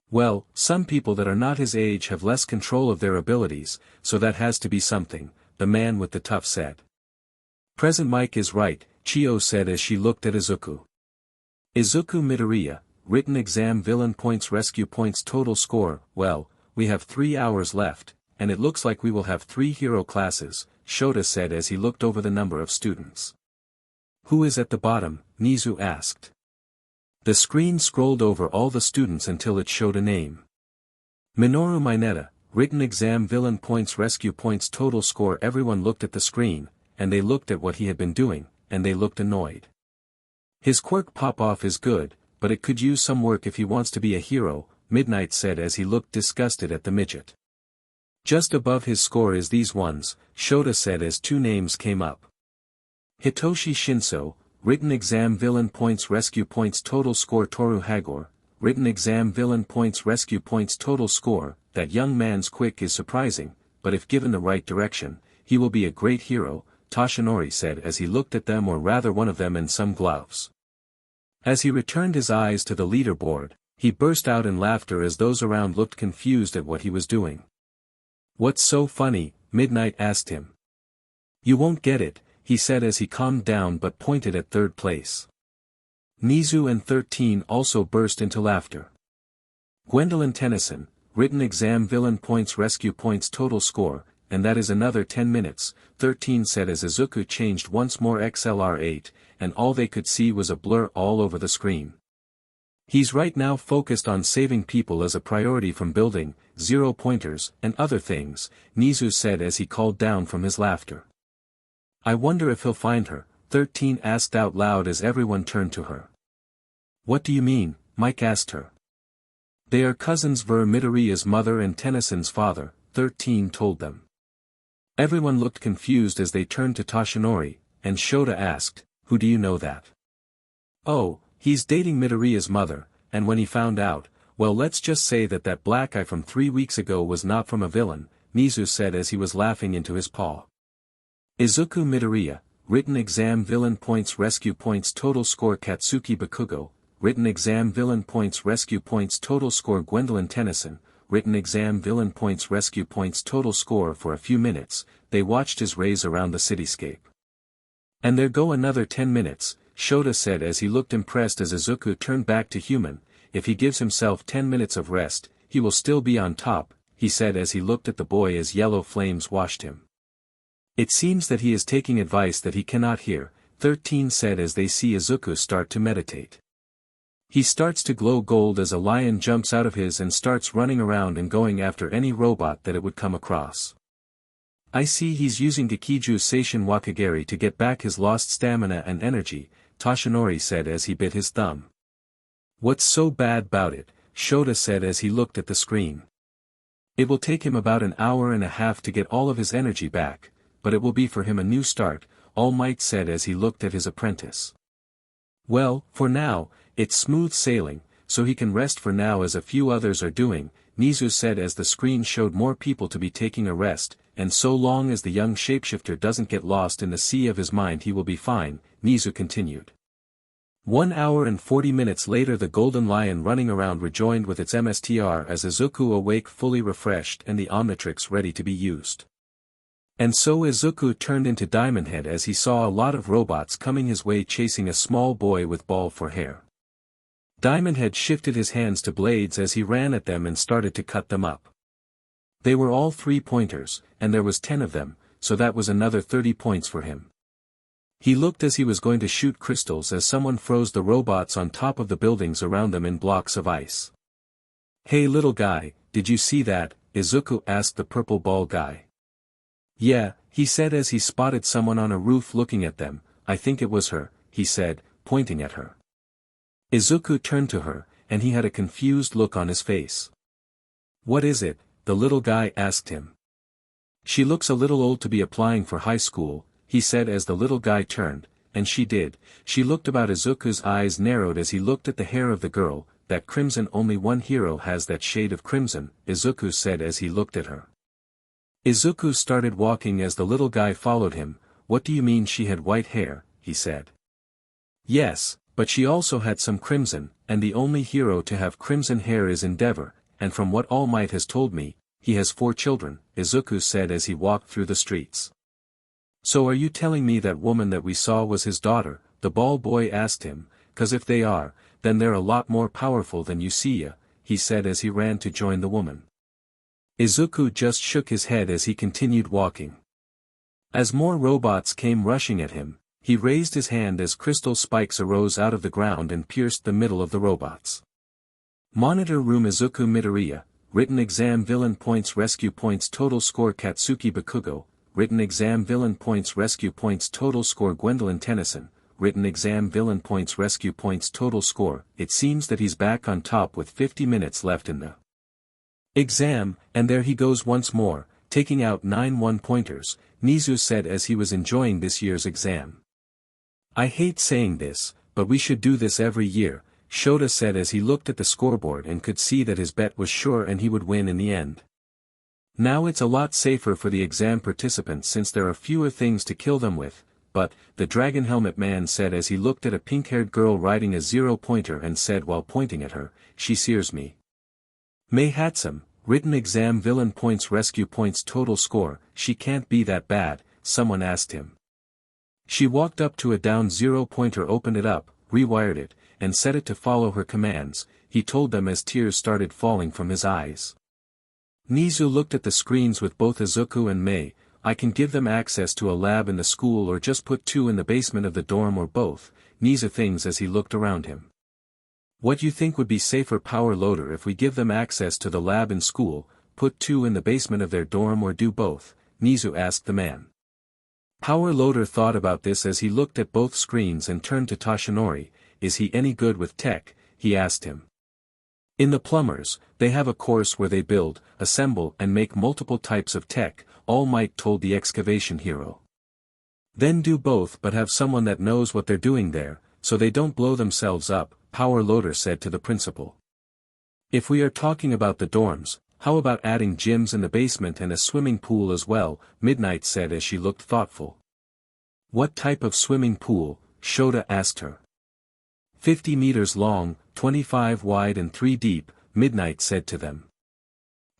Well, some people that are not his age have less control of their abilities, so that has to be something, the man with the tuff said. Present Mike is right, Chio said as she looked at Izuku. Izuku Midoriya, written exam villain points rescue points total score, well, we have 3 hours left, and it looks like we will have 3 hero classes, Shota said as he looked over the number of students. Who is at the bottom? Nizu asked. The screen scrolled over all the students until it showed a name. Minoru Mineta, written exam villain points rescue points total score. Everyone looked at the screen, and they looked at what he had been doing, and they looked annoyed. His quirk pop-off is good, but it could use some work if he wants to be a hero, Midnight said as he looked disgusted at the midget. Just above his score is these ones, Shota said as 2 names came up. Hitoshi Shinso, written exam villain points rescue points total score. Toru Hagor, written exam villain points rescue points total score. That young man's quick is surprising, but if given the right direction, he will be a great hero, Toshinori said as he looked at them, or rather one of them, in some gloves. As he returned his eyes to the leaderboard, he burst out in laughter as those around looked confused at what he was doing. What's so funny? Midnight asked him. You won't get it, he said as he calmed down but pointed at 3rd place. Nizu and 13 also burst into laughter. Gwendolyn Tennyson, written exam villain points rescue points total score, and that is another 10 minutes, 13 said as Izuku changed once more XLR8, and all they could see was a blur all over the screen. He's right now focused on saving people as a priority from building, 0-pointers, and other things, Nizu said as he called down from his laughter. I wonder if he'll find her, 13 asked out loud as everyone turned to her. What do you mean? Mike asked her. They are cousins. Midoriya's mother and Tennyson's father, 13 told them. Everyone looked confused as they turned to Toshinori, and Shota asked, who do you know that? Oh, he's dating Midoriya's mother, and when he found out, well, let's just say that that black eye from 3 weeks ago was not from a villain, Nizu said as he was laughing into his paw. Izuku Midoriya, written exam villain points rescue points total score. Katsuki Bakugo, written exam villain points rescue points total score. Gwendolyn Tennyson, written exam villain points rescue points total score. For a few minutes, they watched his rays around the cityscape. And there go another 10 minutes, Shota said as he looked impressed as Izuku turned back to human. If he gives himself 10 minutes of rest, he will still be on top, he said as he looked at the boy as yellow flames washed him. It seems that he is taking advice that he cannot hear, 13 said as they see Izuku start to meditate. He starts to glow gold as a lion jumps out of his and starts running around and going after any robot that it would come across. I see he's using Gekiju Seishin Wakagari to get back his lost stamina and energy, Toshinori said as he bit his thumb. What's so bad about it? Shota said as he looked at the screen. It will take him about an hour and a half to get all of his energy back, but it will be for him a new start, All Might said as he looked at his apprentice. Well, for now, it's smooth sailing, so he can rest for now as a few others are doing, Nizu said as the screen showed more people to be taking a rest, and so long as the young shapeshifter doesn't get lost in the sea of his mind he will be fine, Nizu continued. 1 hour and 40 minutes later the Golden Lion running around rejoined with its MSTR as Izuku awake fully refreshed and the Omnitrix ready to be used. And so Izuku turned into Diamond Head as he saw a lot of robots coming his way chasing a small boy with ball for hair. Diamond had shifted his hands to blades as he ran at them and started to cut them up. They were all 3-pointers, and there was 10 of them, so that was another 30 points for him. He looked as he was going to shoot crystals as someone froze the robots on top of the buildings around them in blocks of ice. "Hey little guy, did you see that?" Izuku asked the purple ball guy. "Yeah," he said as he spotted someone on a roof looking at them. "I think it was her," he said, pointing at her. Izuku turned to her, and he had a confused look on his face. "What is it?" the little guy asked him. "She looks a little old to be applying for high school," he said as the little guy turned, and she did. She looked about. Izuku's eyes narrowed as he looked at the hair of the girl. "That crimson, only one hero has that shade of crimson," Izuku said as he looked at her. Izuku started walking as the little guy followed him. "What do you mean she had white hair?" he said. "Yes, but she also had some crimson, and the only hero to have crimson hair is Endeavor, and from what All Might has told me, he has 4 children," Izuku said as he walked through the streets. "So are you telling me that woman that we saw was his daughter?" the ball boy asked him. "'Cause if they are, then they're a lot more powerful than you see ya," he said as he ran to join the woman. Izuku just shook his head as he continued walking. As more robots came rushing at him, he raised his hand as crystal spikes arose out of the ground and pierced the middle of the robots. Monitor Room. Izuku Midoriya, written exam villain points rescue points total score Katsuki Bakugo, written exam villain points rescue points total score Gwendolyn Tennyson, written exam villain points rescue points total score. It seems that he's back on top with 50 minutes left in the exam, and there he goes once more, taking out 9 1-pointers, Nizu said as he was enjoying this year's exam. "I hate saying this, but we should do this every year," Shota said as he looked at the scoreboard and could see that his bet was sure and he would win in the end. "Now it's a lot safer for the exam participants since there are fewer things to kill them with, but," the Dragon Helmet Man said as he looked at a pink-haired girl riding a 0-pointer and said while pointing at her, "She sears me." Mei Hatsum, written exam villain points rescue points total score, "She can't be that bad," someone asked him. She walked up to a down 0-pointer, opened it up, rewired it, and set it to follow her commands, he told them as tears started falling from his eyes. Nizu looked at the screens with both Izuku and Mei. "I can give them access to a lab in the school or just put 2 in the basement of the dorm or both," Nizu things as he looked around him. "What you think would be safer, Power Loader, if we give them access to the lab in school, put 2 in the basement of their dorm, or do both?" Nizu asked the man. Power Loader thought about this as he looked at both screens and turned to Toshinori. "Is he any good with tech?" he asked him. "In the plumbers, they have a course where they build, assemble and make multiple types of tech," All Might told the excavation hero. "Then do both, but have someone that knows what they're doing there, so they don't blow themselves up," Power Loader said to the principal. "If we are talking about the dorms, how about adding gyms in the basement and a swimming pool as well?" Midnight said as she looked thoughtful. "What type of swimming pool?" Shota asked her. 50 meters long, 25 wide and 3 deep, Midnight said to them.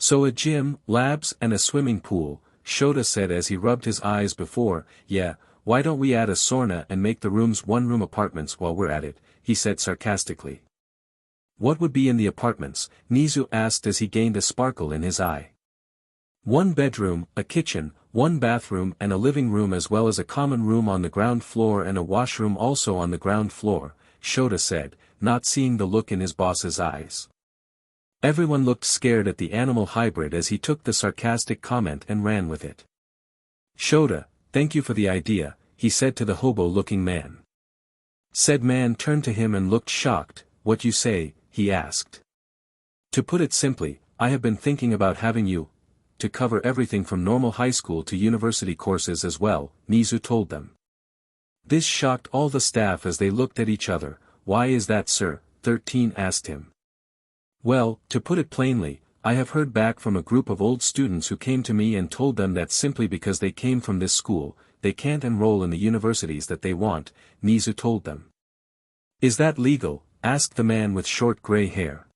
"So a gym, labs and a swimming pool," Shota said as he rubbed his eyes before. "Yeah, why don't we add a sauna and make the rooms 1-room apartments while we're at it," he said sarcastically. "What would be in the apartments?" Nizu asked as he gained a sparkle in his eye. 1 bedroom, a kitchen, 1 bathroom and a living room, as well as a common room on the ground floor and a washroom also on the ground floor, Shota said, not seeing the look in his boss's eyes. Everyone looked scared at the animal hybrid as he took the sarcastic comment and ran with it. "Shota, thank you for the idea," he said to the hobo-looking man. Said man turned to him and looked shocked. "What you say?" he asked. "To put it simply, I have been thinking about having you to cover everything from normal high school to university courses as well," Nizu told them. This shocked all the staff as they looked at each other. "Why is that, sir?" 13 asked him. "Well, to put it plainly, I have heard back from a group of old students who came to me and told them that simply because they came from this school, they can't enroll in the universities that they want," Nizu told them. "Is that legal?" asked the man with short gray hair.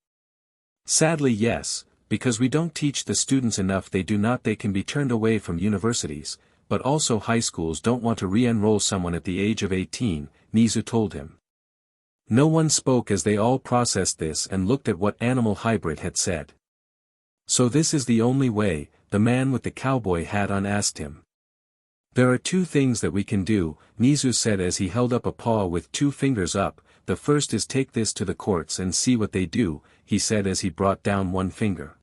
"Sadly yes, because we don't teach the students enough. They can be turned away from universities, but also high schools don't want to re-enroll someone at the age of 18, Nizu told him. No one spoke as they all processed this and looked at what animal hybrid had said. So this is the only way, the man with the cowboy hat on asked him. There are two things that we can do, Nizu said as he held up a paw with two fingers up. The first is take this to the courts and see what they do, he said as he brought down one finger.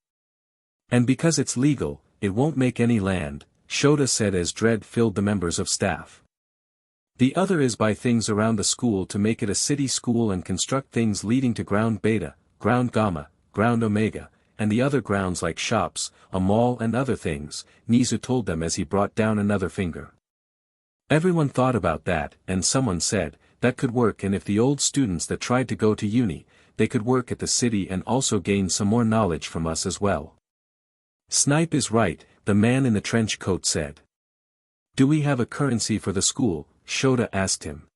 And because it's legal, it won't make any land, Shota said as dread filled the members of staff. The other is buy things around the school to make it a city school and construct things leading to ground beta, ground gamma, ground omega, and the other grounds like shops, a mall and other things, Nizu told them as he brought down another finger. Everyone thought about that, and someone said, that could work, and if the old students that tried to go to uni, they could work at the city and also gain some more knowledge from us as well. Snipe is right, the man in the trench coat said. Do we have a currency for the school? Shota asked him.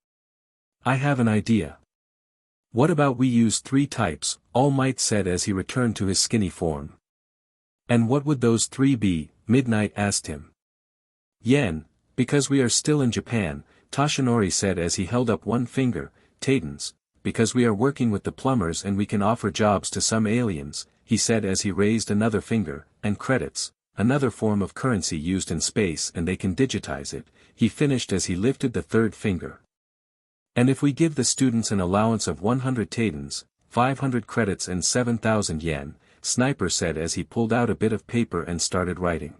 I have an idea. What about we use 3 types, All Might said as he returned to his skinny form. And what would those 3 be? Midnight asked him. Yen, because we are still in Japan, Toshinori said as he held up one finger. Titans, because we are working with the plumbers and we can offer jobs to some aliens, he said as he raised another finger. And credits, another form of currency used in space and they can digitize it, he finished as he lifted the 3rd finger. And if we give the students an allowance of 100 Titans, 500 credits and 7,000 yen, Sniper said as he pulled out a bit of paper and started writing.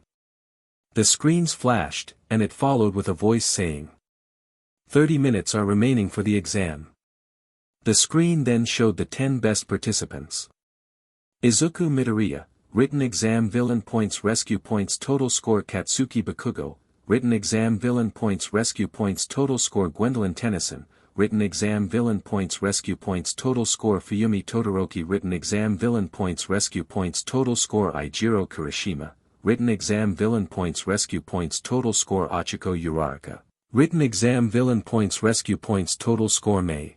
The screens flashed, and it followed with a voice saying, 30 minutes are remaining for the exam. The screen then showed the 10 best participants. Izuku Midoriya, written exam villain points rescue points total score Katsuki Bakugo, written exam villain points rescue points total score Gwendolyn Tennyson, written exam villain points rescue points total score Fuyumi Todoroki, written exam villain points rescue points total score Eijiro Kirishima, written exam villain points rescue points total score Achiko Uraraka, written exam villain points rescue points total score Mei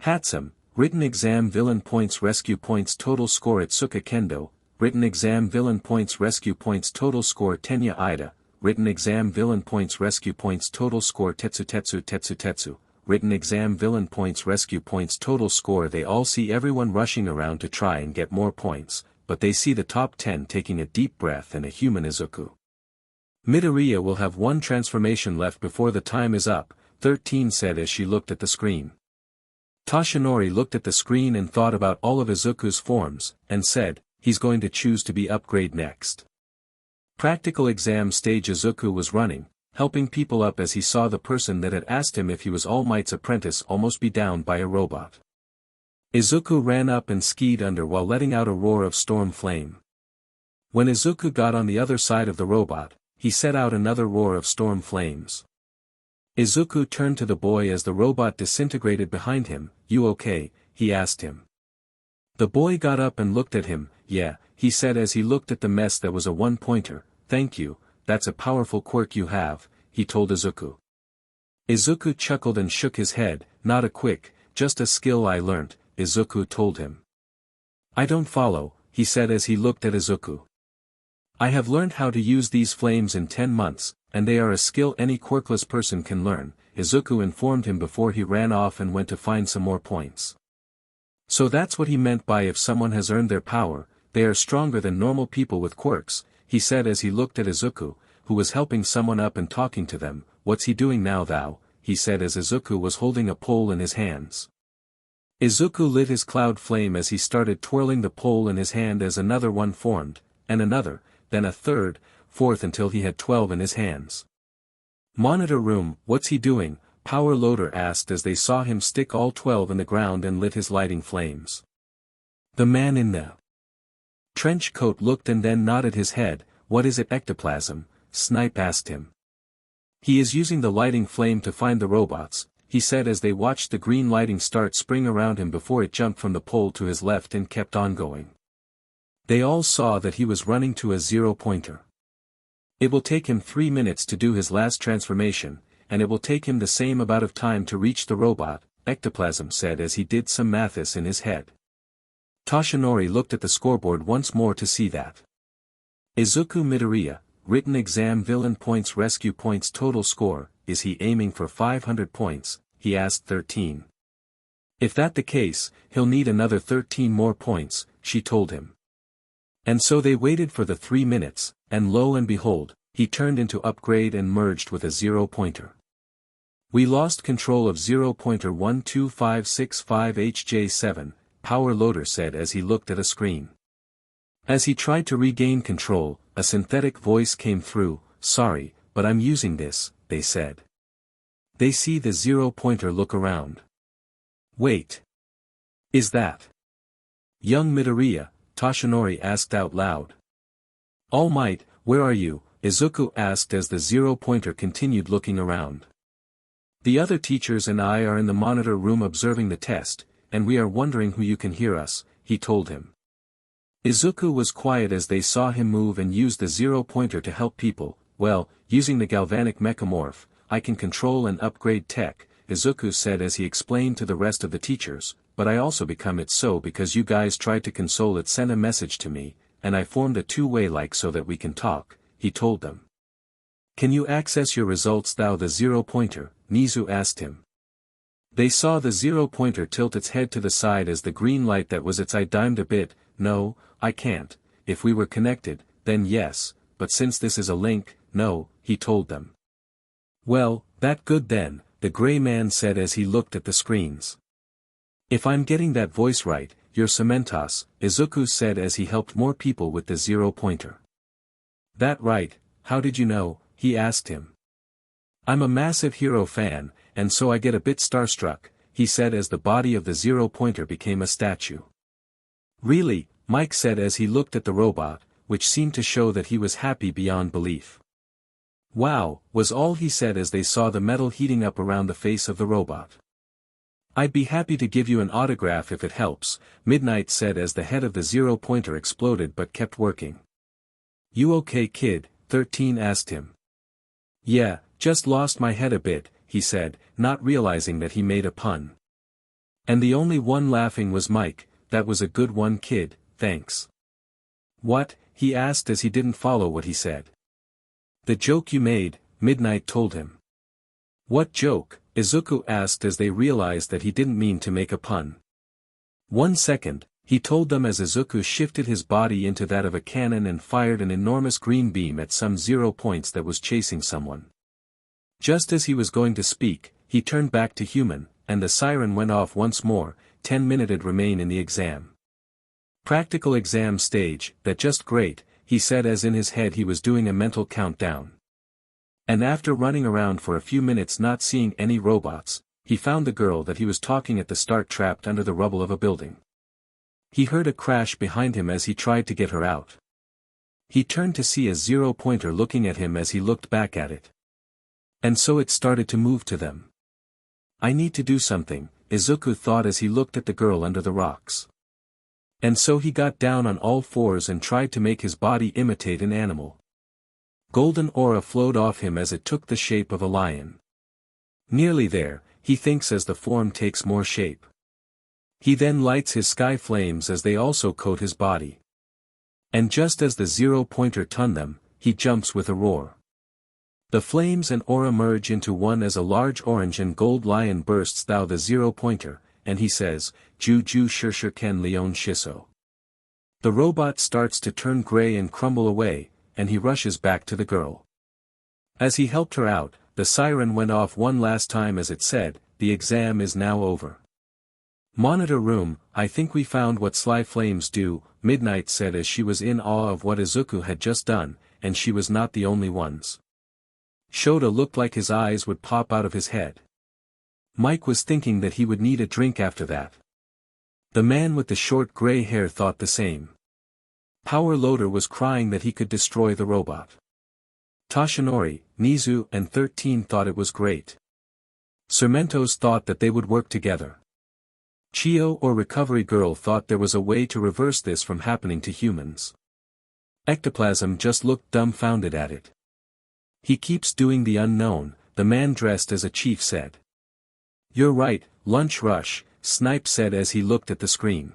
Hatsum, written exam villain points rescue points total score Atsuka Kendo, written exam villain points rescue points total score Tenya Ida, written exam villain points rescue points total score Tetsu, written exam villain points rescue points total score. They all see everyone rushing around to try and get more points, but they see the top 10 taking a deep breath and a human Izuku. Midoriya will have one transformation left before the time is up, 13 said as she looked at the screen. Toshinori looked at the screen and thought about all of Izuku's forms, and said, he's going to choose to be upgrade next. Practical exam stage. Izuku was running, helping people up as he saw the person that had asked him if he was All Might's apprentice almost be downed by a robot. Izuku ran up and skied under while letting out a roar of storm flame. When Izuku got on the other side of the robot, he set out another roar of storm flames. Izuku turned to the boy as the robot disintegrated behind him. You okay? He asked him. The boy got up and looked at him. Yeah, he said as he looked at the mess that was a one-pointer. Thank you, that's a powerful quirk you have, he told Izuku. Izuku chuckled and shook his head. Not a quick, just a skill I learnt, Izuku told him. I don't follow, he said as he looked at Izuku. I have learned how to use these flames in 10 months, and they are a skill any quirkless person can learn, Izuku informed him before he ran off and went to find some more points. So that's what he meant by if someone has earned their power, they are stronger than normal people with quirks, he said as he looked at Izuku, who was helping someone up and talking to them. What's he doing now thou? He said as Izuku was holding a pole in his hands. Izuku lit his cloud flame as he started twirling the pole in his hand as another one formed, and another, then a third, fourth until he had 12 in his hands. Monitor room, what's he doing? Power Loader asked as they saw him stick all 12 in the ground and lit his lighting flames. The man in the trench coat looked and then nodded his head. What is it? Ectoplasm, Snipe asked him. He is using the lighting flame to find the robots, he said as they watched the green lighting start spring around him before it jumped from the pole to his left and kept on going. They all saw that he was running to a 0-pointer. It will take him 3 minutes to do his last transformation, and it will take him the same amount of time to reach the robot, Ectoplasm said as he did some maths in his head. Toshinori looked at the scoreboard once more to see that. Izuku Midoriya, written exam villain points rescue points total score, is he aiming for 500 points, he asked 13. If that the case, he'll need another 13 more points, she told him. And so they waited for the 3 minutes, and lo and behold, he turned into upgrade and merged with a 0-pointer. We lost control of 0.12565HJ7, Power Loader said as he looked at a screen. As he tried to regain control, a synthetic voice came through, "Sorry, but I'm using this," they said. They see the 0-pointer look around. "Wait. Is that young Midoriya?" Toshinori asked out loud. "All Might, where are you?" Izuku asked as the 0-pointer continued looking around. "The other teachers and I are in the monitor room observing the test, and we are wondering who you can hear us," he told him. Izuku was quiet as they saw him move and use the 0-pointer to help people. "Well, using the galvanic mechamorph, I can control and upgrade tech," Izuku said as he explained to the rest of the teachers, "but I also become it so because you guys tried to console it, sent a message to me, and I formed a two-way like so that we can talk," he told them. "Can you access your results thou the 0-pointer?" Nizu asked him. They saw the 0-pointer tilt its head to the side as the green light that was its eye dimmed a bit. "No, I can't. If we were connected, then yes, but since this is a link, no," he told them. "Well, that good then," the gray man said as he looked at the screens. "If I'm getting that voice right, you're Cementos," Izuku said as he helped more people with the 0-pointer. "That right, how did you know?" he asked him. "I'm a massive hero fan, and so I get a bit starstruck," he said as the body of the 0-pointer became a statue. "Really?" Mike said as he looked at the robot, which seemed to show that he was happy beyond belief. "Wow," was all he said as they saw the metal heating up around the face of the robot. "I'd be happy to give you an autograph if it helps," Midnight said as the head of the 0-pointer exploded but kept working. "You okay, kid?" 13 asked him. "Yeah, just lost my head a bit," he said, not realizing that he made a pun. "And the only one laughing was Mike. That was a good one, kid, thanks." "What?" he asked as he didn't follow what he said. "The joke you made," Midnight told him. "What joke?" Izuku asked as they realized that he didn't mean to make a pun. "1 second, he told them as Izuku shifted his body into that of a cannon and fired an enormous green beam at some 0 points that was chasing someone. Just as he was going to speak, he turned back to human, and the siren went off once more. 10 minutes remain in the exam. "Practical exam stage, that just great," he said as in his head he was doing a mental countdown. And after running around for a few minutes not seeing any robots, he found the girl that he was talking at the start trapped under the rubble of a building. He heard a crash behind him as he tried to get her out. He turned to see a 0-pointer looking at him as he looked back at it. And so it started to move to them. "I need to do something," Izuku thought as he looked at the girl under the rocks. And so he got down on all fours and tried to make his body imitate an animal. Golden aura flowed off him as it took the shape of a lion. Nearly there, he thinks as the form takes more shape. He then lights his sky flames as they also coat his body. And just as the 0-pointer turned them, he jumps with a roar. The flames and aura merge into one as a large orange and gold lion bursts through the 0-pointer, and he says, "Juju Shurshurken Leon Shiso." The robot starts to turn gray and crumble away, and he rushes back to the girl. As he helped her out, the siren went off one last time as it said, "The exam is now over." "Monitor room, I think we found what sly flames do," Midnight said as she was in awe of what Izuku had just done, and she was not the only ones. Shoda looked like his eyes would pop out of his head. Mike was thinking that he would need a drink after that. The man with the short gray hair thought the same. Power Loader was crying that he could destroy the robot. Toshinori, Nizu and 13 thought it was great. Sermentos thought that they would work together. Chio or Recovery Girl thought there was a way to reverse this from happening to humans. Ectoplasm just looked dumbfounded at it. "He keeps doing the unknown," the man dressed as a chief said. "You're right, lunch rush," Snipe said as he looked at the screen.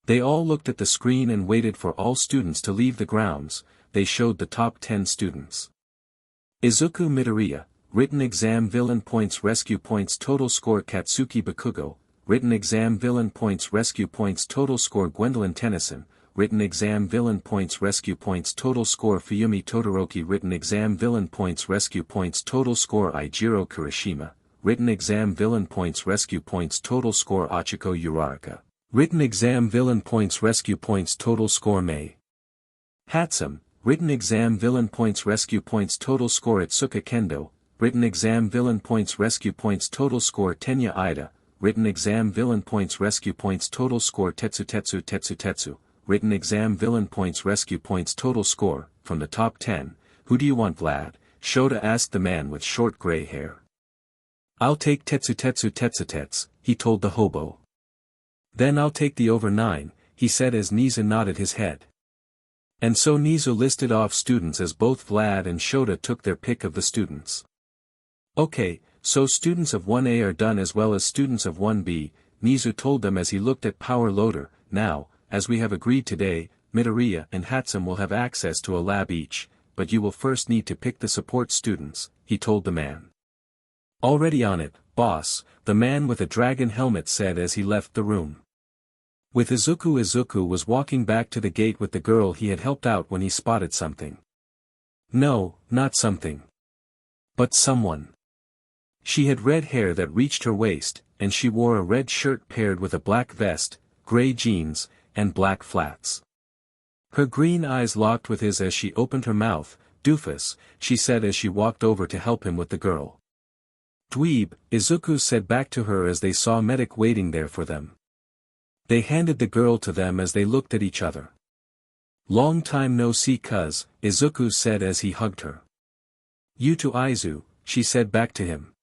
They all looked at the screen and waited for all students to leave the grounds. They showed the top 10 students. Izuku Midoriya, written exam villain points rescue points total score Katsuki Bakugo, written exam villain points rescue points total score Gwendolyn Tennyson, written exam villain points rescue points total score Fuyumi Todoroki, written exam villain points rescue points total score Eijiro Kirishima, written exam villain points rescue points total score Achiko Uraraka, written exam villain points rescue points total score Mei Hatsum, written exam villain points rescue points total score Itsuka Kendo, written exam villain points rescue points total score Tenya Ida, written exam villain points rescue points total score Tetsu, written exam villain points rescue points total score. From the top 10, who do you want, Vlad? Shota asked the man with short gray hair. I'll take Tetsu, he told the hobo. Then I'll take the over 9, he said as Nizu nodded his head. And so Nizu listed off students as both Vlad and Shota took their pick of the students. Okay, so students of 1A are done as well as students of 1B, Nizu told them as he looked at Power Loader. Now, as we have agreed today, Midoriya and Hatsum will have access to a lab each, but you will first need to pick the support students, he told the man. Already on it, boss, the man with a dragon helmet said as he left the room. With Izuku was walking back to the gate with the girl he had helped out when he spotted something. No, not something. But someone. She had red hair that reached her waist, and she wore a red shirt paired with a black vest, gray jeans, and black flats. Her green eyes locked with his as she opened her mouth. Doofus, she said as she walked over to help him with the girl. Dweeb, Izuku said back to her as they saw Medic waiting there for them. They handed the girl to them as they looked at each other. Long time no see cuz, Izuku said as he hugged her. You to Aizu, she said back to him.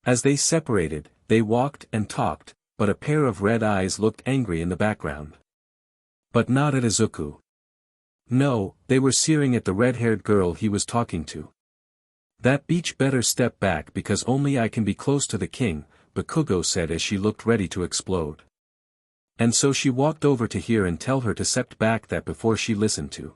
As they separated, they walked and talked, but a pair of red eyes looked angry in the background. But not at Izuku. No, they were searing at the red-haired girl he was talking to. That beach better step back because only I can be close to the king, Bakugo said as she looked ready to explode. And so she walked over to hear and tell her to step back that before she listened to.